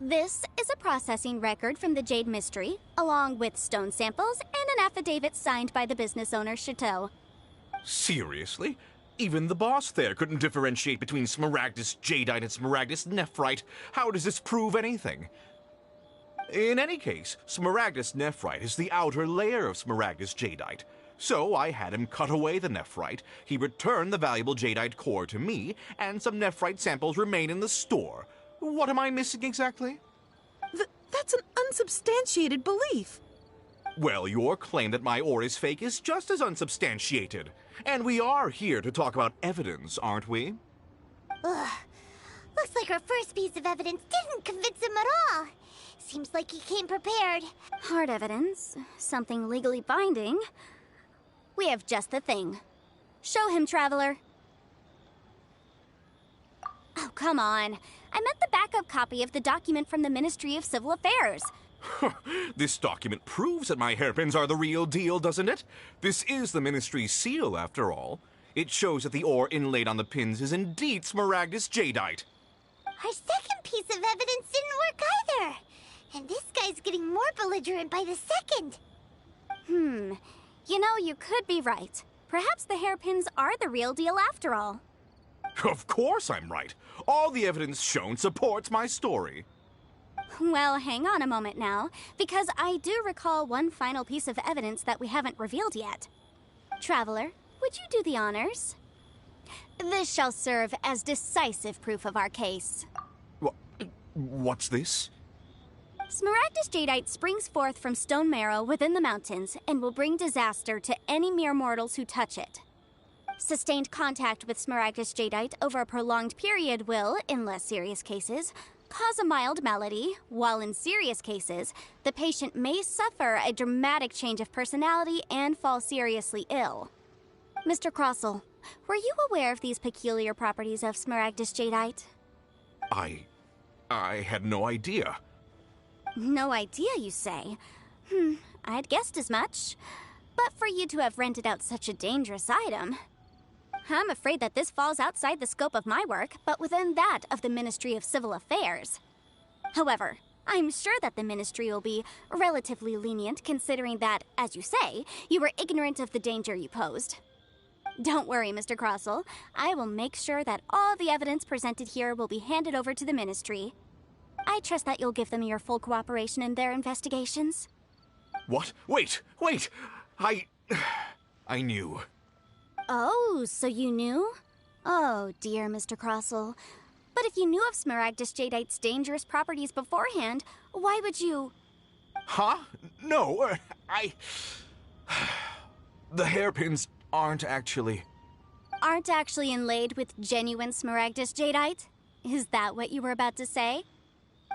This is a processing record from the Jade Mystery, along with stone samples and an affidavit signed by the business owner, Chateau. Seriously? Even the boss there couldn't differentiate between Smaragdus jadeite and Smaragdus nephrite. How does this prove anything? In any case, Smaragdus nephrite is the outer layer of Smaragdus jadeite. So I had him cut away the nephrite, he returned the valuable jadeite core to me, and some nephrite samples remain in the store. What am I missing exactly? That's an unsubstantiated belief. Well, your claim that my ore is fake is just as unsubstantiated. And we are here to talk about evidence, aren't we? Ugh. Looks like our first piece of evidence didn't convince him at all. Seems like he came prepared. Hard evidence, something legally binding. We have just the thing. Show him, Traveler. Oh, come on. I meant the backup copy of the document from the Ministry of Civil Affairs. This document proves that my hairpins are the real deal, doesn't it? This is the Ministry's seal, after all. It shows that the ore inlaid on the pins is indeed Smaragdus jadeite. Our second piece of evidence didn't work either. And this guy's getting more belligerent by the second. You know, you could be right. Perhaps the hairpins are the real deal after all. Of course I'm right. All the evidence shown supports my story. Well, hang on a moment now, because I do recall one final piece of evidence that we haven't revealed yet. Traveler, would you do the honors? This shall serve as decisive proof of our case. What's this? Smaragdus jadeite springs forth from stone marrow within the mountains and will bring disaster to any mere mortals who touch it. Sustained contact with Smaragdus jadeite over a prolonged period will, in less serious cases, cause a mild malady, while in serious cases, the patient may suffer a dramatic change of personality and fall seriously ill. Mr. Crossell, were you aware of these peculiar properties of Smaragdus jadeite? I had no idea. No idea, you say? I'd guessed as much. But for you to have rented out such a dangerous item... I'm afraid that this falls outside the scope of my work, but within that of the Ministry of Civil Affairs. However, I'm sure that the Ministry will be relatively lenient considering that, as you say, you were ignorant of the danger you posed. Don't worry, Mr. Crossell. I will make sure that all the evidence presented here will be handed over to the Ministry. I trust that you'll give them your full cooperation in their investigations. What? Wait! I knew. Oh, so you knew? Oh, dear Mr. Crossell. But if you knew of Smaragdus jadeite's dangerous properties beforehand, why would you... Huh? No, The hairpins aren't actually inlaid with genuine Smaragdus jadeite? Is that what you were about to say?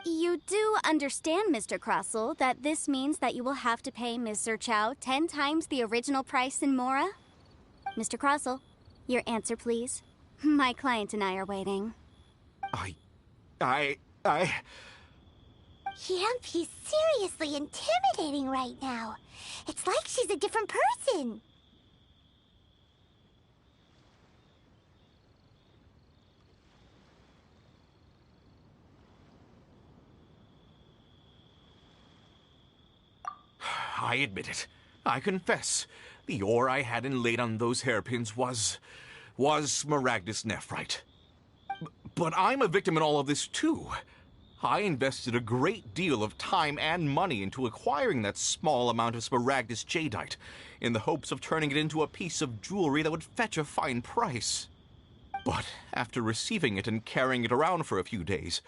You do understand, Mr. Crossell, that this means that you will have to pay Ms. Zerchow 10 times the original price in Mora? Mr. Crossell, your answer, please. My client and I are waiting. He's seriously intimidating right now. It's like she's a different person. I admit it. I confess. The ore I had inlaid on those hairpins was Smaragdus nephrite. But I'm a victim in all of this, too. I invested a great deal of time and money into acquiring that small amount of Smaragdus jadeite, in the hopes of turning it into a piece of jewelry that would fetch a fine price. But after receiving it and carrying it around for a few days,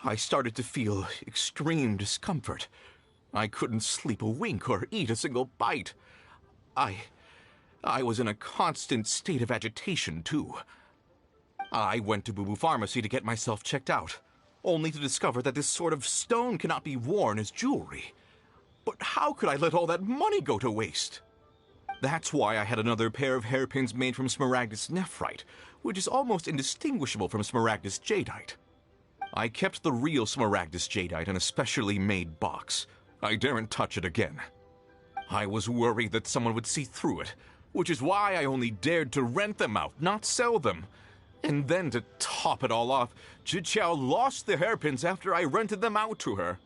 I started to feel extreme discomfort. I couldn't sleep a wink or eat a single bite. I was in a constant state of agitation, too. I went to Boo Boo Pharmacy to get myself checked out, only to discover that this sort of stone cannot be worn as jewelry. But how could I let all that money go to waste? That's why I had another pair of hairpins made from Smaragdus nephrite, which is almost indistinguishable from Smaragdus jadeite. I kept the real Smaragdus jadeite in a specially made box. I daren't touch it again. I was worried that someone would see through it, which is why I only dared to rent them out, not sell them. And then to top it all off, Zhiqiao lost the hairpins after I rented them out to her.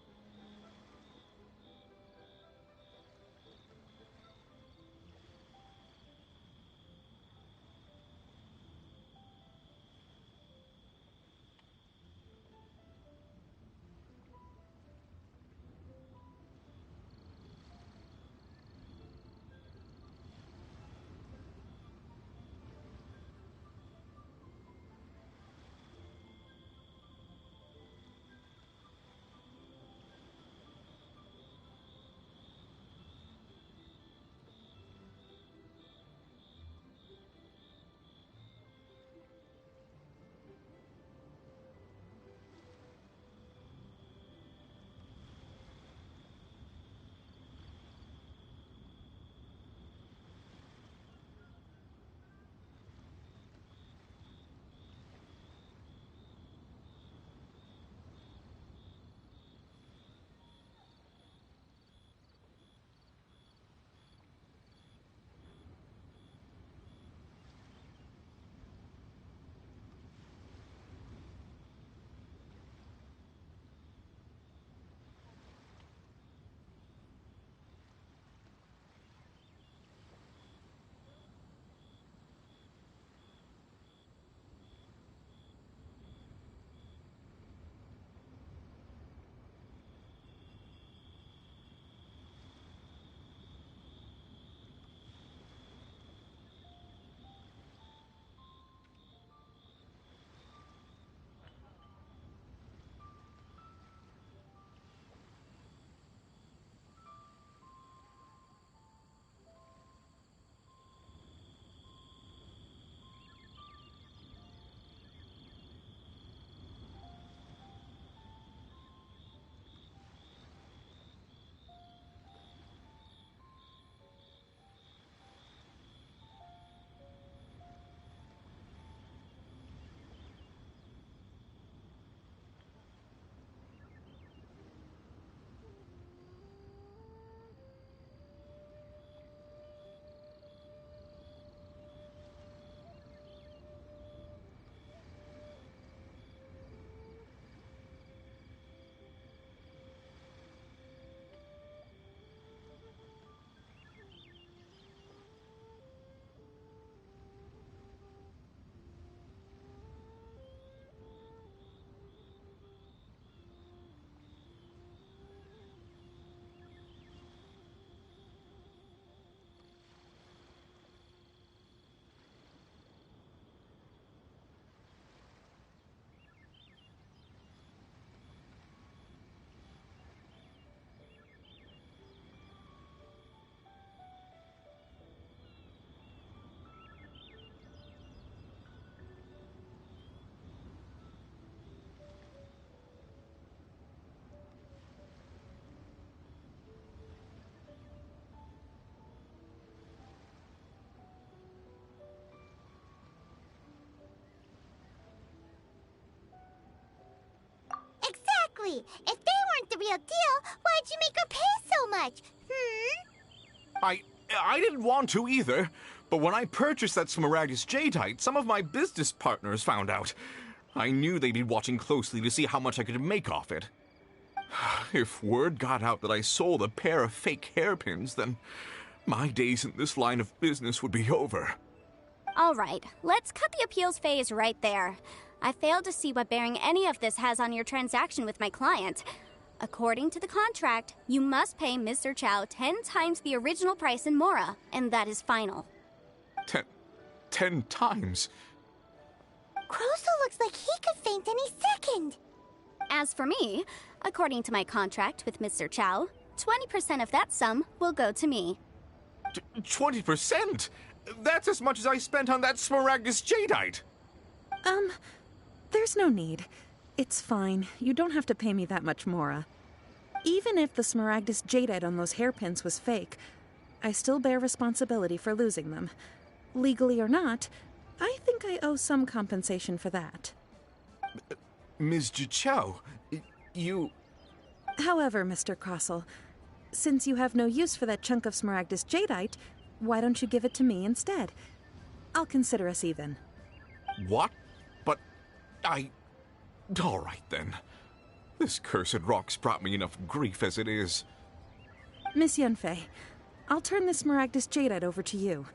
Exactly! If they weren't the real deal, why'd you make her pay so much? I didn't want to either, but when I purchased that Smaragdus jadeite, some of my business partners found out. I knew they'd be watching closely to see how much I could make off it. If word got out that I sold a pair of fake hairpins, then my days in this line of business would be over. All right, let's cut the appeals phase right there. I failed to see what bearing any of this has on your transaction with my client. According to the contract, you must pay Mr. Chow 10 times the original price in Mora, and that is final. 10 times? Crosel looks like he could faint any second. As for me, according to my contract with Mr. Chow, 20% of that sum will go to me. 20%? That's as much as I spent on that Smaragdus jadeite. There's no need. It's fine. You don't have to pay me that much, Mora. Even if the Smaragdus jadeite on those hairpins was fake, I still bear responsibility for losing them. Legally or not, I think I owe some compensation for that. Ms. Jichao, you... However, Mr. Crosel, since you have no use for that chunk of Smaragdus jadeite, why don't you give it to me instead? I'll consider us even. What? But all right, then. This cursed rock's brought me enough grief as it is. Miss Yunfei, I'll turn the Smaragdus jadeite over to you.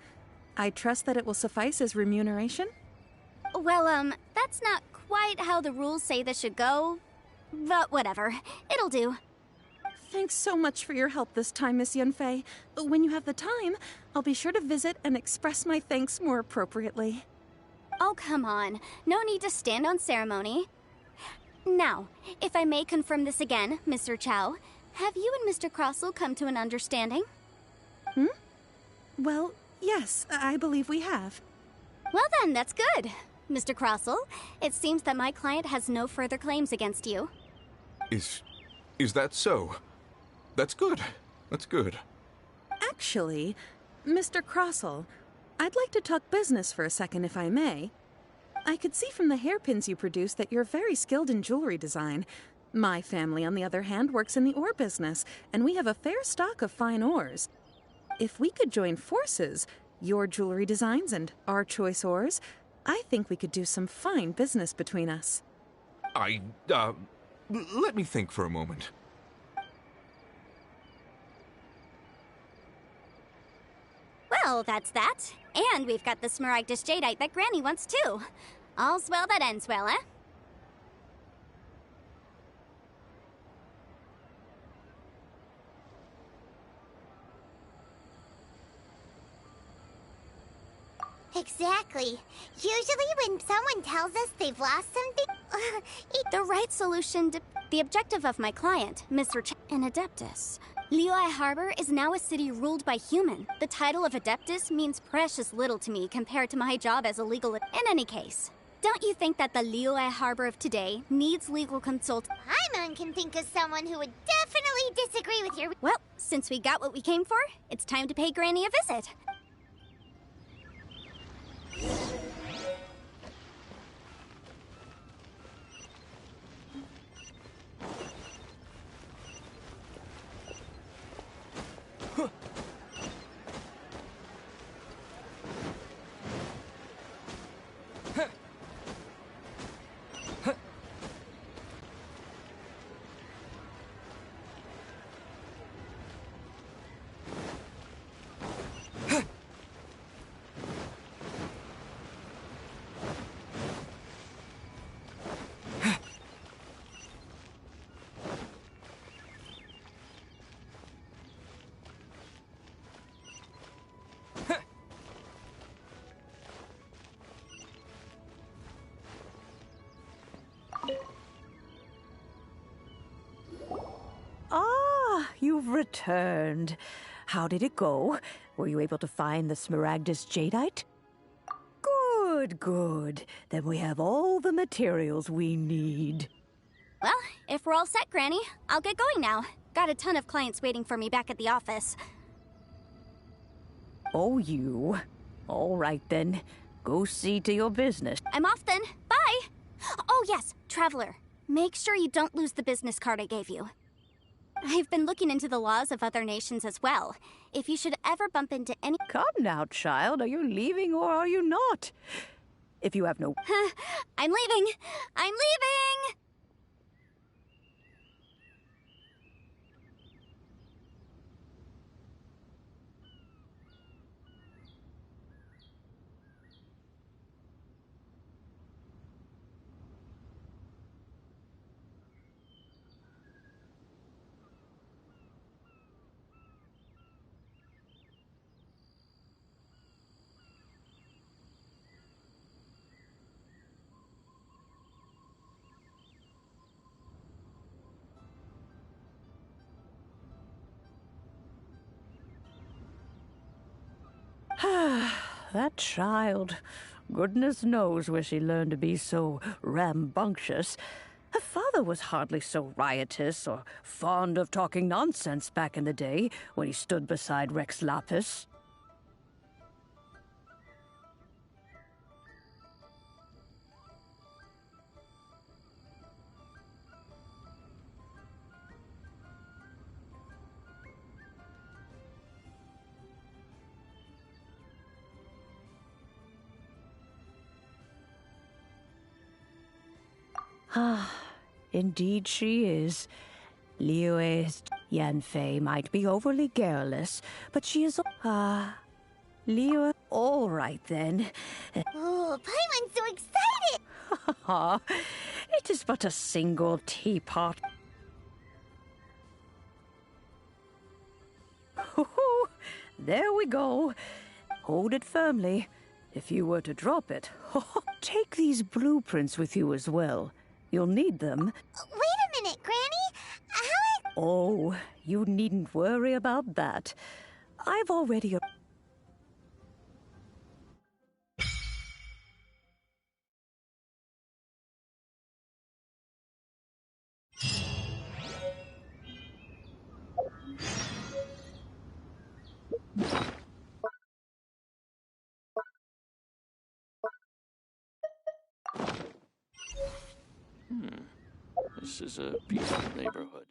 I trust that it will suffice as remuneration? Well, that's not quite how the rules say this should go. But whatever. It'll do. Thanks so much for your help this time, Miss Yunfei. When you have the time, I'll be sure to visit and express my thanks more appropriately. Oh, come on. No need to stand on ceremony. Now, if I may confirm this again, Mr. Chow, have you and Mr. Crosel come to an understanding? Well, yes, I believe we have. Well then, that's good. Mr. Crosel, it seems that my client has no further claims against you. Is that so? That's good. That's good. Actually, Mr. Crosel, I'd like to talk business for a second, if I may. I could see from the hairpins you produce that you're very skilled in jewelry design. My family, on the other hand, works in the ore business, and we have a fair stock of fine ores. If we could join forces, your jewelry designs and our choice ores, I think we could do some fine business between us. Let me think for a moment. Well, that's that. And we've got the Smaragdus jadeite that Granny wants too. All's well that ends well, eh? Exactly. Usually when someone tells us they've lost something, the right solution to the objective of my client, Mr. an Adeptus. Liyue Harbor is now a city ruled by human. The title of Adeptus means precious little to me compared to my job as a legal... In any case, don't you think that the Liyue Harbor of today needs legal consult... Paimon can think of someone who would definitely disagree with your... Well, since we got what we came for, it's time to pay Granny a visit. You've returned. How did it go? Were you able to find the Smaragdus jadeite? Good, good. Then we have all the materials we need. Well, if we're all set, Granny, I'll get going now. Got a ton of clients waiting for me back at the office. Oh, you. All right, then. Go see to your business. I'm off then. Bye! Oh, yes, Traveler. Make sure you don't lose the business card I gave you. I've been looking into the laws of other nations as well. If you should ever bump into any— Come now, child. Are you leaving or are you not? If you have no— I'm leaving! I'm leaving! That child. Goodness knows where she learned to be so rambunctious. Her father was hardly so riotous or fond of talking nonsense back in the day when he stood beside Rex Lapis. Ah, indeed she is. Liyue's Yanfei might be overly garrulous, but she is— Liyue— All right, then. Oh, Paimon's so excited! It is but a single teapot. There we go. Hold it firmly. If you were to drop it, take these blueprints with you as well. You'll need them. Wait a minute, Granny. Oh, you needn't worry about that. I've already— This is a peaceful neighborhood.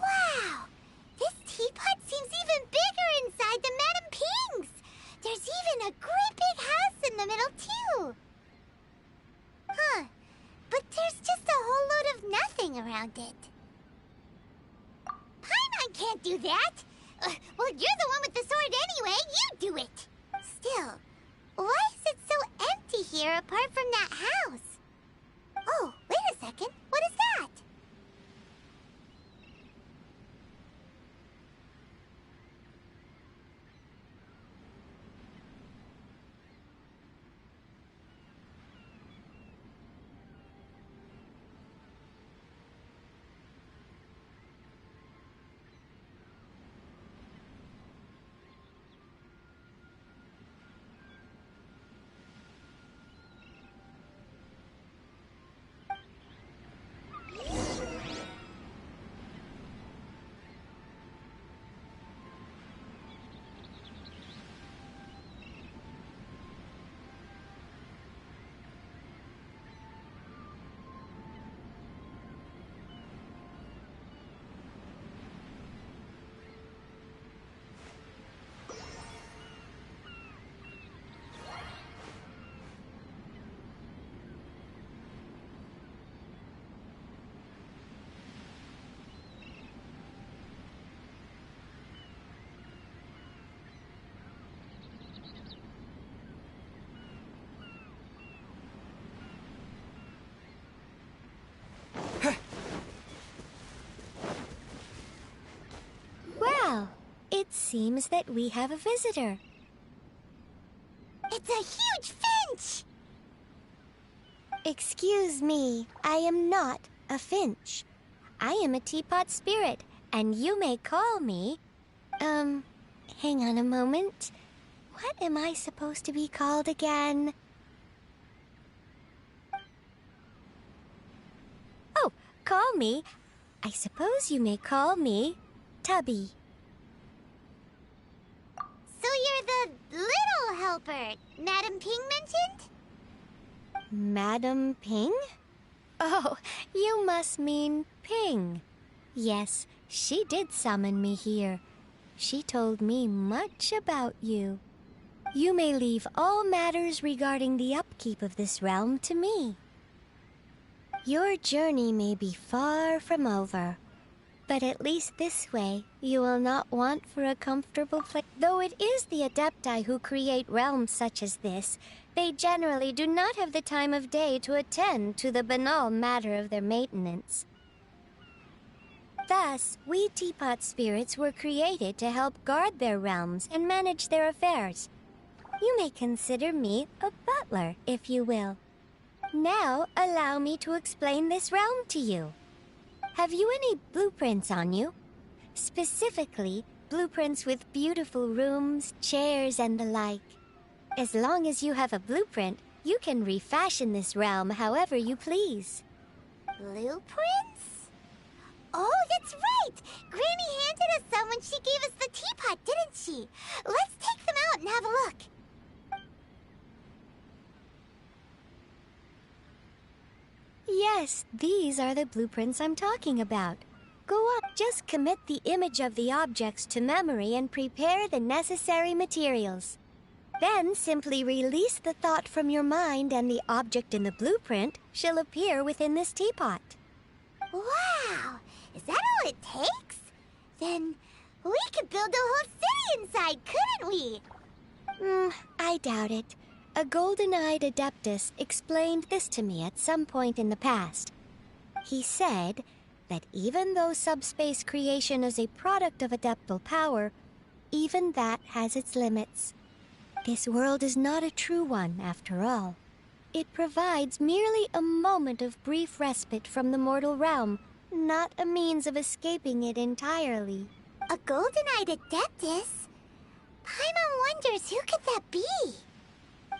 Wow! This teapot seems even bigger inside than Madame Ping's! There's even a great big house in the middle, too! Huh. But there's just a whole load of nothing around it. Paimon can't do that! Well, you're the one with the sword anyway. You do it! Still, why is it so empty here apart from that house? Oh, wait a second. What is that? seems that we have a visitor. It's a huge finch! Excuse me, I am not a finch. I am a teapot spirit, and you may call me... hang on a moment. What am I supposed to be called again? Oh, call me. I suppose you may call me Tubby. So you're the little helper Madam Ping mentioned? Madam Ping? Oh, you must mean Ping. Yes, she did summon me here. She told me much about you. You may leave all matters regarding the upkeep of this realm to me. Your journey may be far from over, but at least this way you will not want for a comfortable place. Though it is the Adepti who create realms such as this, they generally do not have the time of day to attend to the banal matter of their maintenance. Thus, we teapot spirits were created to help guard their realms and manage their affairs. You may consider me a butler, if you will. Now, allow me to explain this realm to you. Have you any blueprints on you? Specifically, blueprints with beautiful rooms, chairs, and the like. As long as you have a blueprint, you can refashion this realm however you please. Blueprints? Oh, that's right! Granny handed us some when she gave us the teapot, didn't she? Let's take them out and have a look. Yes, these are the blueprints I'm talking about. Go on, just commit the image of the objects to memory and prepare the necessary materials. Then simply release the thought from your mind and the object in the blueprint shall appear within this teapot. Wow! Is that all it takes? Then we could build a whole city inside, couldn't we? I doubt it. A golden-eyed adeptus explained this to me at some point in the past. He said that even though subspace creation is a product of adeptal power, even that has its limits. This world is not a true one, after all. It provides merely a moment of brief respite from the mortal realm, not a means of escaping it entirely. A golden-eyed adeptus? Paimon wonders who could that be?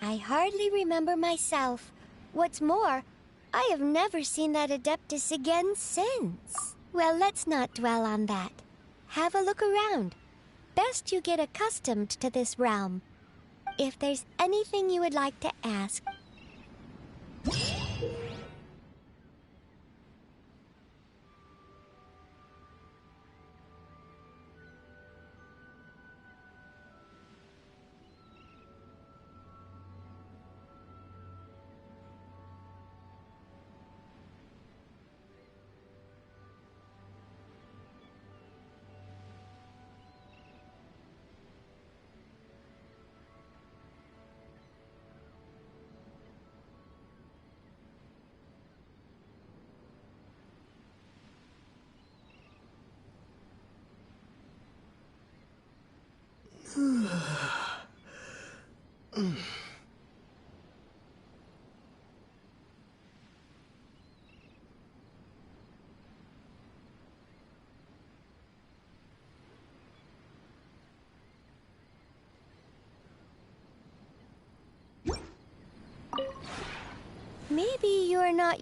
I hardly remember myself. What's more, I have never seen that adeptus again since. Well, let's not dwell on that. Have a look around. Best you get accustomed to this realm. If there's anything you would like to ask... Maybe you're not...